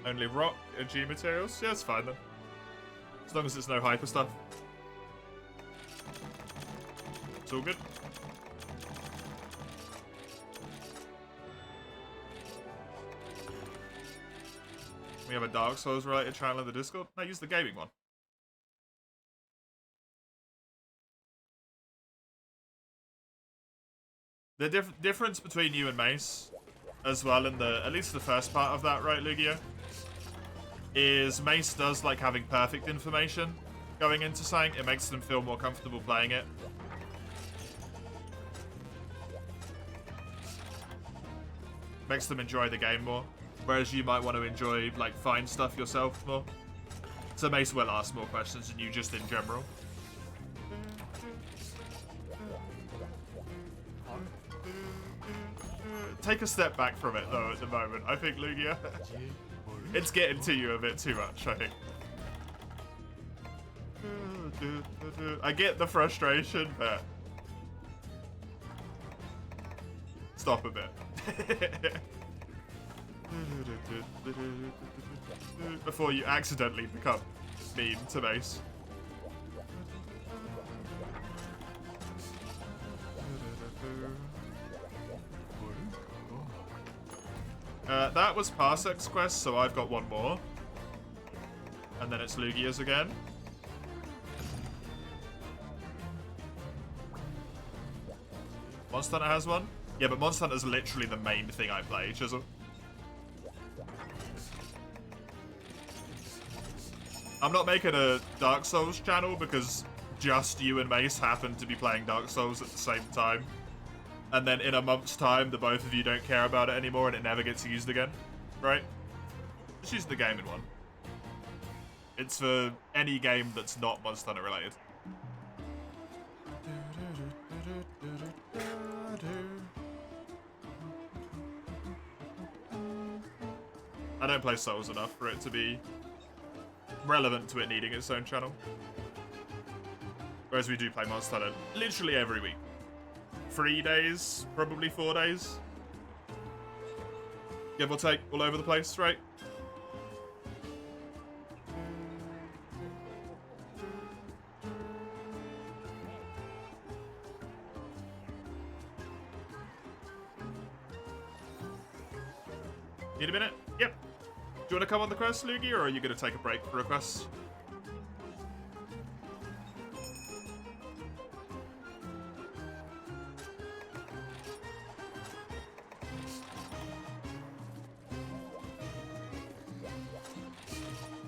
Only rock and G materials? Yeah, it's fine then. As long as it's no hyper stuff. It's all good. We have a Dark Souls related channel in the Discord. No, use the gaming one. The difference between you and Mace, as well, in the at least the first part of that, right, Lugia, is Mace does like having perfect information going into something. It makes them feel more comfortable playing it. Makes them enjoy the game more. Whereas you might want to enjoy, like, find stuff yourself more. So Mace will ask more questions than you just in general. Take a step back from it, though, at the moment. I think, Lugia, it's getting to you a bit too much, I think. I get the frustration, but... Stop a bit. Before you accidentally become meme to Mace. That was Parsek's quest, so I've got one more. And then it's Lugia's again. Monster Hunter has one? Yeah, but Monster Hunter's literally the main thing I play, Chisel. I'm not making a Dark Souls channel because just you and Mace happen to be playing Dark Souls at the same time. And then in a month's time, the both of you don't care about it anymore and it never gets used again. Right? Just use the gaming one. It's for any game that's not Monster Hunter related. I don't play Souls enough for it to be relevant to it needing its own channel. Whereas we do play Monster Hunter literally every week. 3 days, probably 4 days. Give or take, all over the place, right? Need a minute? Yep. Do you want to come on the quest, Luigi, or are you going to take a break for a quest?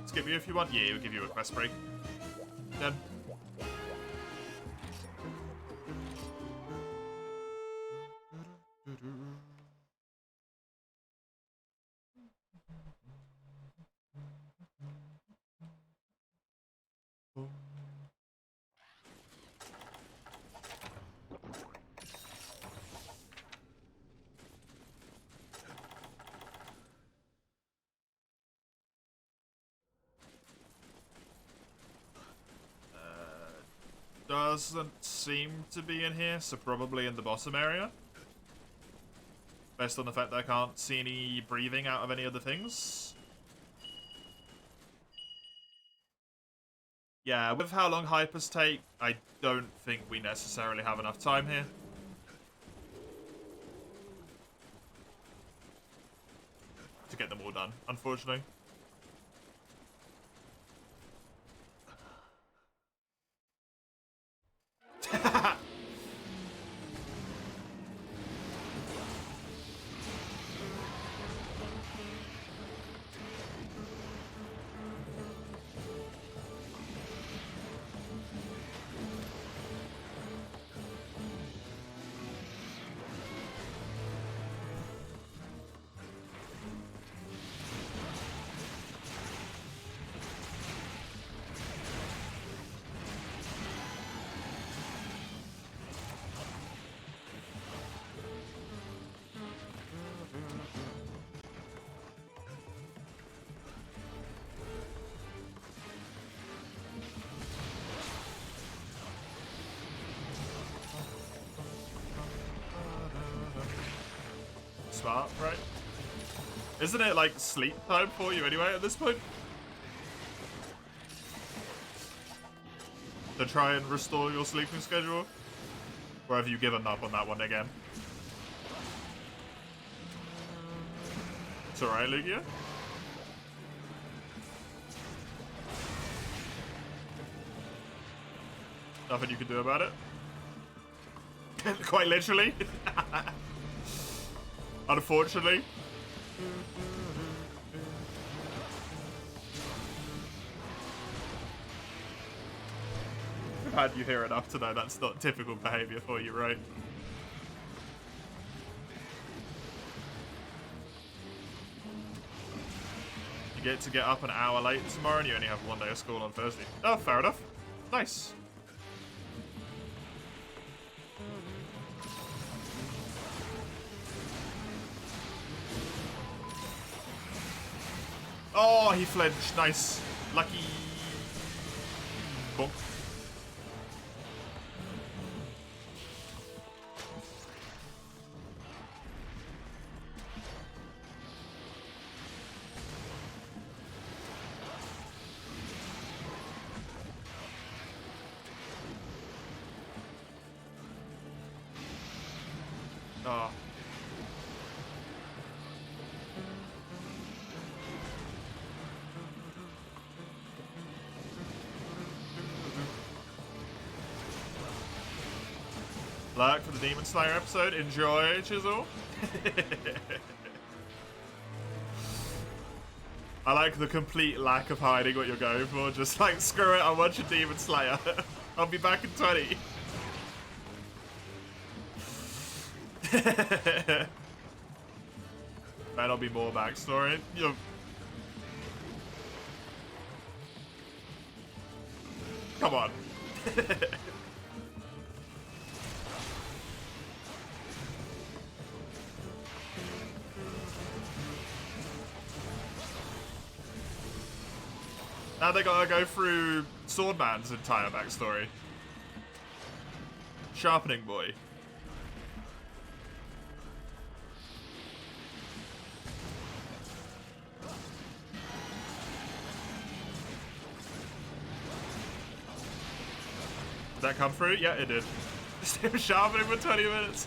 Skip you if you want. Yeah, we'll give you a quest break. Then. Doesn't seem to be in here, so probably in the bottom area. Based on the fact that I can't see any breathing out of any other things. Yeah, with how long hypers take, I don't think we necessarily have enough time here. To get them all done, unfortunately. smart, right? Isn't it like sleep time for you anyway at this point? To try and restore your sleeping schedule? Or have you given up on that one again? It's alright, Lugia. Nothing you can do about it. Quite literally. Unfortunately. I've had you hear enough to know that's not typical behavior for you, right? You get to get up an hour late tomorrow and you only have one day of school on Thursday. Oh, fair enough. Nice. Oh, he flinched. Nice. Lucky. Bonk. Oh. Luck for the Demon Slayer episode. Enjoy, Chisel. I like the complete lack of hiding what you're going for. Just like, screw it, I'm watching Demon Slayer. I'll be back in 20. That'll be more backstory. Come on. Now they gotta go through Swordman's entire backstory. Sharpening Boy. Did that come through? Yeah, it did. Just him sharpening for 20 minutes.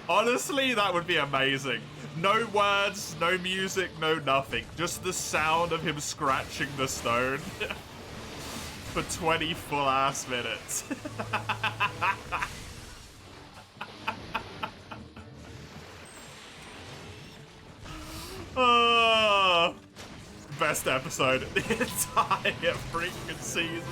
Honestly, that would be amazing. No words, no music, no nothing. Just the sound of him scratching the stone for 20 full-ass minutes. Oh, best episode of the entire freaking season.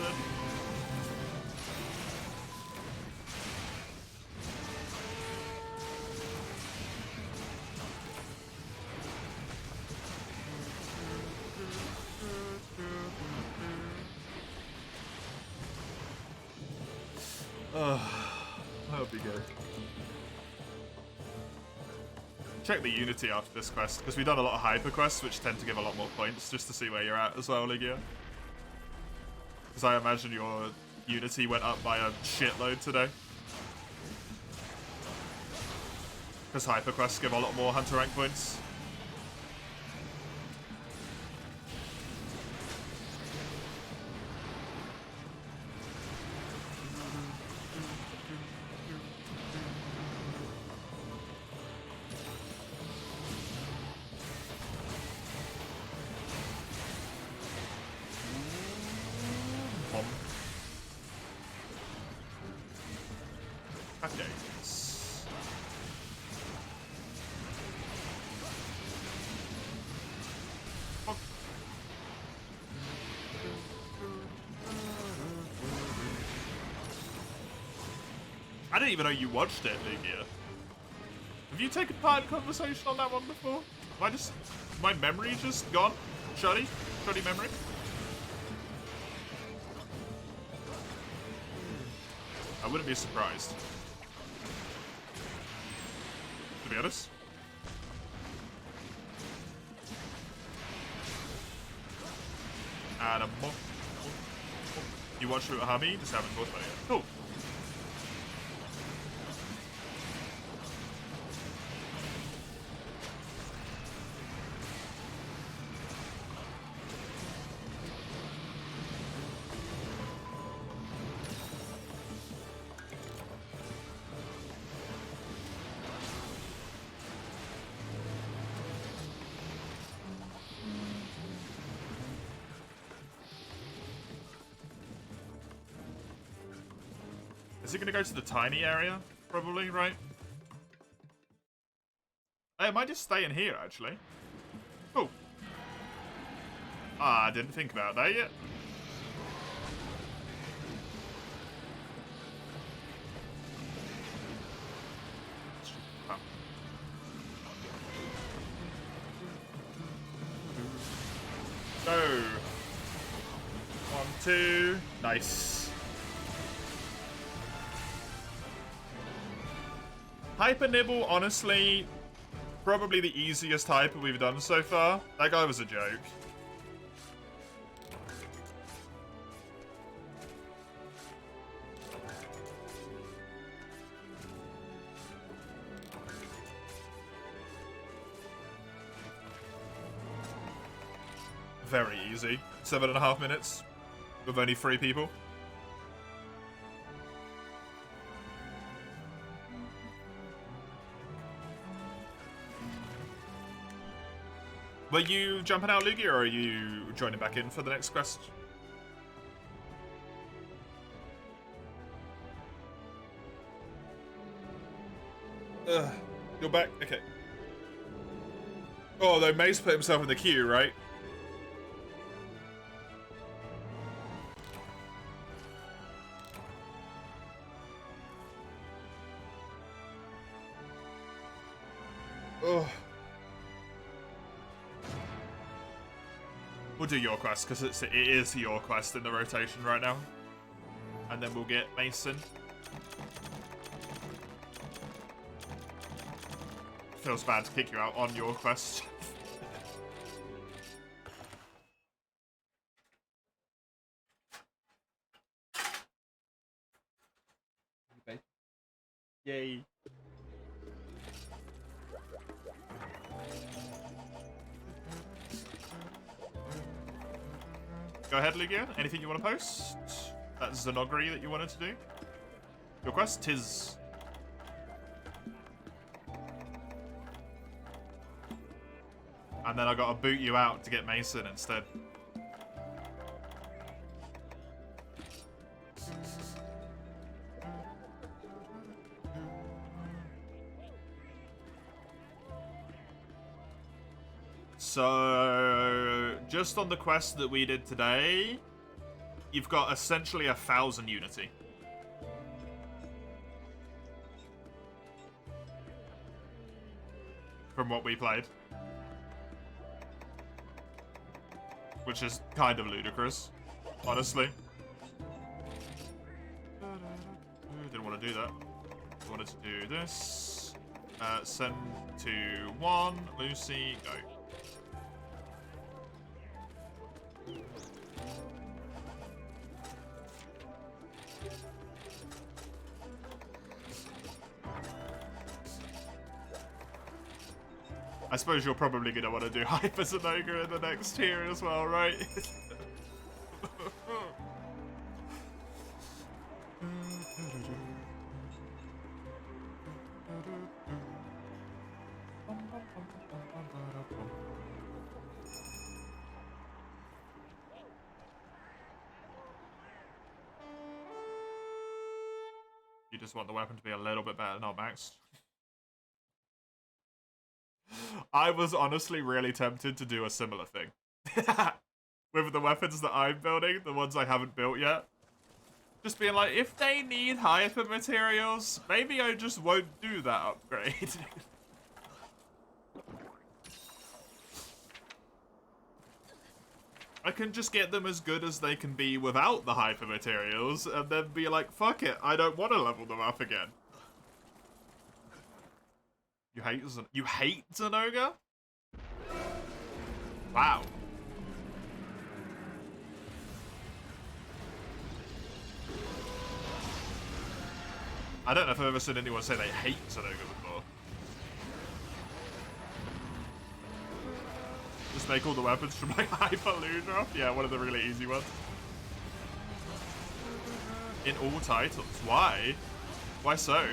That would be good. Check the Unity after this quest, because we've done a lot of hyper quests, which tend to give a lot more points, just to see where you're at as well, Ligia. Because I imagine your Unity went up by a shitload today. Because hyper quests give a lot more hunter rank points. I didn't even know you watched it, Lugia. Have you taken part in conversation on that one before? My memory just gone? Shoddy memory? I wouldn't be surprised. To be honest. And you watched it with Hami? Just haven't talked about it yet. Cool. Is he going to go to the tiny area? Probably, right? Hey, it might just stay in here, actually. Cool. Ah, I didn't think about that yet. Go. 1, 2. Nice. Hyper Nibble, honestly, probably the easiest hyper we've done so far. That guy was a joke. Very easy. 7.5 minutes with only 3 people. Were you jumping out, Luigi, or are you joining back in for the next quest? You're back? Okay. Oh, though Mace put himself in the queue, right? Oh. We'll do your quest, because it is your quest in the rotation right now. And then we'll get Mason. Feels bad to kick you out on your quest. Yay. Go ahead, Lugia. Anything you want to post? That Zenogri that you wanted to do? Your quest? Tis. And then I gotta boot you out to get Mason instead. So, just on the quest that we did today, you've got essentially 1,000 Unity. From what we played. Which is kind of ludicrous, honestly. Didn't want to do that. Wanted to do this. Send to 1, Lucy, go. I suppose you're probably going to want to do Hyper Zenoga in the next tier as well, right? You just want the weapon to be a little bit better, not maxed. I was honestly really tempted to do a similar thing. With the weapons that I'm building, the ones I haven't built yet. Just being like, if they need hyper materials, maybe I just won't do that upgrade. I can just get them as good as they can be without the hyper materials, and then be like, fuck it, I don't want to level them up again. You hate Zenoga? Wow. I don't know if I've ever seen anyone say they hate Zenoga before. Just make all the weapons from like Hyper Ludra? Yeah, one of the really easy ones. In all titles. Why? Why so?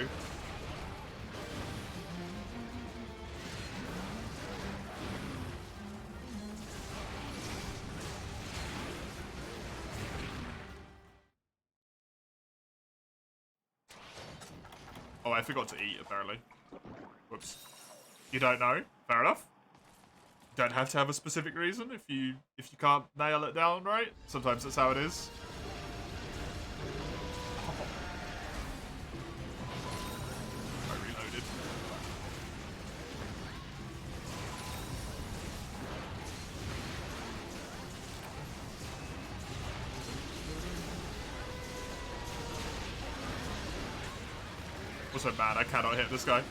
Oh, I forgot to eat, apparently. Whoops. You don't know? Fair enough. Don't have to have a specific reason if you can't nail it down right. Sometimes that's how it is. I reloaded. Also mad, I cannot hit this guy.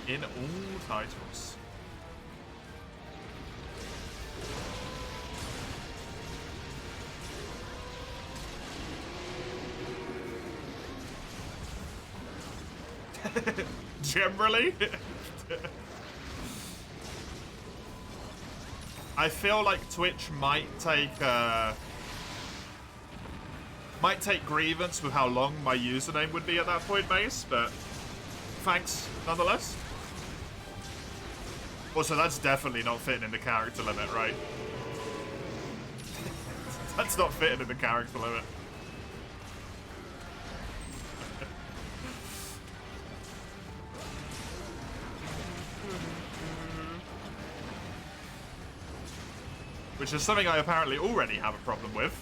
In all titles. Generally? I feel like Twitch might take grievance with how long my username would be at that point, Mace, but thanks nonetheless. Also, that's definitely not fitting in the character limit, right? That's not fitting in the character limit. Which is something I apparently already have a problem with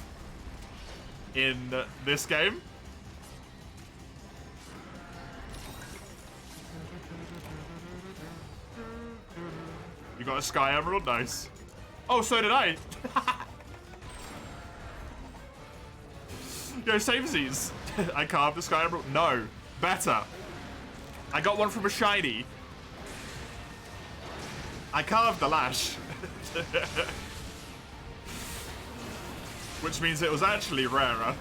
in this game. You got a Sky Emerald? Nice. Oh, so did I. Yo, samesies. I carved a Sky Emerald? No. Better. I got one from a shiny. I carved the lash. Which means it was actually rarer.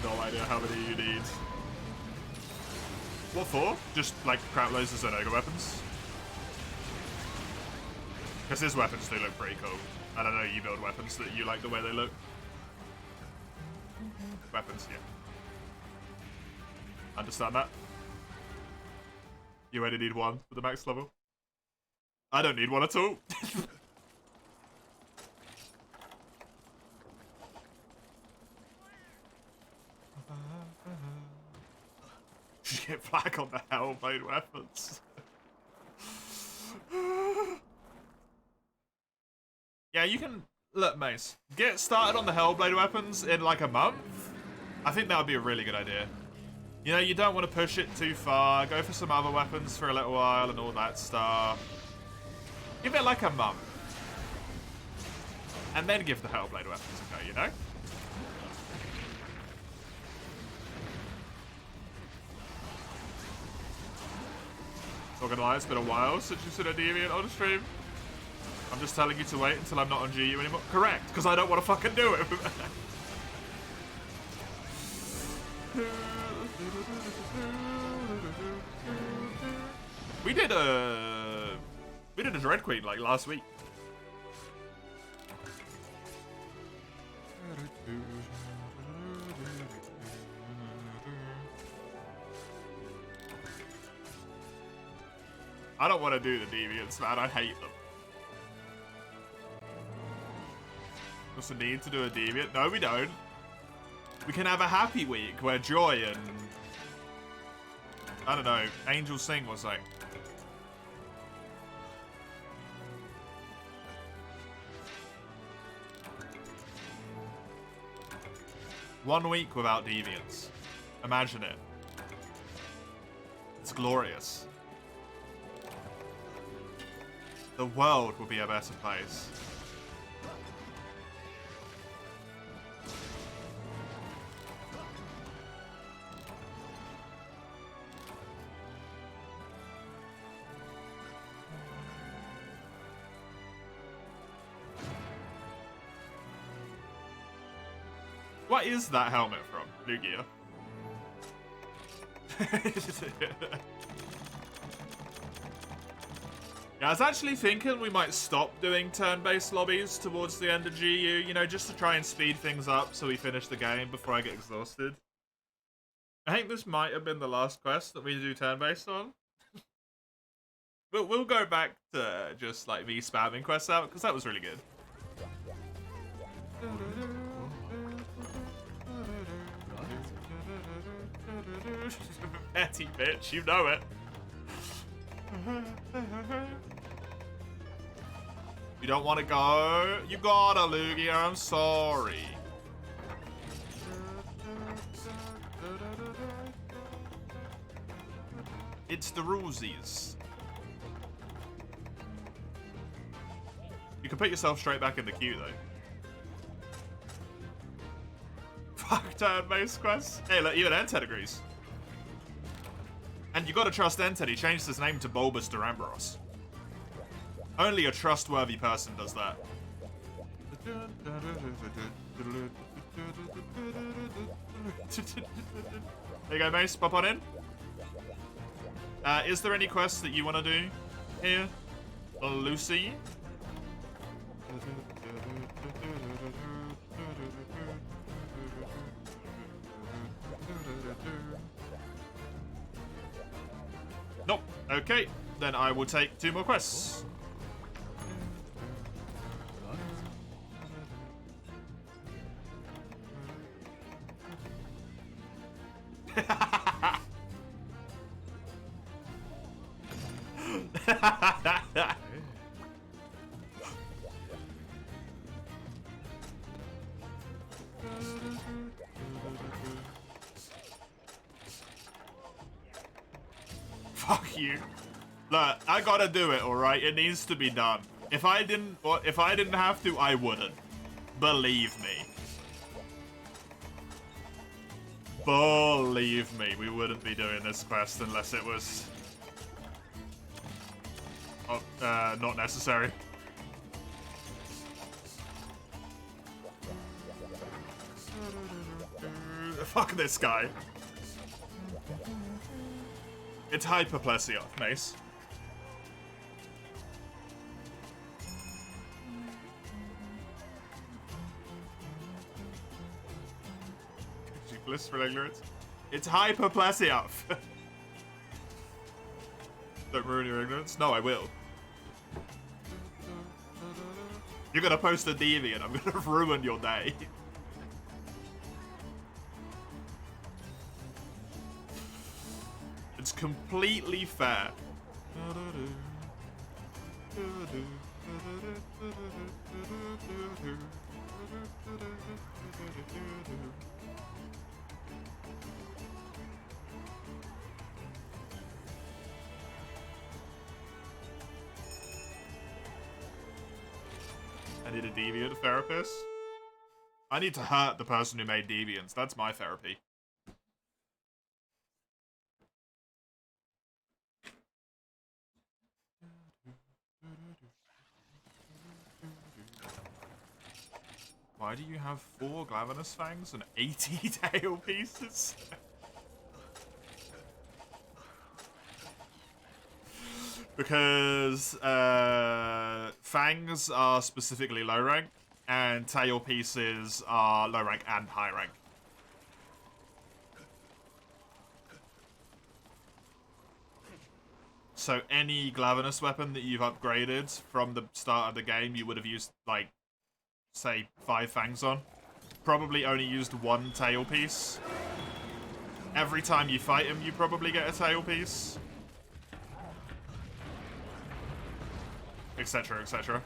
No idea how many you need. What for? Just like crap loads of Zenoga weapons? Because his weapons do look pretty cool. I don't know, you build weapons that you like the way they look. Weapons, yeah. Understand that? You only need one for the max level. I don't need one at all. You get flag on the Hellblade weapons. Yeah, you can... Look, Mace. Get started on the Hellblade weapons in like a month. I think that would be a really good idea. You know, you don't want to push it too far. Go for some other weapons for a little while and all that stuff. Give it like a month. And then give the Hellblade weapons a go, you know? Not gonna lie, it's been a while since you've seen a deviant on stream. I'm just telling you to wait until I'm not on GU anymore. Correct, because I don't want to fucking do it. We did a Dread Queen like last week. I don't want to do the deviants, man. I hate them. What's the need to do a deviant? No, we don't. We can have a happy week where Joy and... I don't know, Angel Sing or something. One week without deviants. Imagine it. It's glorious. The world will be a better place. What is that helmet from, Lugia? Yeah, Yeah, I was actually thinking we might stop doing turn-based lobbies towards the end of GU, you know, just to try and speed things up so we finish the game before I get exhausted. I think this might have been the last quest that we do turn-based on. We'll go back to just, like, me spamming quests out, because that was really good. Petty bitch, you know it. You don't want to go? You gotta, Lugia, I'm sorry. It's the rulesies. You can put yourself straight back in the queue, though. Fuck turn-based quests. Hey, look, even Ented agrees. And you gotta trust Ented. He changed his name to Bulbous Duramboros. Only a trustworthy person does that. There you go, Mace. Pop on in. Is there any quests that you want to do here, Lucy? Nope. Okay, then I will take 2 more quests. Fuck you. Look, I gotta do it, alright? It needs to be done. If I didn't have to, I wouldn't. Believe me. Believe me, we wouldn't be doing this quest unless it was... not necessary. Fuck this guy. It's hyperplasia, Mace. Bliss for ignorance. It's hyperplasia. Don't ruin your ignorance. No, I will. You're gonna post a deviant. I'm gonna ruin your day. It's completely fair. I need a deviant therapist. I need to hurt the person who made deviants. That's my therapy. Why do you have 4 Glavenus fangs and 80 tail pieces? Because fangs are specifically low rank, and tail pieces are low rank and high rank. So any Glavenus weapon that you've upgraded from the start of the game, you would have used, like, say, 5 fangs on. Probably only used 1 tail piece. Every time you fight him, you probably get a tail piece. Etc, etc.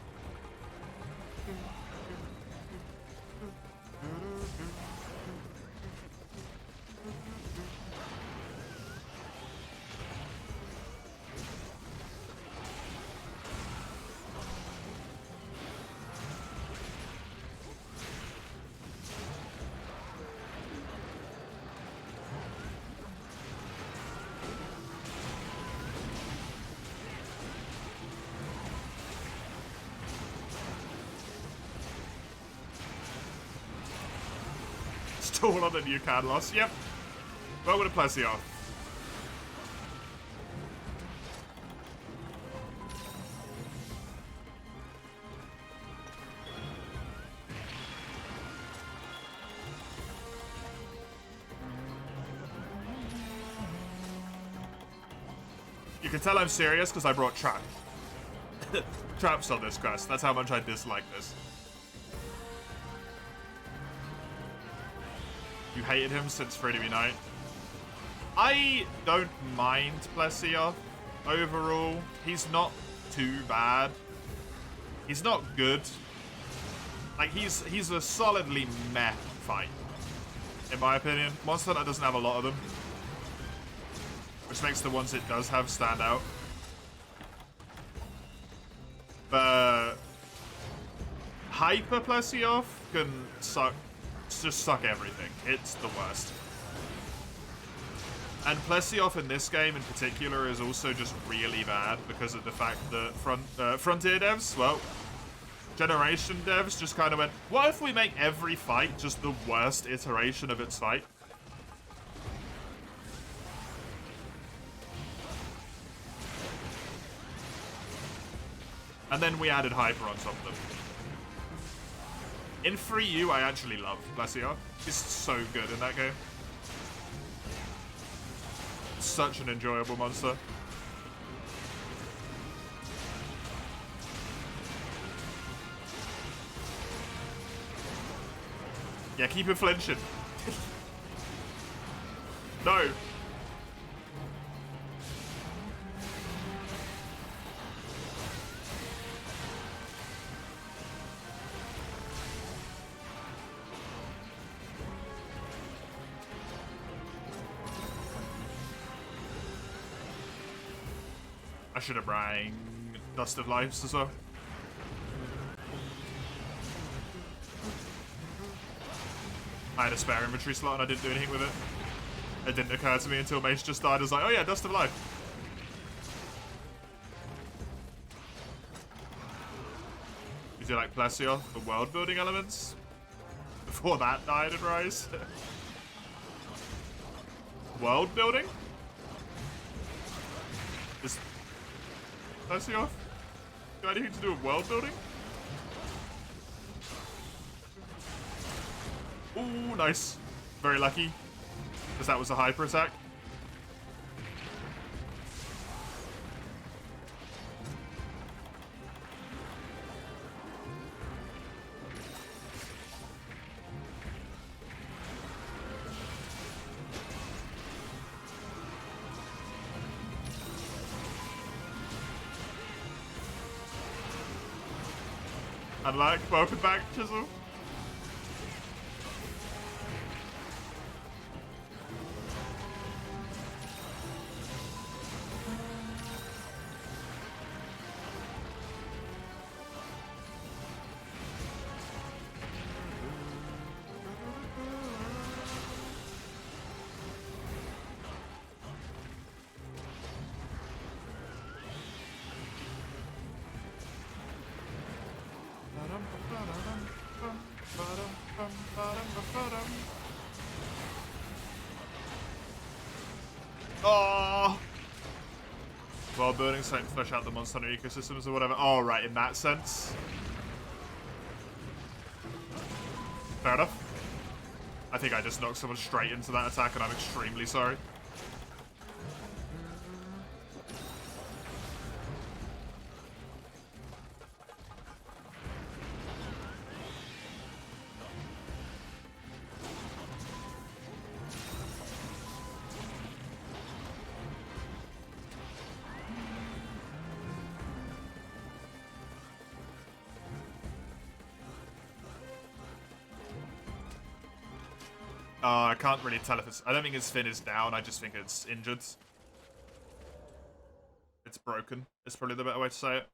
Taller than you, Carlos. Yep. Well, with a Plesio. You can tell I'm serious because I brought trap. Traps on this quest. That's how much I dislike this. You hated him since Freedom Unite. I don't mind Plessia overall. He's not too bad. He's not good. Like, he's a solidly meh fight, in my opinion. Monster Hunter doesn't have a lot of them, which makes the ones it does have stand out. But Hyper Plessia can suck, just suck everything. It's the worst. And Plessia in this game in particular is also just really bad because of the fact that Frontier devs, well, Generation devs just kind of went, what if we make every fight just the worst iteration of its fight? And then we added Hyper on top of them. In Free U, I actually love Plessia. He's so good in that game. Such an enjoyable monster. Yeah, keep him flinching. No. I should have rang Dust of Lives as well. I had a spare inventory slot and I didn't do anything with it. It didn't occur to me until Mace just died. I was like, oh yeah, Dust of Life. You do like Plessia, the world building elements? Before that died in Rise. World building? Is Plessia got anything to do with world building? Ooh, nice. Very lucky. Because that was a hyper attack. Unlike, welcome back, Chisel. Oh, world building, starting to flesh out the Monster Hunter ecosystems or whatever. Oh, right, in that sense. Fair enough. I think I just knocked someone straight into that attack, and I'm extremely sorry. I can't really tell if it's... I don't think its fin is down, I just think it's injured. It's broken. It's probably the better way to say it.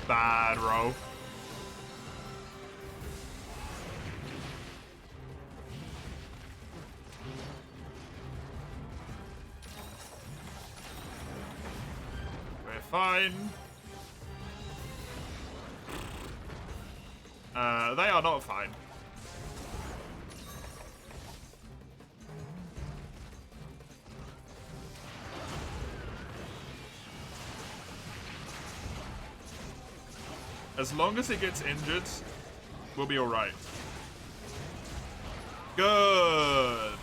Bad roll. We're fine. They are not fine. As long as it gets injured, we'll be alright. Good.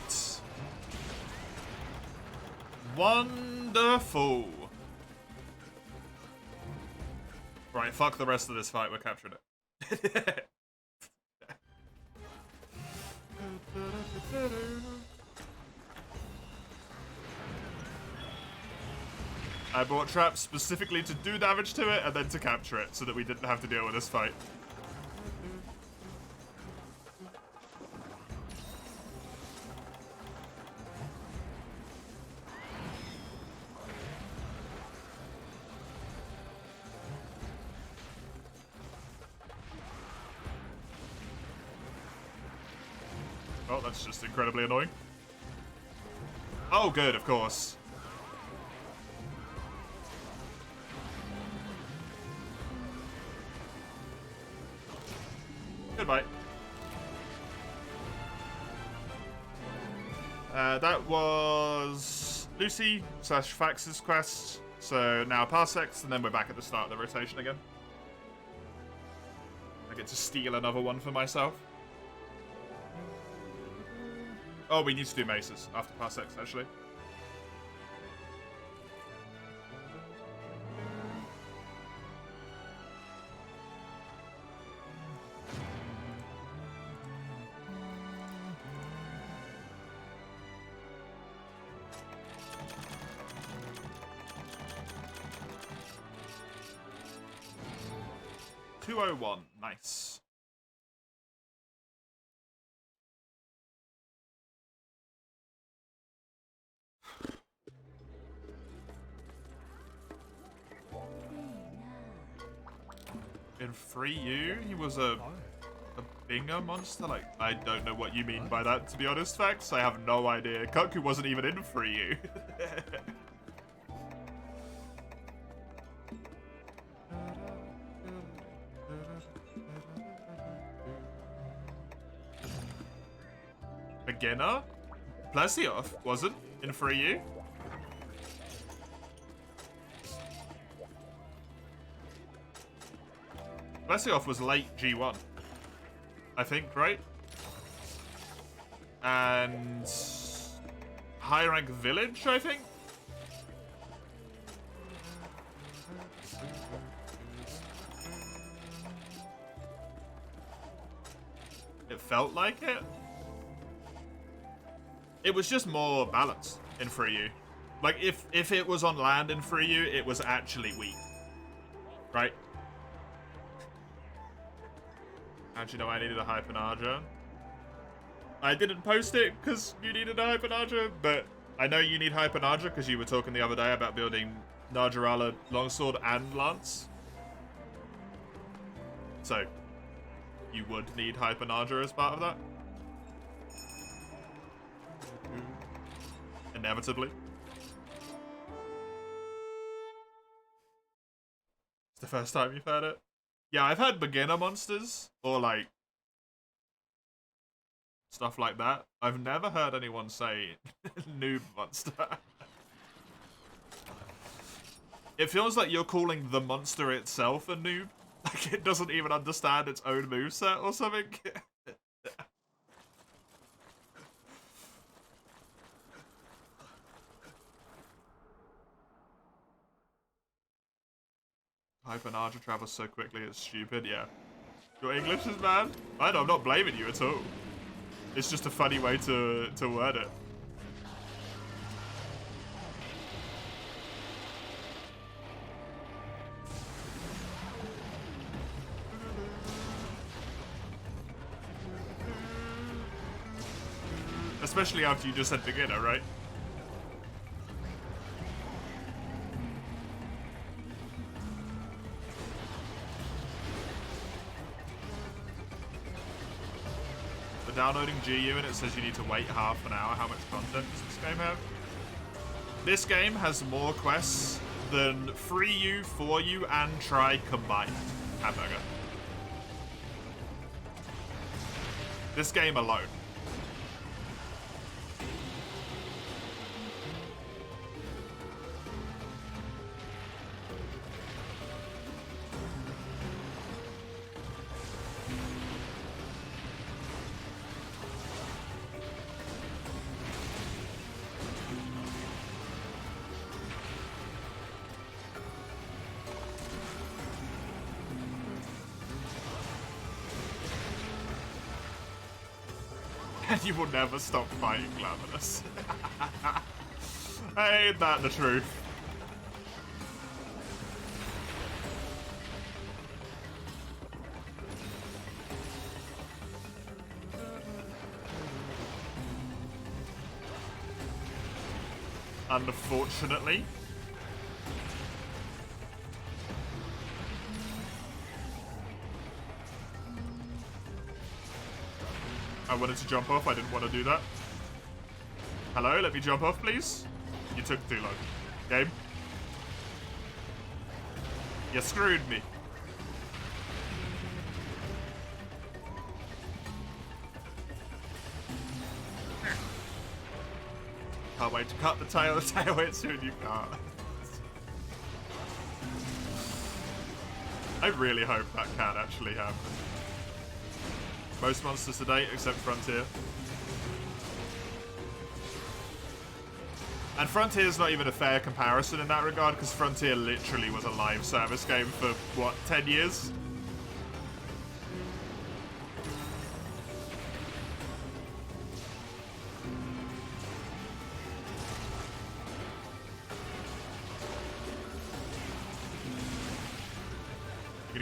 Wonderful. Right, fuck the rest of this fight. We're capturing it. I bought traps specifically to do damage to it and then to capture it so that we didn't have to deal with this fight. Oh, that's just incredibly annoying. Oh, good, of course. Goodbye. That was Lucy / Fax's quest. So now Parsecs, and then we're back at the start of the rotation again. I get to steal another one for myself. Oh, we need to do maces after Parsecs, actually. $201, nice. In 3U, he was a bingo monster? Like, I don't know what you mean by that, to be honest, Fax. I have no idea. Kuku wasn't even in 3U. Beginner? Plesioff wasn't in 3U. Plesioff was late G1. I think, right? And high rank village, I think? It felt like it. It was just more balanced in 3U. Like, if it was on land in 3U, it was actually weak. Right? How'd you know I needed a Hypernarja? I didn't post it because you needed a Hypernarja, but I know you need Hypernarja because you were talking the other day about building Narjarala Longsword and Lance. So, you would need Hypernarja as part of that. Inevitably. It's the first time you've heard it. Yeah, I've heard beginner monsters, or like, stuff like that. I've never heard anyone say noob monster. It feels like you're calling the monster itself a noob. Like it doesn't even understand its own moveset or something. Hypernarja travels so quickly, it's stupid, yeah. Your English is bad? I know, I'm not blaming you at all. It's just a funny way to word it. Especially after you just said beginner, right? Downloading GU and it says you need to wait half an hour. How much content does this game have? This game has more quests than 3U, 4U, and Try combined. Hamburger. This game alone. And you will never stop fighting Glamorous. Ain't that the truth? Unfortunately. I wanted to jump off, I didn't want to do that. Hello, let me jump off, please. You took too long. Game. You screwed me. Can't wait to cut the tail. The tail hits you and you can't. I really hope that can actually happen. Most monsters to date, except Frontier. And Frontier's not even a fair comparison in that regard, because Frontier literally was a live service game for, what, 10 years?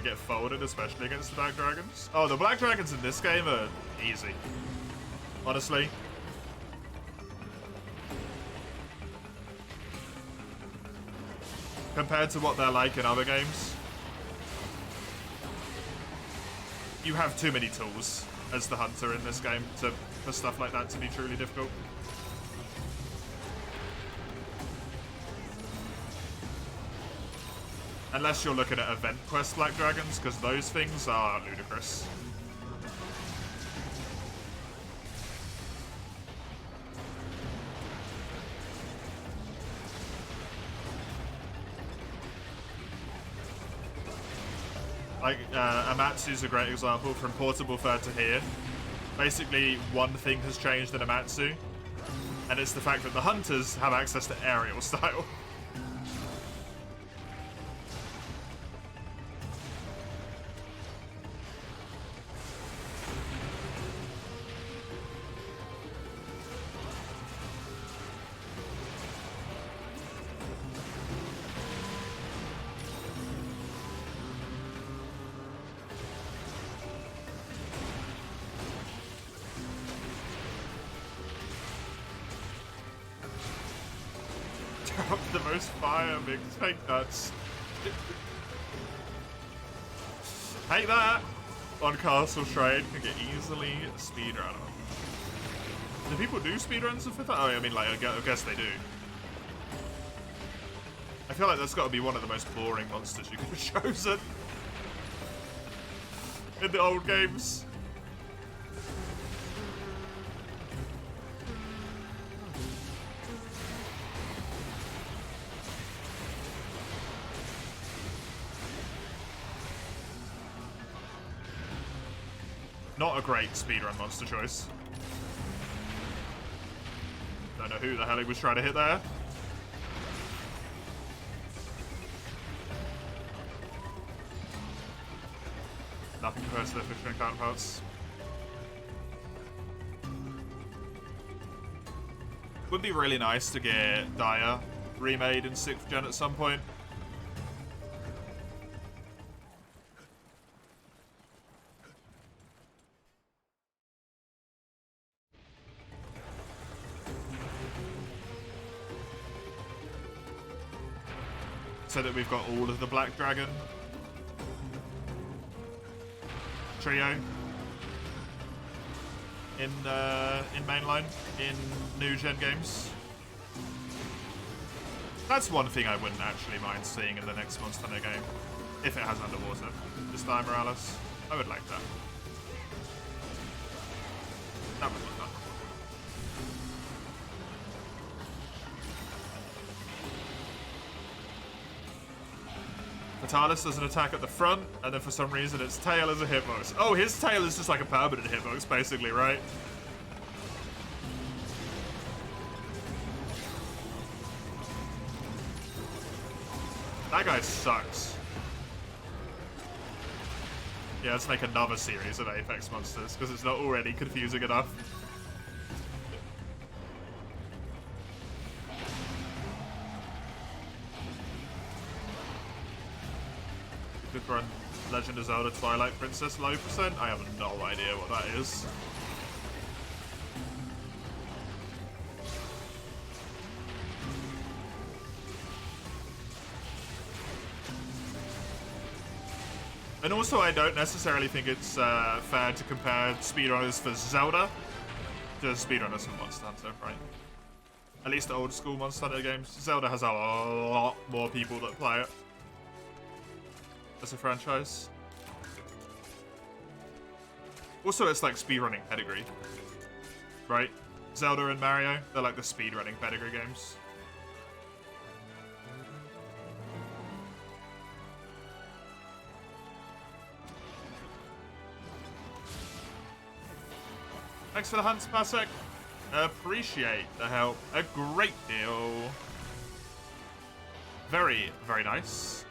Get folded, especially against the Black Dragons. Oh, the Black Dragons in this game are easy. Honestly. Compared to what they're like in other games. You have too many tools as the hunter in this game for stuff like that to be truly difficult. Unless you're looking at event quest Black Dragons, because those things are ludicrous. Like, Amatsu's a great example from portable third to here. Basically, one thing has changed in Amatsu, and it's the fact that the hunters have access to aerial style. The most fire mix. Take nuts. Take that on Castle Shrine. Can get easily speedrun. Do people do speedruns of 5th? Oh, I mean, like, I guess they do. I feel like that's got to be one of the most boring monsters you could have chosen in the old games. Not a great speedrun monster choice. Don't know who the hell he was trying to hit there. Nothing compared to their fictional counterparts. Would be really nice to get Dire remade in 6th gen at some point. So that we've got all of the Black Dragon trio in mainline in new gen games. That's one thing I wouldn't actually mind seeing in the next Monster Hunter game, if it has underwater. Just Dire Morales, I would like that. That would be fun. Fatalis does an attack at the front, and then for some reason its tail is a hitbox. Oh, his tail is just like a permanent hitbox, basically, right? That guy sucks. Yeah, let's make another series of Apex monsters, because it's not already confusing enough. You could run Legend of Zelda Twilight Princess low percent? I have no idea what that is. And also, I don't necessarily think it's fair to compare speedrunners for Zelda to speedrunners for Monster Hunter, right? At least the old school Monster Hunter games. Zelda has a lot more people that play it as a franchise. Also, it's like speedrunning pedigree, right? Zelda and Mario, they're like the speedrunning pedigree games. Thanks for the hunts, Pasek. Appreciate the help a great deal. Very, very nice.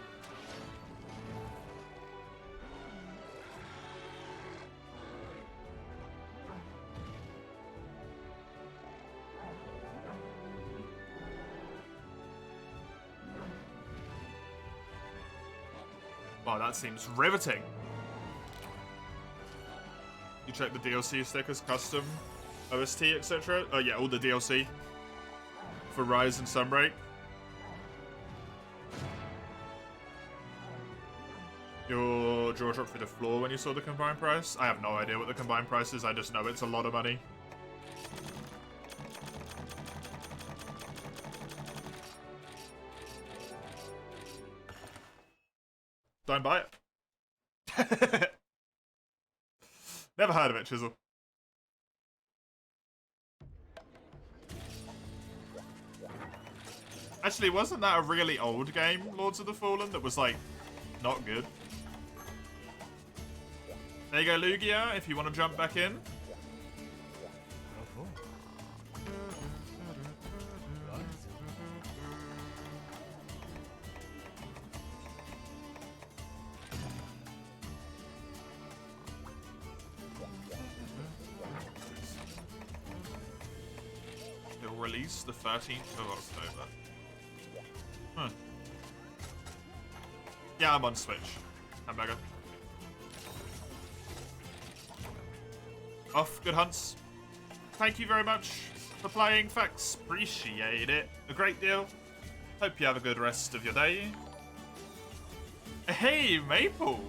Wow, that seems riveting. You check the DLC stickers, custom, OST, etc. Oh yeah, all the DLC for Rise and Sunbreak. Your jaw dropped through the floor when you saw the combined price. I have no idea what the combined price is. I just know it's a lot of money. Don't buy it. Never heard of it, Chisel. Actually, wasn't that a really old game, Lords of the Fallen, that was, like, not good? There you go, Lugia, if you want to jump back in. Release the 13th of October. Huh. Yeah, I'm on Switch. Hamburger. Off, good hunts. Thank you very much for playing, Fax. Appreciate it a great deal. Hope you have a good rest of your day. Hey, Maple!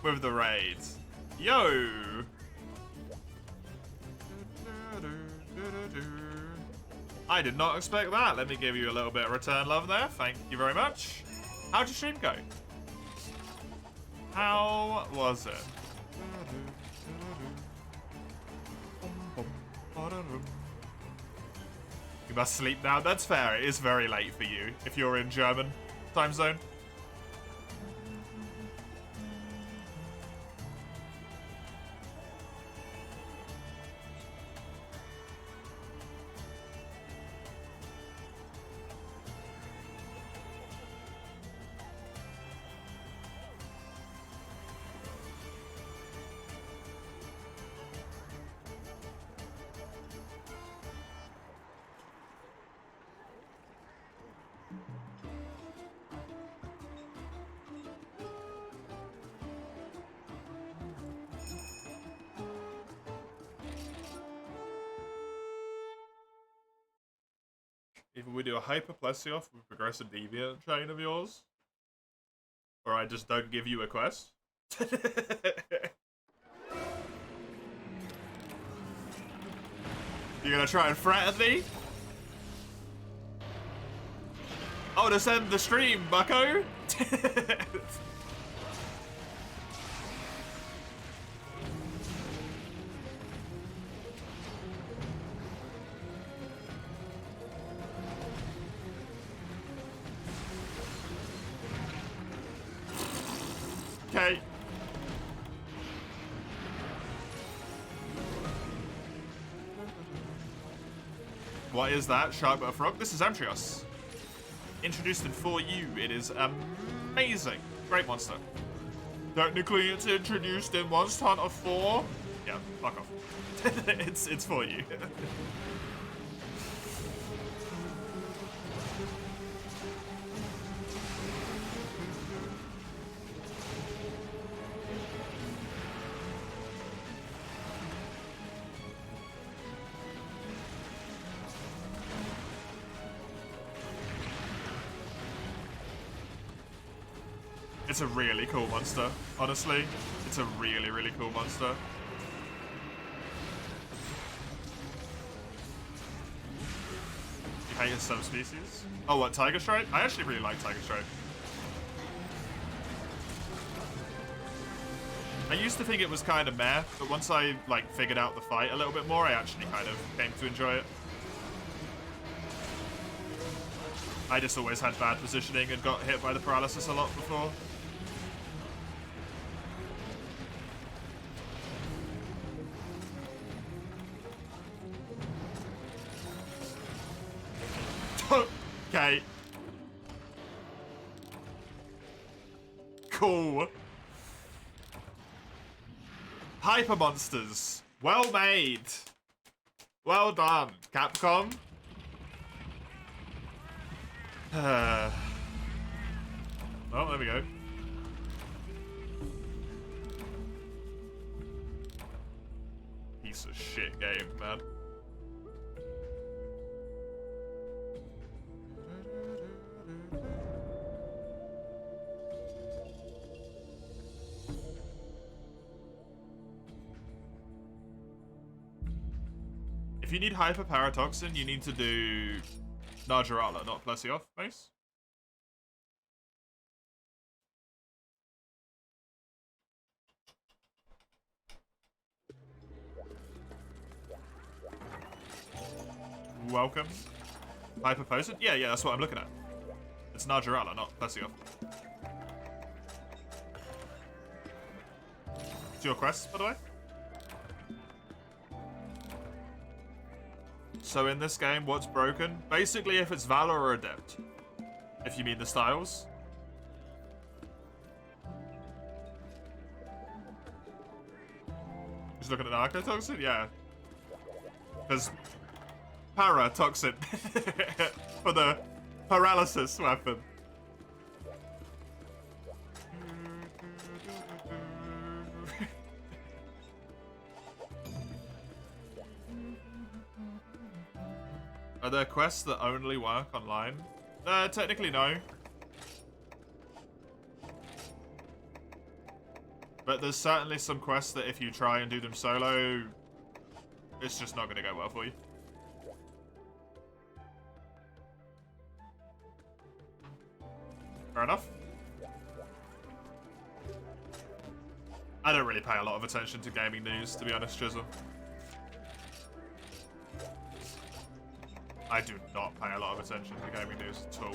With the raid. Yo! I did not expect that. Let me give you a little bit of return love there. Thank you very much. How'd your stream go? How was it? You must sleep now. That's fair. It is very late for you if you're in German time zone. Either we do a hyper plessioff with progressive deviant chain of yours, or I just don't give you a quest. You're gonna try and threaten me? Oh, to send the stream, bucko? What is that? Shark Butter Frog? This is Amtrios. Introduced in 4U. It is amazing. Great monster. Technically, it's introduced in Monster Hunter 4. Yeah, fuck off. it's for you. It's a really cool monster, honestly. It's a really, really cool monster. You hate his subspecies? Oh, what, Tiger Stripe? I actually really like Tiger Stripe. I used to think it was kind of meh, but once I, like, figured out the fight a little bit more, I actually kind of came to enjoy it. I just always had bad positioning and got hit by the paralysis a lot before. Okay. Cool. Hyper monsters. Well made. Well done, Capcom. Oh, there we go. Piece of shit game, man. If you need Hyper Paratoxin, you need to do Najarala, not Plesioth, Mace. Welcome. Hyper Potent? Yeah, that's what I'm looking at. It's Najarala, not Plesioth. It's your quest, by the way. So in this game, what's broken? Basically, if it's Valor or Adept. If you mean the styles. Just looking at Narcotoxin? Yeah. Because Paratoxin for the paralysis weapon. Are there quests that only work online? Technically no. But there's certainly some quests that if you try and do them solo, it's just not going to go well for you. Fair enough. I don't really pay a lot of attention to gaming news, to be honest, Chisel. I do not pay a lot of attention to gaming news at all.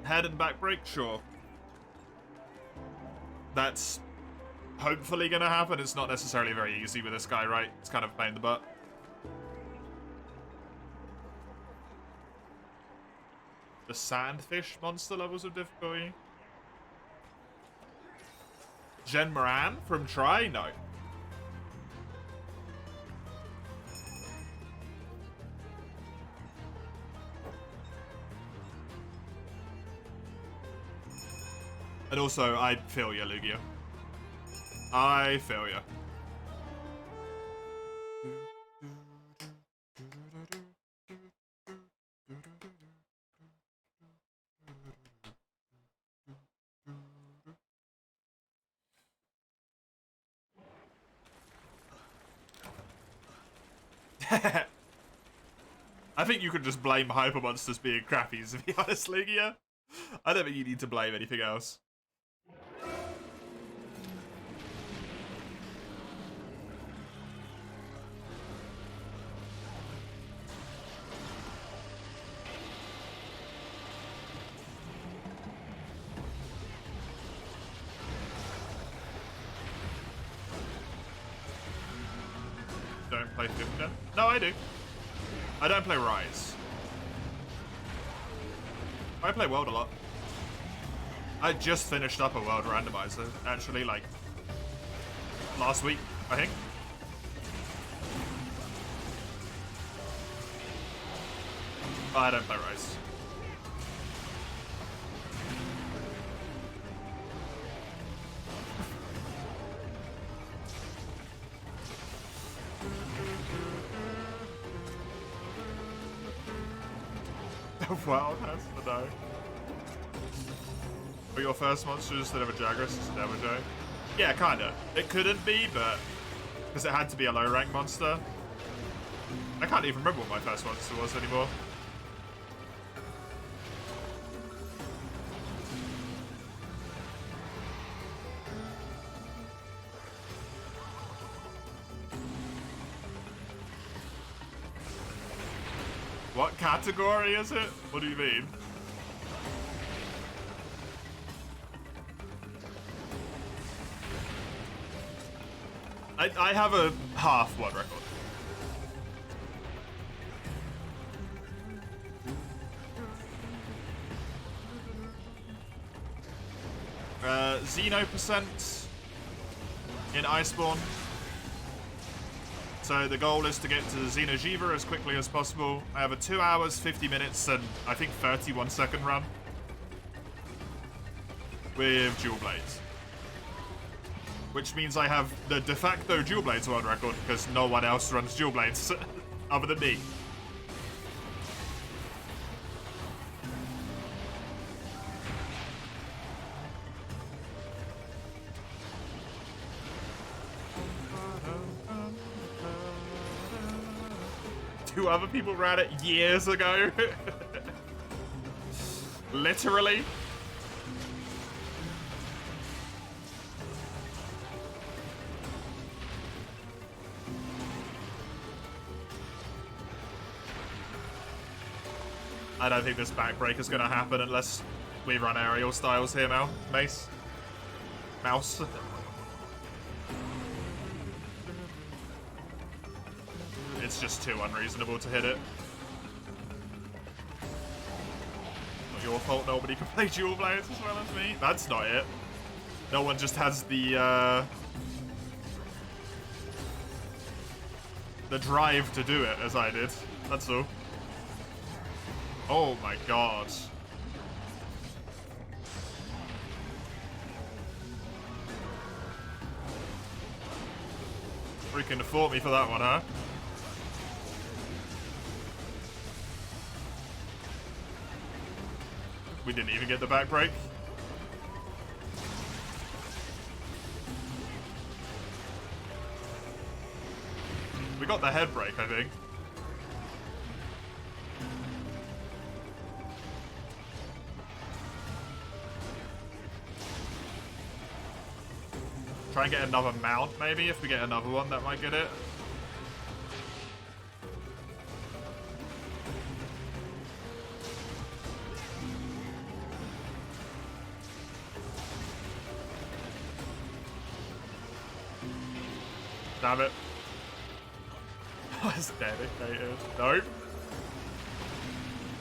Head and back break? Sure. That's hopefully going to happen. It's not necessarily very easy with this guy, right? It's kind of a pain in the butt. The sandfish monster levels of difficulty? Jen Moran from Try? No. And also, I feel ya, Lugia. I feel ya. I think you could just blame Hyper Monsters being crappy, to be honest, Lugia. I don't think you need to blame anything else. Don't play 5th gen? No, I do. I don't play Rise. I play World a lot. I just finished up a World randomizer, actually, like, last week, I think. But I don't play Rise. The world has to know. But your first monster instead of a Jagras is a Demojo? Yeah, kinda. It couldn't be, but because it had to be a low rank monster. I can't even remember what my first monster was anymore. What category is it? What do you mean? I have a half one record. Xeno percent in Iceborne. So the goal is to get to Xeno'jiva as quickly as possible. I have a 2 hours, 50 minutes, and I think 31-second run with dual blades. Which means I have the de facto dual blades world record because no one else runs dual blades other than me. Two other people ran it years ago. Literally. I don't think this backbreak is going to happen unless we run aerial styles here, Mouse. It's just too unreasonable to hit it. Not your fault nobody can play dual blades as well as me. That's not it. No one just has the drive to do it as I did. That's all. Oh my god. Freaking fought me for that one, huh? We didn't even get the back break. We got the head break, I think. Try and get another mount, maybe. If we get another one, that might get it. Damn it. That's dedicated. Nope.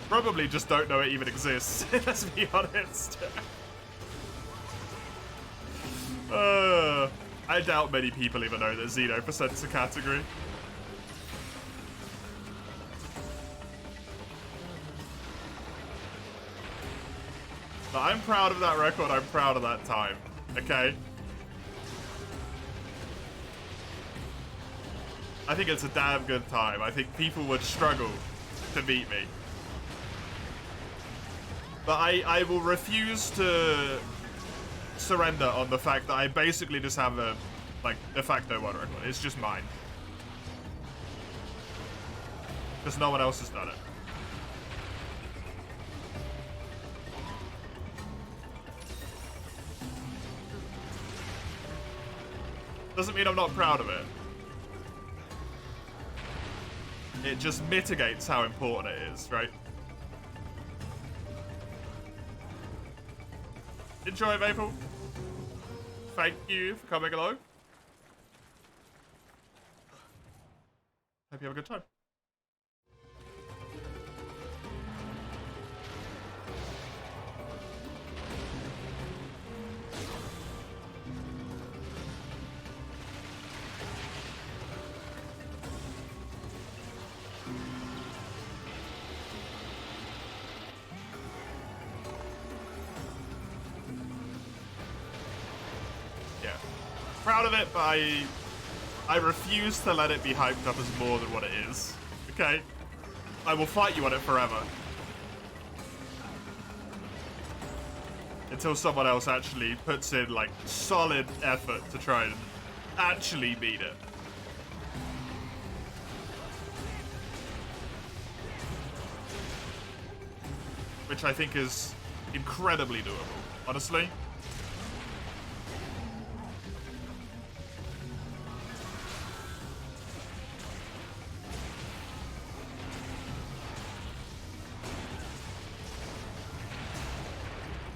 Probably just don't know it even exists. Let's be honest. I doubt many people even know that 0% is a category. But I'm proud of that record, I'm proud of that time, okay? I think it's a damn good time. I think people would struggle to beat me. But I will refuse to surrender on the fact that I basically just have a, like, de facto one record. It's just mine. Because no one else has done it. Doesn't mean I'm not proud of it. It just mitigates how important it is, right? Enjoy, Maple. Thank you for coming along. you have a good time. Proud of it, but I refuse to let it be hyped up as more than what it is. Okay? I will fight you on it forever. Until someone else actually puts in, like, solid effort to try and actually beat it. Which I think is incredibly doable, honestly.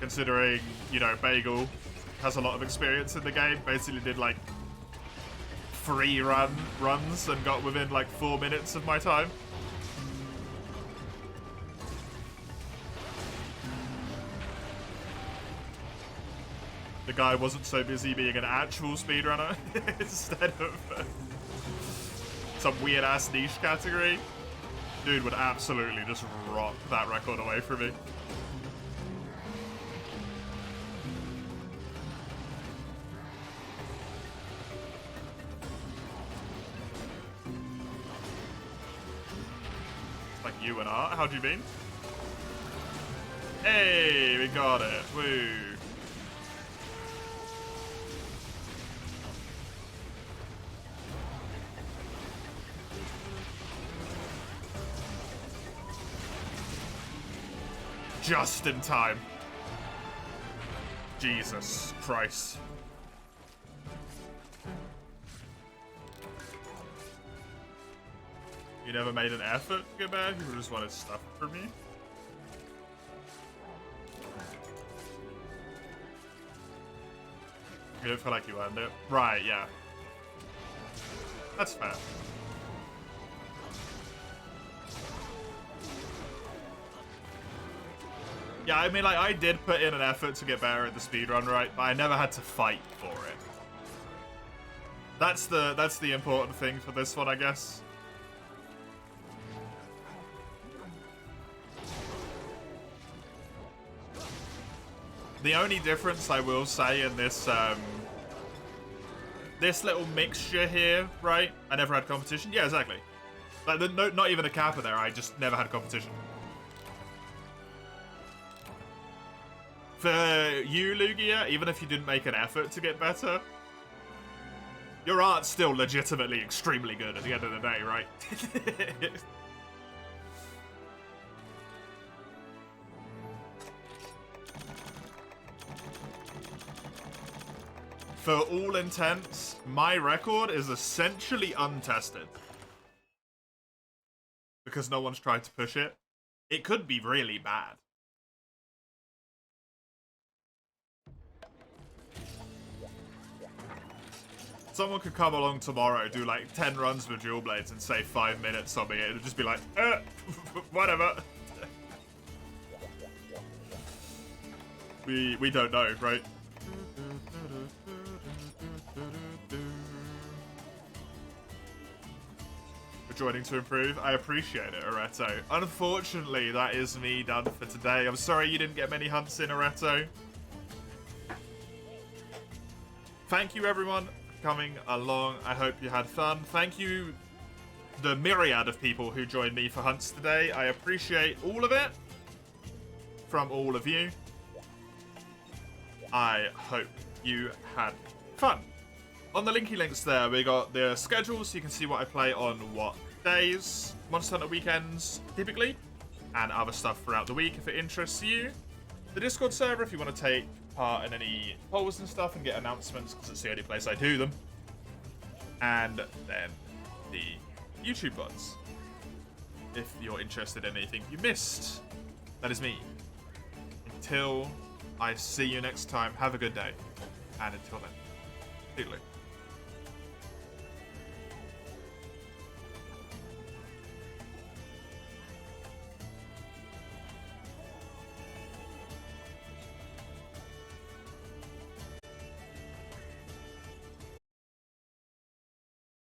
Considering, you know, Bagel has a lot of experience in the game. Basically did, like, 3 runs and got within, like, 4 minutes of my time. The guy wasn't so busy being an actual speedrunner instead of some weird-ass niche category. Dude would absolutely just rock that record away from me. You and art? How do you mean? Hey, we got it. Woo. Just in time. Jesus Christ. You never made an effort to get back? You just wanted stuff from me? You don't feel like you earned it? Right, yeah. That's fair. Yeah, I mean, like, I did put in an effort to get better at the speedrun, right? But I never had to fight for it. That's the important thing for this one, I guess. The only difference I will say in this this little mixture here, right? I never had competition. Yeah, exactly. Like, not even a kappa there. I just never had competition. For you, Lugia, even if you didn't make an effort to get better, your art's still legitimately extremely good at the end of the day, right? For all intents, my record is essentially untested. Because no one's tried to push it. It could be really bad. Someone could come along tomorrow, do like 10 runs with dual blades and say 5 minutes on me. It would just be like, whatever. We don't know, right? Joining to improve. I appreciate it, Areto. Unfortunately, that is me done for today. I'm sorry you didn't get many hunts in, Areto. Thank you, everyone, for coming along. I hope you had fun. Thank you, the myriad of people who joined me for hunts today. I appreciate all of it from all of you. I hope you had fun. On the linky links there, we got the schedule so you can see what I play on what days, Monster Hunter weekends typically, and other stuff throughout the week if it interests you. The Discord server if you want to take part in any polls and stuff and get announcements because it's the only place I do them. And then the YouTube VODs if you're interested in anything you missed. That is me. Until I see you next time, have a good day. And until then, toodaloo.